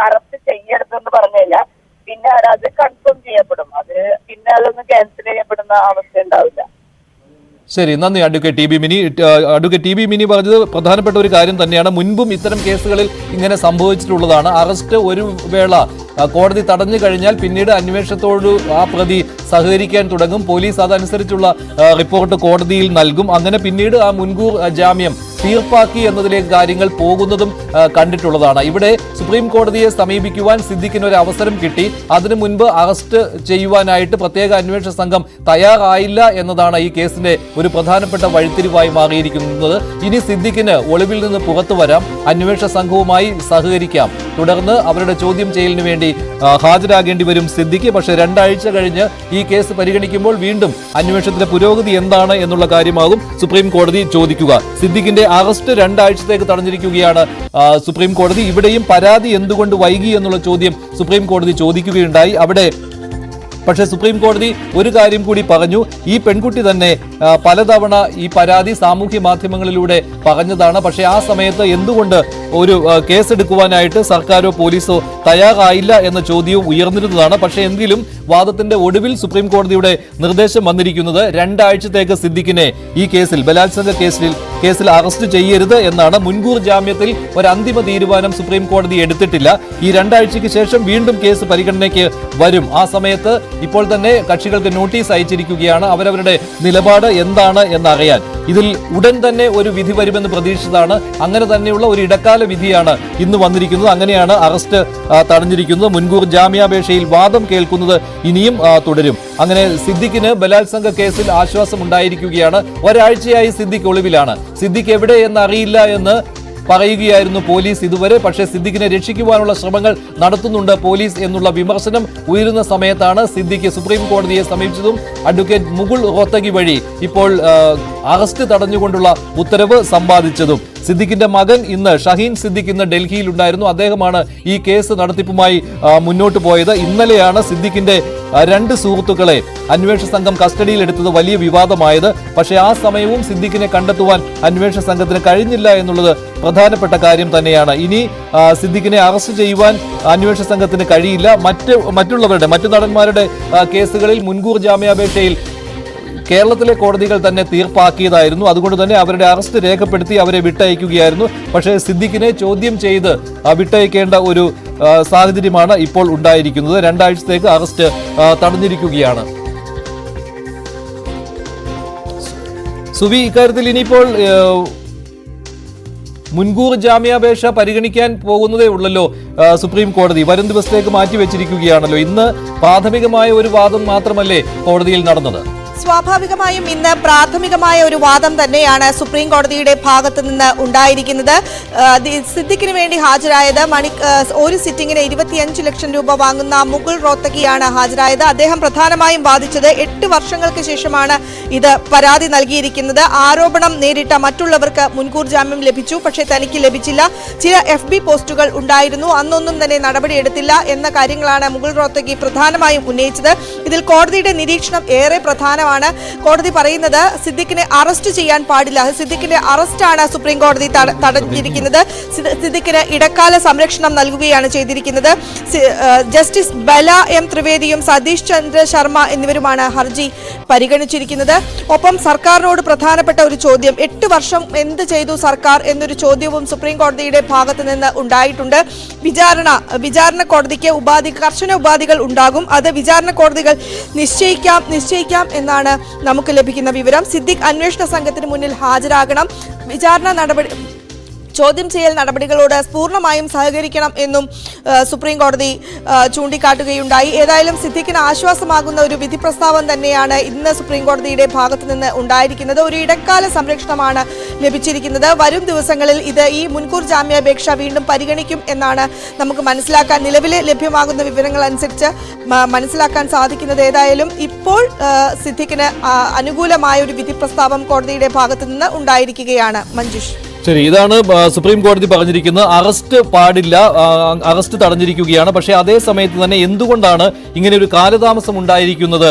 അറസ്റ്റ് ചെയ്യരുതെന്ന് പറഞ്ഞു കഴിഞ്ഞാൽ പിന്നെ അത് കൺഫേം ചെയ്യപ്പെടും, അത് പിന്നെ അതൊന്നും ക്യാൻസൽ ചെയ്യപ്പെടുന്ന അവസ്ഥ ഉണ്ടാവില്ല. ശരി, നന്ദി advocate T B mini. Advocate T B mini പറഞ്ഞത് പ്രധാനപ്പെട്ട ഒരു കാര്യം തന്നെയാണ്. മുൻപും ഇത്തരം കേസുകളിൽ ഇങ്ങനെ സംഭവിച്ചിട്ടുള്ളതാണ്. അറസ്റ്റ് ഒരു വേള കോടതി തടഞ്ഞു കഴിഞ്ഞാൽ പിന്നീട് അന്വേഷണത്തോട് ആ പ്രതി സഹകരിക്കാൻ തുടങ്ങും. പോലീസ് അതനുസരിച്ചുള്ള റിപ്പോർട്ട് കോടതിയിൽ നൽകും. അങ്ങനെ പിന്നീട് ആ മുൻകൂർ ജാമ്യം തീർപ്പാക്കി എന്നതിലേക്ക് കാര്യങ്ങൾ പോകുന്നതും കണ്ടിട്ടുള്ളതാണ്. ഇവിടെ സുപ്രീം കോടതിയെ സമീപിക്കുവാൻ സിദ്ദിഖിന് ഒരു അവസരം കിട്ടി. അതിനു മുൻപ് അറസ്റ്റ് ചെയ്യുവാനായിട്ട് പ്രത്യേക അന്വേഷണ സംഘം തയ്യാറായില്ല എന്നതാണ് ഈ കേസിന്റെ ഒരു പ്രധാനപ്പെട്ട വഴിത്തിരിവായി മാറിയിരിക്കുന്നത്. ഇനി സിദ്ദിഖിന് ഒളിവിൽ നിന്ന് പുറത്തു വരാം, അന്വേഷണ സംഘവുമായി സഹകരിക്കാം, തുടർന്ന് അവരുടെ ചോദ്യം ചെയ്യലിന് വേണ്ടി ഹാജരാകേണ്ടി വരും സിദ്ദിഖ്. പക്ഷേ 2 ആഴ്ച കഴിഞ്ഞ് ഈ കേസ് പരിഗണിക്കുമ്പോൾ വീണ്ടും അന്വേഷണത്തിന്റെ പുരോഗതി എന്താണ് എന്നുള്ള കാര്യമാകും സുപ്രീം കോടതി ചോദിക്കുക. സിദ്ദിഖിന്റെ അറസ്റ്റ് 2 ആഴ്ചത്തേക്ക് തടഞ്ഞിരിക്കുകയാണ് സുപ്രീം കോടതി. ഇവിടെയും പരാതി എന്തുകൊണ്ട് വൈകി എന്നുള്ള ചോദ്യം സുപ്രീം കോടതി ചോദിക്കുകയുണ്ടായി. അവിടെ പക്ഷേ സുപ്രീം കോടതി ഒരു കാര്യം കൂടി പറഞ്ഞു. ഈ പെൺകുട്ടി തന്നെ പലതവണ ഈ പരാതി സാമൂഹ്യ മാധ്യമങ്ങളിലൂടെ പറഞ്ഞതാണ്. പക്ഷേ ആ സമയത്ത് എന്തുകൊണ്ട് ഒരു കേസെടുക്കുവാനായിട്ട് സർക്കാരോ പോലീസോ തയ്യാറായില്ല എന്ന ചോദ്യവും ഉയർന്നിരുന്നതാണ്. പക്ഷേ എങ്കിലും വാദത്തിന്റെ ഒടുവിൽ സുപ്രീം കോടതിയുടെ നിർദ്ദേശം വന്നിരിക്കുന്നത് 2 ആഴ്ചത്തേക്ക് സിദ്ദിഖിനെ ഈ കേസിൽ ബലാത്സംഗ കേസിൽ അറസ്റ്റ് ചെയ്യരുത് എന്നാണ്. മുൻകൂർ ജാമ്യത്തിൽ ഒരു അന്തിമ തീരുമാനം സുപ്രീം കോടതി എടുത്തിട്ടില്ല. ഈ 2 ആഴ്ചയ്ക്ക് ശേഷം വീണ്ടും കേസ് പരിഗണനയ്ക്ക് വരും. ആ സമയത്ത് ഇപ്പോൾ തന്നെ കക്ഷികൾക്ക് നോട്ടീസ് അയച്ചിരിക്കുകയാണ്. അവരവരുടെ നിലപാട് എന്താണ് എന്നറിയാൻ. ഇതിൽ ഉടൻ തന്നെ ഒരു വിധി വരുമെന്ന് പ്രതീക്ഷിച്ചതാണ്. അങ്ങനെ തന്നെയുള്ള ഒരു ഇടക്കാല വിധിയാണ് ഇന്ന് വന്നിരിക്കുന്നത്. അങ്ങനെയാണ് അറസ്റ്റ് തടഞ്ഞിരിക്കുന്നത്. മുൻകൂർ ജാമ്യാപേക്ഷയിൽ വാദം കേൾക്കുന്നത് ഇനിയും തുടരും. അങ്ങനെ സിദ്ദിഖിന് ബലാത്സംഗ കേസിൽ ആശ്വാസം ഉണ്ടായിരിക്കുകയാണ്. ഒരാഴ്ചയായി സിദ്ദിഖ് ഒളിവിലാണ്. സിദ്ദിഖ് എവിടെ എന്നറിയില്ല എന്ന് പറയുകയായിരുന്നു പോലീസ് ഇതുവരെ. പക്ഷേ സിദ്ദിഖിനെ രക്ഷിക്കുവാനുള്ള ശ്രമങ്ങൾ നടത്തുന്നുണ്ട് പോലീസ് എന്നുള്ള വിമർശനം ഉയരുന്ന സമയത്താണ് സിദ്ദിഖ് സുപ്രീം കോടതിയെ സമീപിച്ചതും അഡ്വക്കേറ്റ് മുകുൾ റോത്തഗി വഴി ഇപ്പോൾ അറസ്റ്റ് തടഞ്ഞുകൊണ്ടുള്ള ഉത്തരവ് സമ്പാദിച്ചതും. സിദ്ദിഖിന്റെ മകൻ ഷഹീൻ സിദ്ദിഖ് ഇന്ന് ഡൽഹിയിലുണ്ടായിരുന്നു. അദ്ദേഹമാണ് ഈ കേസ് നടത്തിപ്പുമായി മുന്നോട്ട് പോയത്. ഇന്നലെയാണ് സിദ്ദിഖിന്റെ 2 സുഹൃത്തുക്കളെ അന്വേഷണ സംഘം കസ്റ്റഡിയിലെടുത്തത് വലിയ വിവാദമായത്. പക്ഷേ ആ സമയവും സിദ്ദിഖിനെ കണ്ടെത്തുവാൻ അന്വേഷണ സംഘത്തിന് കഴിഞ്ഞില്ല എന്നുള്ളത് പ്രധാനപ്പെട്ട കാര്യം തന്നെയാണ്. ഇനി സിദ്ദിഖിനെ അറസ്റ്റ് ചെയ്യുവാൻ അന്വേഷണ സംഘത്തിന് കഴിയില്ല. മറ്റു നടന്മാരുടെ കേസുകളിൽ മുൻകൂർ ജാമ്യാപേക്ഷയിൽ കേരളത്തിലെ കോടതികൾ തന്നെ തീർപ്പാക്കിയതായിരുന്നു. അതുകൊണ്ട് തന്നെ അവരുടെ അറസ്റ്റ് രേഖപ്പെടുത്തി അവരെ വിട്ടയക്കുകയായിരുന്നു. പക്ഷേ സിദ്ദിഖിനെ ചോദ്യം ചെയ്ത് വിട്ടയക്കേണ്ട ഒരു സാഹചര്യമാണ് ഇപ്പോൾ ഉണ്ടായിരിക്കുന്നത്. 2 ആഴ്ചത്തേക്ക് അറസ്റ്റ് തടഞ്ഞിരിക്കുകയാണ്. സുവി, ഇക്കാര്യത്തിൽ ഇനിയിപ്പോൾ മുൻകൂർ ജാമ്യാപേക്ഷ പരിഗണിക്കാൻ പോകുന്നതേ ഉള്ളല്ലോ സുപ്രീം കോടതി. വരും ദിവസത്തേക്ക് മാറ്റിവെച്ചിരിക്കുകയാണല്ലോ. ഇന്ന് പ്രാഥമികമായ ഒരു വാദം മാത്രമല്ലേ കോടതിയിൽ നടന്നത്? സ്വാഭാവികമായും ഇന്ന് പ്രാഥമികമായ ഒരു വാദം തന്നെയാണ് സുപ്രീം കോടതിയുടെ ഭാഗത്തു നിന്ന് ഉണ്ടായിരിക്കുന്നത്. സിദ്ദിഖിന് വേണ്ടി ഹാജരായത് ഒരു സിറ്റിംഗിന് 25 ലക്ഷം രൂപ വാങ്ങുന്ന മുകുൾ റോത്തകിയാണ് ഹാജരായത്. അദ്ദേഹം പ്രധാനമായും വാദിച്ചത് 8 വർഷങ്ങൾക്ക് ശേഷമാണ് ഇത് പരാതി നൽകിയിരിക്കുന്നത്. ആരോപണം നേരിട്ട മറ്റുള്ളവർക്ക് മുൻകൂർ ജാമ്യം ലഭിച്ചു, പക്ഷേ തനിക്ക് ലഭിച്ചില്ല. ചില FB പോസ്റ്റുകൾ ഉണ്ടായിരുന്നു, അന്നൊന്നും തന്നെ നടപടിയെടുത്തില്ല എന്ന കാര്യങ്ങളാണ് മുകുൾ റോത്തകി പ്രധാനമായും ഉന്നയിച്ചത്. ഇതിൽ കോടതിയുടെ നിരീക്ഷണം ഏറെ പ്രധാനമാണ്. കോടതി പറയുന്നത് സിദ്ദിഖിനെ അറസ്റ്റ് ചെയ്യാൻ പാടില്ല. സിദ്ദിഖിന്റെ അറസ്റ്റാണ് സുപ്രീം കോടതി തടഞ്ഞിരിക്കുന്നത്. സിദ്ദിഖിന് ഇടക്കാല സംരക്ഷണം നൽകുകയാണ് ചെയ്തിരിക്കുന്നത്. ജസ്റ്റിസ് ബല M ത്രിവേദിയും സതീഷ് ചന്ദ്ര ശർമ്മ എന്നിവരുമാണ് ഹർജി പരിഗണിച്ചിരിക്കുന്നത്. ഒപ്പം സർക്കാരിനോട് പ്രധാനപ്പെട്ട ഒരു ചോദ്യം, 8 വർഷം എന്ത് ചെയ്തു സർക്കാർ എന്നൊരു ചോദ്യവും സുപ്രീം കോടതിയുടെ ഭാഗത്ത് നിന്ന് ഉണ്ടായിട്ടുണ്ട്. വിചാരണ കോടതിക്ക് കർശന ഉപാധികൾ ഉണ്ടാകും. അത് വിചാരണ കോടതികൾ നിശ്ചയിക്കാം എന്നാണ് നമുക്ക് ലഭിക്കുന്ന വിവരം. സിദ്ദിഖ് അന്വേഷണ സംഘത്തിന് മുന്നിൽ ഹാജരാകണം. ചോദ്യം ചെയ്യൽ നടപടികളോട് പൂർണ്ണമായും സഹകരിക്കണം എന്നും സുപ്രീം കോടതി ചൂണ്ടിക്കാട്ടുകയുണ്ടായി. ഏതായാലും സിദ്ദിഖിന് ആശ്വാസമാകുന്ന ഒരു വിധി പ്രസ്താവം തന്നെയാണ് ഇന്ന് സുപ്രീം കോടതിയുടെ ഭാഗത്തു നിന്ന് ഉണ്ടായിരിക്കുന്നത്. ഒരു ഇടക്കാല സംരക്ഷണമാണ് ലഭിച്ചിരിക്കുന്നത്. വരും ദിവസങ്ങളിൽ ഈ മുൻകൂർ ജാമ്യാപേക്ഷ വീണ്ടും പരിഗണിക്കും എന്നാണ് നമുക്ക് നിലവിലെ ലഭ്യമാകുന്ന വിവരങ്ങൾ അനുസരിച്ച് മനസ്സിലാക്കാൻ സാധിക്കുന്നത്. ഏതായാലും ഇപ്പോൾ സിദ്ദിഖിന് അനുകൂലമായ ഒരു വിധി പ്രസ്താവം കോടതിയുടെ ഭാഗത്തു നിന്ന് ഉണ്ടായിരിക്കുകയാണ്. മഞ്ജുഷ്, ശരി, ഇതാണ് സുപ്രീം കോടതി പറഞ്ഞിരിക്കുന്നത്. അറസ്റ്റ് പാടില്ല, അറസ്റ്റ് തടഞ്ഞിരിക്കുകയാണ്. പക്ഷേ അതേ സമയത്ത് തന്നെ എന്തുകൊണ്ടാണ് ഇങ്ങനെ ഒരു കാലതാമസം ഉണ്ടായിരിക്കുന്നത്?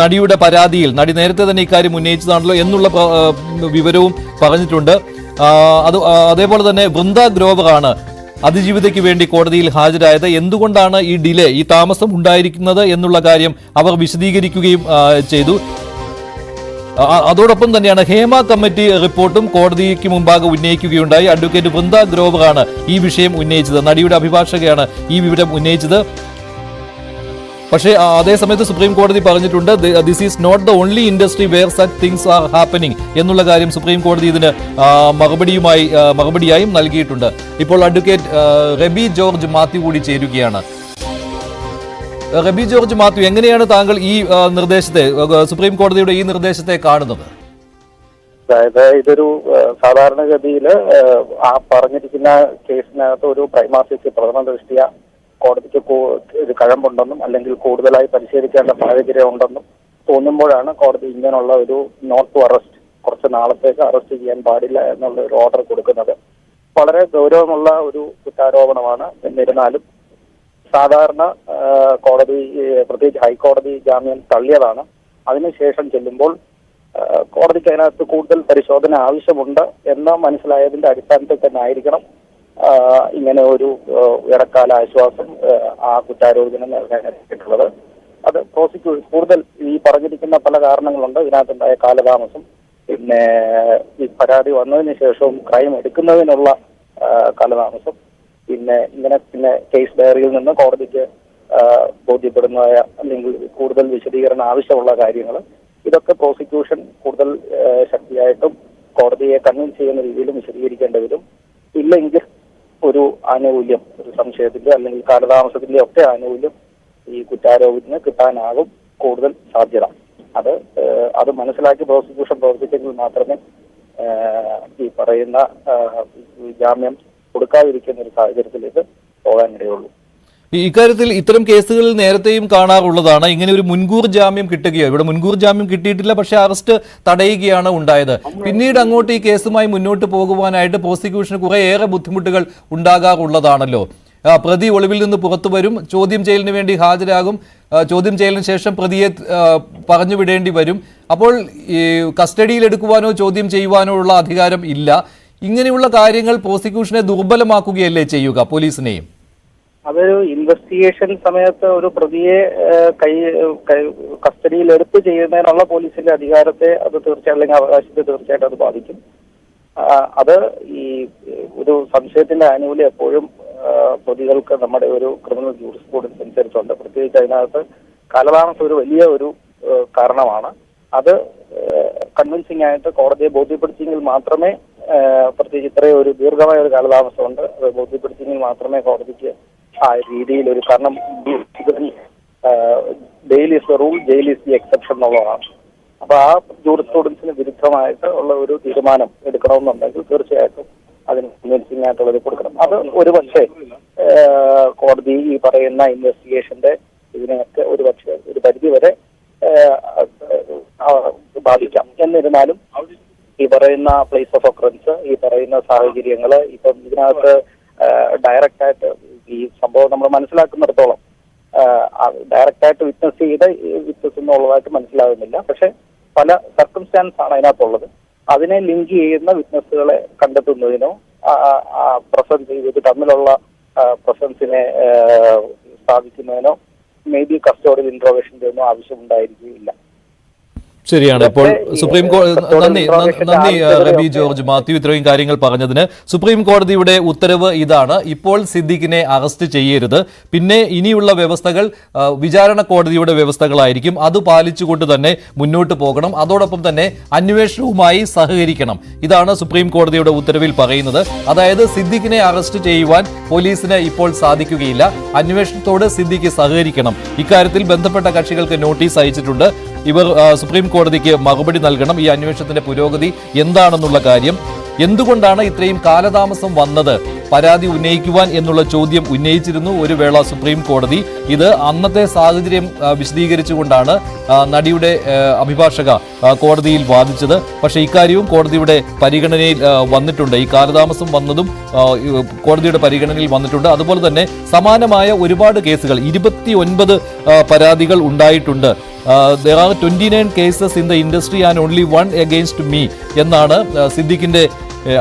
നടിയുടെ പരാതിയിൽ നടി നേരത്തെ തന്നെ ഇക്കാര്യം ഉന്നയിച്ചതാണല്ലോ എന്നുള്ള വിവരവും പറഞ്ഞിട്ടുണ്ട്. അതേപോലെ തന്നെ വൃന്ദ ഗ്രോവറാണ് അതിജീവിതയ്ക്ക് വേണ്ടി കോടതിയിൽ ഹാജരായത്. എന്തുകൊണ്ടാണ് ഈ ഡിലേ, ഈ താമസം ഉണ്ടായിരിക്കുന്നത് എന്നുള്ള കാര്യം അവർ വിശദീകരിക്കുകയും ചെയ്തു. അതോടൊപ്പം തന്നെയാണ് ഹേമ കമ്മിറ്റി റിപ്പോർട്ടും കോടതിക്ക് മുമ്പാകെ ഉന്നയിക്കുകയുണ്ടായി. അഡ്വക്കേറ്റ് വൃന്ദ ഗ്രോവറാണ് ഈ വിഷയം ഉന്നയിച്ചത്. നടിയുടെ അഭിഭാഷകയാണ് ഈ വിവരം ഉന്നയിച്ചത്. പക്ഷേ അതേസമയത്ത് സുപ്രീം കോടതി പറഞ്ഞിട്ടുണ്ട്, this is not the only industry where such things are happening എന്നുള്ള കാര്യം സുപ്രീം കോടതി ഇതിന് മറുപടിയായും നൽകിയിട്ടുണ്ട്. ഇപ്പോൾ അഡ്വക്കേറ്റ് റബി ജോർജ് മാത്യു കൂടി ചേരുകയാണ്. റബി ജോർജ് മാത്യു, എങ്ങനെയാണ് താങ്കൾ ഈ നിർദ്ദേശത്തെ, സുപ്രീം കോടതിയുടെ ഈ നിർദ്ദേശത്തെ കാണുന്നത്? അതായത് ഇതൊരു സാധാരണഗതിയിൽ ആ പറഞ്ഞിരിക്കുന്ന കേസിനകത്ത് ഒരു പ്രൈമാഫേസി പ്രഥമ ദൃഷ്ടിയ കോടതിക്ക് ഇത് കഴമ്പുണ്ടെന്നും അല്ലെങ്കിൽ കൂടുതലായി പരിശീലിക്കേണ്ട സാഹചര്യം ഉണ്ടെന്നും തോന്നുമ്പോഴാണ് കോടതി ഇങ്ങനെയുള്ള ഒരു നോട്ട് ടു അറസ്റ്റ്, കുറച്ച് നാളത്തേക്ക് അറസ്റ്റ് ചെയ്യാൻ പാടില്ല എന്നുള്ള ഒരു ഓർഡർ കൊടുക്കുന്നത്. വളരെ ഗൗരവമുള്ള ഒരു കുറ്റാരോപണമാണ്. എന്നിരുന്നാലും സാധാരണ കോടതി, പ്രത്യേകിച്ച് ഹൈക്കോടതി ജാമ്യം തള്ളിയതാണ്. അതിനുശേഷം ചെല്ലുമ്പോൾ കോടതിക്ക് അതിനകത്ത് കൂടുതൽ പരിശോധന ആവശ്യമുണ്ട് എന്ന് മനസ്സിലായതിന്റെ അടിസ്ഥാനത്തിൽ തന്നെ ആയിരിക്കണം ഇങ്ങനെ ഒരു ഇടക്കാല ആശ്വാസം ആ കുറ്റാരോപിതന് നൽകാനായിട്ടുള്ളത്. അത് കൂടുതൽ ഈ പറഞ്ഞിരിക്കുന്ന പല കാരണങ്ങളുണ്ട്. ഇതിനകത്തുണ്ടായ കാലതാമസം, പിന്നെ ഈ പരാതി വന്നതിന് ശേഷവും ക്രൈം എടുക്കുന്നതിനുള്ള കാലതാമസം, പിന്നെ കേസ് ഡയറിയിൽ നിന്ന് കോടതിക്ക് ബോധ്യപ്പെടുന്ന അല്ലെങ്കിൽ കൂടുതൽ വിശദീകരണം ആവശ്യമുള്ള കാര്യങ്ങൾ, ഇതൊക്കെ പ്രോസിക്യൂഷൻ കൂടുതൽ ശക്തിയായിട്ടും കോടതിയെ കൺവിൻസ് ചെയ്യുന്ന രീതിയിലും വിശദീകരിക്കേണ്ടി വരും. ഇല്ലെങ്കിൽ ഒരു ആനുകൂല്യം, ഒരു സംശയത്തിന്റെ അല്ലെങ്കിൽ കാലതാമസത്തിന്റെ ഒക്കെ ആനുകൂല്യം ഈ കുറ്റാരോപിതന് കിട്ടാനാകും കൂടുതൽ സാധ്യത. അത് മനസ്സിലാക്കി പ്രോസിക്യൂഷൻ പ്രവർത്തിച്ചെങ്കിൽ മാത്രമേ ഈ പറയുന്ന ജാമ്യം കൊടുക്കാതിരിക്കുന്ന ഒരു സാഹചര്യത്തിലേക്ക് പോകാനിടയുള്ളൂ. ഇക്കാര്യത്തിൽ ഇത്തരം കേസുകളിൽ നേരത്തെയും കാണാറുള്ളതാണ്. ഇങ്ങനെ ഒരു മുൻകൂർ ജാമ്യം കിട്ടുകയോ, ഇവിടെ മുൻകൂർ ജാമ്യം കിട്ടിയിട്ടില്ല, പക്ഷെ അറസ്റ്റ് തടയുകയാണ് ഉണ്ടായത്. പിന്നീട് അങ്ങോട്ട് ഈ കേസുമായി മുന്നോട്ട് പോകുവാനായിട്ട് പ്രോസിക്യൂഷന് കുറേയേറെ ബുദ്ധിമുട്ടുകൾ ഉണ്ടാകാറുള്ളതാണല്ലോ. പ്രതി ഒളിവിൽ നിന്ന് പുറത്തു വരും, ചോദ്യം ചെയ്യലിന് വേണ്ടി ഹാജരാകും, ചോദ്യം ചെയ്യലിന് ശേഷം പ്രതിയെ പറഞ്ഞു വിടേണ്ടി വരും. അപ്പോൾ ഈ കസ്റ്റഡിയിൽ എടുക്കുവാനോ ചോദ്യം ചെയ്യുവാനോ ഉള്ള അധികാരം ഇല്ല. ഇങ്ങനെയുള്ള കാര്യങ്ങൾ പ്രോസിക്യൂഷനെ ദുർബലമാക്കുകയല്ലേ ചെയ്യുക പോലീസിനെയും? അതൊരു ഇൻവെസ്റ്റിഗേഷൻ സമയത്ത് ഒരു പ്രതിയെ കസ്റ്റഡിയിൽ എടുത്ത് ചെയ്യുന്നതിനുള്ള പോലീസിന്റെ അധികാരത്തെ അത് തീർച്ചയായും, അല്ലെങ്കിൽ അവകാശത്തെ തീർച്ചയായിട്ടും അത് ബാധിക്കും. അത് ഈ ഒരു സംശയത്തിന്റെ ആനുകൂല്യം എപ്പോഴും പ്രതികൾക്ക് നമ്മുടെ ഒരു ക്രിമിനൽ ജൂറിസ്പ്രുഡൻസ് അനുസരിച്ചുണ്ട്. പ്രത്യേകിച്ച് അതിനകത്ത് കാലതാമസം ഒരു വലിയ ഒരു കാരണമാണ്. അത് കൺവിൻസിംഗ് ആയിട്ട് കോടതിയെ ബോധ്യപ്പെടുത്തിയെങ്കിൽ മാത്രമേ, പ്രത്യേകിച്ച് ഇത്രയും ഒരു ദീർഘമായ ഒരു കാലതാമസമുണ്ട്, അത് ബോധ്യപ്പെടുത്തിയെങ്കിൽ മാത്രമേ കോടതിക്ക് ആ രീതിയിൽ ഒരു, കാരണം bail is the rule, jail is the exception എന്നുള്ളതാണ്. അപ്പൊ ആ ജൂറിസ്പ്രുഡൻസിന് വിരുദ്ധമായിട്ട് ഉള്ള ഒരു തീരുമാനം എടുക്കണമെന്നുണ്ടെങ്കിൽ തീർച്ചയായിട്ടും അതിന് കൺവിൻസിംഗ് ആയിട്ടുള്ളത് കൊടുക്കണം. അത് ഒരുപക്ഷെ കോടതി ഈ പറയുന്ന ഇൻവെസ്റ്റിഗേഷന്റെ ഇതിനൊക്കെ ഒരുപക്ഷെ ഒരു പരിധിവരെ ബാധിക്കാം. എന്നിരുന്നാലും ഈ പറയുന്ന പ്ലേസ് ഓഫ് ഒക്കറൻസ്, ഈ പറയുന്ന സാഹചര്യങ്ങള്, ഇപ്പം ഇതിനകത്ത് ഡയറക്റ്റായിട്ട് ഈ സംഭവം നമ്മൾ മനസ്സിലാക്കുന്നിടത്തോളം ഡയറക്റ്റായിട്ട് വിറ്റ്നസ് എന്നുള്ളതായിട്ട് മനസ്സിലാകുന്നില്ല. പക്ഷെ പല സർക്കംസ്റ്റാൻസ് ആണ് അതിനകത്തുള്ളത്. അതിനെ ലിങ്ക് ചെയ്യുന്ന വിറ്റ്നസ്സുകളെ കണ്ടെത്തുന്നതിനോ പ്രസൻസ് ഇത് തമ്മിലുള്ള പ്രസൻസിനെ സ്ഥാപിക്കുന്നതിനോ മേ ബി കസ്റ്റോഡിയൽ ഇൻട്രോഗേഷന്റെ ഒന്നും ആവശ്യമുണ്ടായിരിക്കുകയില്ല. ശരിയാണ്. ഇപ്പോൾ സുപ്രീം കോടതി നന്ദി റബി ജോർജ് മാത്യു ഇത്രയും കാര്യങ്ങൾ പറഞ്ഞതിന്. സുപ്രീം കോടതിയുടെ ഉത്തരവ് ഇതാണ്: ഇപ്പോൾ സിദ്ദിഖിനെ അറസ്റ്റ് ചെയ്യരുത്. പിന്നെ ഇനിയുള്ള വ്യവസ്ഥകൾ വിചാരണ കോടതിയുടെ വ്യവസ്ഥകളായിരിക്കും. അത് പാലിച്ചുകൊണ്ട് തന്നെ മുന്നോട്ട് പോകണം. അതോടൊപ്പം തന്നെ അന്വേഷണവുമായി സഹകരിക്കണം. ഇതാണ് സുപ്രീം കോടതിയുടെ ഉത്തരവിൽ പറയുന്നത്. അതായത് സിദ്ദിഖിനെ അറസ്റ്റ് ചെയ്യുവാൻ പോലീസിന് ഇപ്പോൾ സാധിക്കുകയില്ല. അന്വേഷണത്തോട് സിദ്ദിഖ് സഹകരിക്കണം. ഇക്കാര്യത്തിൽ ബന്ധപ്പെട്ട കക്ഷികൾക്ക് നോട്ടീസ് അയച്ചിട്ടുണ്ട്. ഇവർ സുപ്രീം കോടതിക്ക് മറുപടി നൽകണം. ഈ അന്വേഷണത്തിന്റെ പുരോഗതി എന്താണെന്നുള്ള കാര്യം, എന്തുകൊണ്ടാണ് ഇത്രയും കാലതാമസം വന്നത്, പരാതി ഉന്നയിക്കുവാൻ എന്നുള്ള ചോദ്യം ഉന്നയിച്ചിരുന്നു ഒരു വേള സുപ്രീം കോടതി. ഇത് അന്നത്തെ സാഹചര്യം വിശദീകരിച്ചുകൊണ്ടാണ് നടിയുടെ അഭിഭാഷക കോടതിയിൽ വാദിച്ചത്. പക്ഷേ ഇക്കാര്യവും കോടതിയുടെ പരിഗണനയിൽ വന്നിട്ടുണ്ട്. ഈ കാലതാമസം വന്നതും കോടതിയുടെ പരിഗണനയിൽ വന്നിട്ടുണ്ട്. അതുപോലെ തന്നെ സമാനമായ ഒരുപാട് കേസുകൾ, 29 പരാതികൾ ഉണ്ടായിട്ടുണ്ട്. There are 29 cases in the industry and only one against me എന്നാണ് സിദ്ദിഖിന്റെ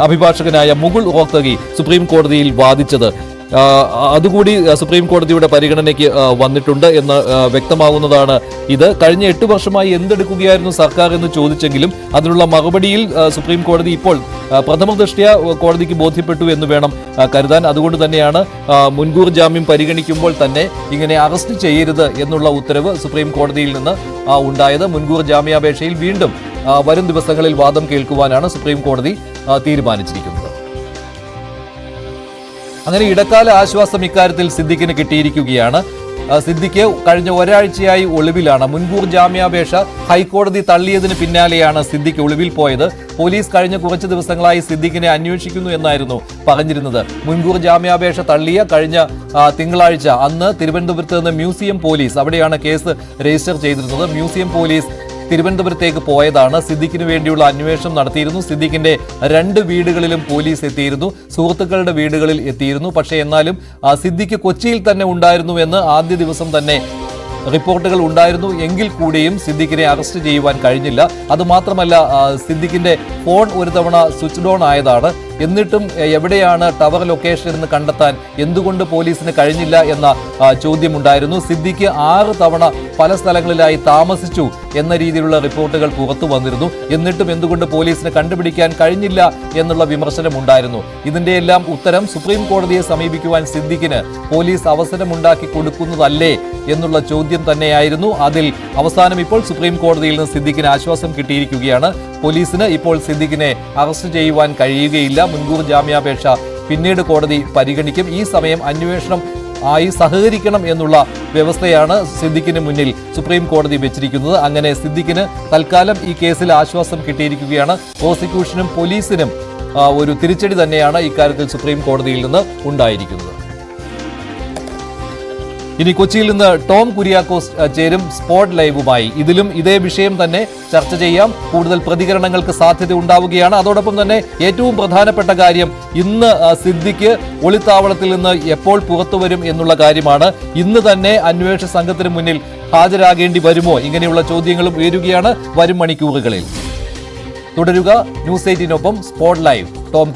അഭിഭാഷകനായ മുകുൾ റോഹ്തഗി സുപ്രീം കോടതിയിൽ വാദിച്ചത്. അതുകൂടി സുപ്രീം കോടതിയുടെ പരിഗണനയ്ക്ക് വന്നിട്ടുണ്ട് എന്ന് വ്യക്തമാകുന്നതാണ് ഇത്. കഴിഞ്ഞ 8 വർഷമായി എന്തെടുക്കുകയായിരുന്നു സർക്കാർ എന്ന് ചോദിച്ചെങ്കിലും അതിനുള്ള മറുപടിയിൽ സുപ്രീം കോടതി ഇപ്പോൾ പ്രഥമ ദൃഷ്ട്യാ കോടതിക്ക് ബോധ്യപ്പെട്ടു എന്ന് വേണം കരുതാൻ. അതുകൊണ്ട് തന്നെയാണ് മുൻകൂർ ജാമ്യം പരിഗണിക്കുമ്പോൾ തന്നെ ഇങ്ങനെ അറസ്റ്റ് ചെയ്യരുത് എന്നുള്ള ഉത്തരവ് സുപ്രീം കോടതിയിൽ നിന്ന് ഉണ്ടായത്. മുൻകൂർ ജാമ്യാപേക്ഷയിൽ വീണ്ടും വരും ദിവസങ്ങളിൽ വാദം കേൾക്കുവാനാണ് സുപ്രീം കോടതി തീരുമാനിച്ചിരിക്കുന്നത്. അങ്ങനെ ഇടക്കാല ആശ്വാസം ഇക്കാര്യത്തിൽ സിദ്ദിഖിന് കിട്ടിയിരിക്കുകയാണ്. സിദ്ദിഖ് കഴിഞ്ഞ ഒരാഴ്ചയായി ഒളിവിലാണ്. മുൻകൂർ ജാമ്യാപേക്ഷ ഹൈക്കോടതി തള്ളിയതിന് പിന്നാലെയാണ് സിദ്ദിഖ് ഒളിവിൽ പോയത്. പോലീസ് കഴിഞ്ഞ കുറച്ച് ദിവസങ്ങളായി സിദ്ദിഖിനെ അന്വേഷിക്കുന്നു എന്നായിരുന്നു പറഞ്ഞിരുന്നത്. മുൻകൂർ ജാമ്യാപേക്ഷ തള്ളിയ കഴിഞ്ഞ തിങ്കളാഴ്ച അന്ന് തിരുവനന്തപുരത്ത് നിന്ന് മ്യൂസിയം പോലീസ്, അവിടെയാണ് കേസ് രജിസ്റ്റർ ചെയ്തിരുന്നത്. മ്യൂസിയം പോലീസ് തിരുവനന്തപുരത്തേക്ക് പോയതാണ്. സിദ്ദിഖിന് വേണ്ടിയുള്ള അന്വേഷണം നടത്തിയിരുന്നു. സിദ്ദിഖിന്റെ 2 വീടുകളിലും പോലീസ് എത്തിയിരുന്നു. സുഹൃത്തുക്കളുടെ വീടുകളിൽ എത്തിയിരുന്നു. പക്ഷേ എന്നാലും സിദ്ദിഖ് കൊച്ചിയിൽ തന്നെ ഉണ്ടായിരുന്നു എന്ന് ആദ്യ ദിവസം തന്നെ റിപ്പോർട്ടുകൾ ഉണ്ടായിരുന്നു. എങ്കിൽ കൂടിയും സിദ്ദിഖിനെ അറസ്റ്റ് ചെയ്യുവാൻ കഴിഞ്ഞില്ല. അതുമാത്രമല്ല, സിദ്ദിഖിന്റെ ഫോൺ ഒരു തവണ സ്വിച്ച് ഓൺ ആയതാണ്. എന്നിട്ടും എവിടെയാണ് ടവർ ലൊക്കേഷൻ എന്ന് കണ്ടെത്താൻ എന്തുകൊണ്ട് പോലീസിന് കഴിഞ്ഞില്ല എന്ന ചോദ്യമുണ്ടായിരുന്നു. സിദ്ദിഖ് 6 തവണ പല സ്ഥലങ്ങളിലായി താമസിച്ചു എന്ന രീതിയിലുള്ള റിപ്പോർട്ടുകൾ പുറത്തു വന്നിരുന്നു. എന്നിട്ടും എന്തുകൊണ്ട് പോലീസിന് കണ്ടുപിടിക്കാൻ കഴിഞ്ഞില്ല എന്നുള്ള വിമർശനം ഉണ്ടായിരുന്നു. ഇതിന്റെ എല്ലാം ഉത്തരം സുപ്രീം കോടതിയെ സമീപിക്കുവാൻ സിദ്ദിഖിന് പോലീസ് അവസരമുണ്ടാക്കി കൊടുക്കുന്നതല്ലേ എന്നുള്ള ചോദ്യം തന്നെയായിരുന്നു. അതിൽ അവസാനം ഇപ്പോൾ സുപ്രീം കോടതിയിൽ നിന്ന് സിദ്ദിഖിന് ആശ്വാസം കിട്ടിയിരിക്കുകയാണ്. പോലീസിന് ഇപ്പോൾ സിദ്ദിഖിനെ അറസ്റ്റ് ചെയ്യുവാൻ കഴിയുകയില്ല. മുൻകൂർ ജാമ്യാപേക്ഷ പിന്നീട് കോടതി പരിഗണിക്കും. ഈ സമയം അന്വേഷണം ആയി സഹകരിക്കണം എന്നുള്ള വ്യവസ്ഥയാണ് സിദ്ദിഖിന് മുന്നിൽ സുപ്രീം കോടതി വെച്ചിരിക്കുന്നത്. അങ്ങനെ സിദ്ദിഖിന് തൽക്കാലം ഈ കേസിൽ ആശ്വാസം കിട്ടിയിരിക്കുകയാണ്. പ്രോസിക്യൂഷനും പോലീസിനും ഒരു തിരിച്ചടി തന്നെയാണ് ഇക്കാര്യത്തിൽ സുപ്രീം കോടതിയിൽ നിന്ന് ഉണ്ടായിരിക്കുന്നത്. ഇനി കൊച്ചിയിൽ നിന്ന് ടോം കുര്യാക്കോസ് ചേരും സ്പോട്ട് ലൈവുമായി. ഇതിലും ഇതേ വിഷയം തന്നെ ചർച്ച ചെയ്യാം. കൂടുതൽ പ്രതികരണങ്ങൾക്ക് സാധ്യത ഉണ്ടാവുകയാണ്. അതോടൊപ്പം തന്നെ ഏറ്റവും പ്രധാനപ്പെട്ട കാര്യം, ഇന്ന് സിദ്ദിഖ് ഒളിത്താവളത്തിൽ നിന്ന് എപ്പോൾ പുറത്തു വരും എന്നുള്ള കാര്യമാണ്. ഇന്ന് തന്നെ അന്വേഷണ സംഘത്തിന് മുന്നിൽ ഹാജരാകേണ്ടി വരുമോ? ഇങ്ങനെയുള്ള ചോദ്യങ്ങളും ഉയരുകയാണ് വരും മണിക്കൂറുകളിൽ. തുടരുക ന്യൂസ് 18-നൊപ്പം സ്പോട്ട് ലൈവ്. ടോം.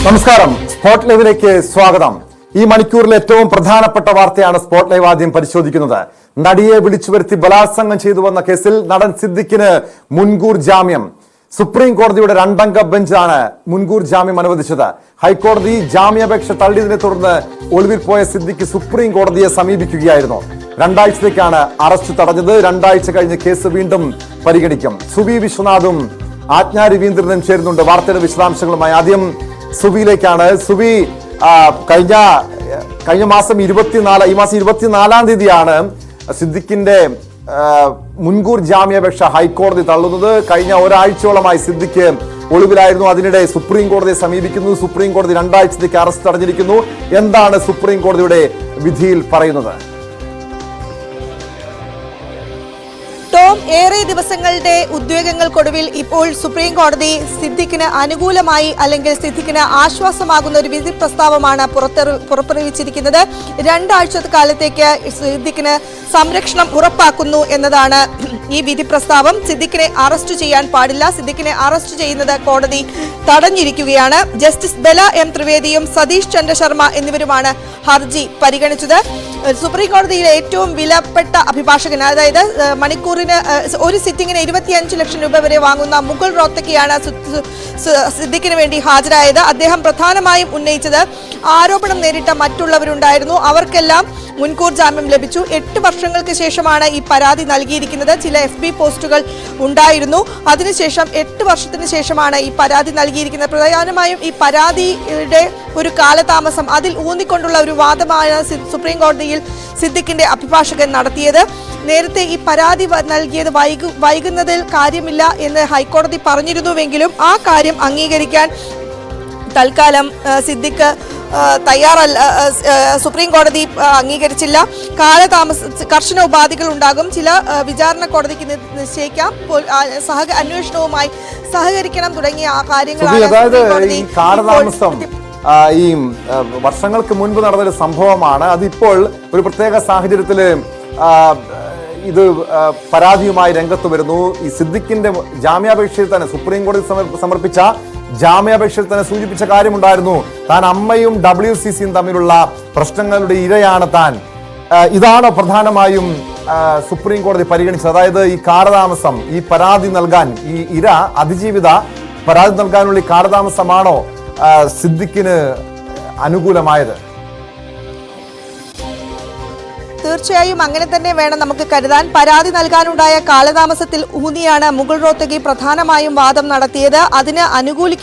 നമസ്കാരം, സ്പോട്ട് ലൈവിലേക്ക് സ്വാഗതം. ഈ മണിക്കൂറിലെ ഏറ്റവും പ്രധാനപ്പെട്ട വാർത്തയാണ് സ്പോട്ട് ലൈവ് ആദ്യം പരിശോധിക്കുന്നത്. നടിയെ വിളിച്ചു വരുത്തി ബലാത്സംഗം ചെയ്തു വന്ന കേസിൽ നടൻ സിദ്ദിഖിന് മുൻകൂർ ജാമ്യം. സുപ്രീം കോടതിയുടെ 2-അംഗ ബെഞ്ചാണ് മുൻകൂർ ജാമ്യം അനുവദിച്ചത്. ഹൈക്കോടതി ജാമ്യാപേക്ഷ തള്ളിയതിനെ തുടർന്ന് ഒളിവിൽ പോയ സിദ്ദിഖ് സുപ്രീം കോടതിയെ സമീപിക്കുകയായിരുന്നു. 2 ആഴ്ചത്തേക്കാണ് അറസ്റ്റ് തടഞ്ഞത്. 2 ആഴ്ച കഴിഞ്ഞ് കേസ് വീണ്ടും പരിഗണിക്കും. സുവി വിശ്വനാഥും ആജ്ഞാ രവീന്ദ്രനും ചേരുന്നുണ്ട് വാർത്തയുടെ വിശദാംശങ്ങളുമായി. ആദ്യം സുവിയിലേക്കാണ്. സുവി, കഴിഞ്ഞ കഴിഞ്ഞ മാസം 24, ഈ മാസം 24-ാം തീയതിയാണ് സിദ്ദിഖിന്റെ മുൻകൂർ ജാമ്യാപേക്ഷ ഹൈക്കോടതി തള്ളുന്നത്. കഴിഞ്ഞ ഒരാഴ്ചയോളമായി സിദ്ദിഖ് ഒളിവിലായിരുന്നു. അതിനിടെ സുപ്രീം കോടതിയെ സമീപിക്കുന്നു. സുപ്രീം കോടതി 2 ആഴ്ചത്തേക്ക് അറസ്റ്റ് തടഞ്ഞിരിക്കുന്നു. എന്താണ് സുപ്രീം കോടതിയുടെ വിധിയിൽ പറയുന്നത്? ടോം, ഏറെ ദിവസങ്ങളുടെ ഉദ്വേഗങ്ങൾക്കൊടുവിൽ ഇപ്പോൾ സുപ്രീം കോടതി സിദ്ദിഖിന് അനുകൂലമായി അല്ലെങ്കിൽ സിദ്ദിഖിന് ആശ്വാസമാകുന്ന ഒരു വിധി പ്രസ്താവമാണ് പുറപ്പെടുവിച്ചിരിക്കുന്നത്. 2 ആഴ്ച കാലത്തേക്ക് സിദ്ദിഖിന് സംരക്ഷണം ഉറപ്പാക്കുന്നു എന്നതാണ് ഈ വിധി പ്രസ്താവം. സിദ്ദിഖിനെ അറസ്റ്റ് ചെയ്യാൻ പാടില്ല. സിദ്ദിഖിനെ അറസ്റ്റ് ചെയ്യുന്നത് കോടതി തടഞ്ഞിരിക്കുകയാണ്. ജസ്റ്റിസ് ബെല എം ത്രിവേദിയും സതീഷ് ചന്ദ്ര ശർമ്മ എന്നിവരുമാണ് ഹർജി പരിഗണിച്ചത്. സുപ്രീം കോടതിയിലെ ഏറ്റവും വിലപ്പെട്ട അഭിഭാഷകൻ, അതായത് മണിക്കൂറിന് ഒരു സിറ്റിംഗിന് 25 ലക്ഷം രൂപ വരെ വാങ്ങുന്ന മുകുൾ റോത്തക്കിയാണ് സിദ്ദിഖിന് വേണ്ടി ഹാജരായത്. അദ്ദേഹം പ്രധാനമായും ഉന്നയിച്ചത് ആരോപണം നേരിട്ട മറ്റുള്ളവരുണ്ടായിരുന്നു, അവർക്കെല്ലാം മുൻകൂർ ജാമ്യം ലഭിച്ചു. 8 വർഷങ്ങൾക്ക് ശേഷമാണ് ഈ പരാതി നൽകിയിരിക്കുന്നത്. ചില FB പോസ്റ്റുകൾ ഉണ്ടായിരുന്നു. അതിനുശേഷം 8 വർഷത്തിന് ശേഷമാണ് ഈ പരാതി നൽകിയിരിക്കുന്നത്. പ്രധാനമായും ഈ പരാതിയുടെ ഒരു കാലതാമസം, അതിൽ ഊന്നിക്കൊണ്ടുള്ള ഒരു വാദമാണ് സുപ്രീം കോടതിയിൽ സിദ്ദിഖിന്റെ അഭിഭാഷകൻ നടത്തിയത്. നേരത്തെ ഈ പരാതി നൽകിയത് വൈകുന്നതിൽ കാര്യമില്ല എന്ന് ഹൈക്കോടതി പറഞ്ഞിരുന്നുവെങ്കിലും ആ കാര്യം അംഗീകരിക്കാൻ തൽക്കാലം സിദ്ദിഖ് തയ്യാറല്ല. സുപ്രീം കോടതി അംഗീകരിച്ചില്ല. കർശന ഉപാധികൾ ഉണ്ടാകും. ചില വിചാരണ കോടതിക്ക് നിശ്ചയിക്കാം. അന്വേഷണവുമായി സഹകരിക്കണം തുടങ്ങിയ ആ കാര്യങ്ങളാണ്. അതായത് ഈ കാലതാമസം ഈ വർഷങ്ങൾക്ക് മുൻപ് നടന്നൊരു സംഭവമാണ്. അതിപ്പോൾ ഒരു പ്രത്യേക സാഹചര്യത്തിൽ ഇത് പരാതിയുമായി രംഗത്ത് വരുന്നു. ഈ സിദ്ദിഖിന്റെ ജാമ്യാപേക്ഷയിൽ തന്നെ സുപ്രീം കോടതി സമർപ്പിച്ച ജാമ്യാപേക്ഷയിൽ തന്നെ സൂചിപ്പിച്ച കാര്യമുണ്ടായിരുന്നു. താൻ അമ്മയും WCCയും തമ്മിലുള്ള പ്രശ്നങ്ങളുടെ ഇരയാണ് താൻ. ഇതാണ് പ്രധാനമായും സുപ്രീം കോടതി പരിഗണിച്ചത്. അതായത് ഈ കാലതാമസം, ഈ പരാതി നൽകാൻ, ഈ ഇര അതിജീവിത പരാതി നൽകാനുള്ള ഈ കാലതാമസമാണോ സിദ്ദിഖിന് അനുകൂലമായത്? തീർച്ചയായും അങ്ങനെ തന്നെ വേണം നമുക്ക് കരുതാൻ. പരാതി നൽകാനുണ്ടായ കാലതാമസത്തിൽ ഊന്നിയാണ് മുകുൾ റോത്തഗി പ്രധാനമായും വാദം നടത്തിയത്. അതിന് അനുകൂലിക്കുന്ന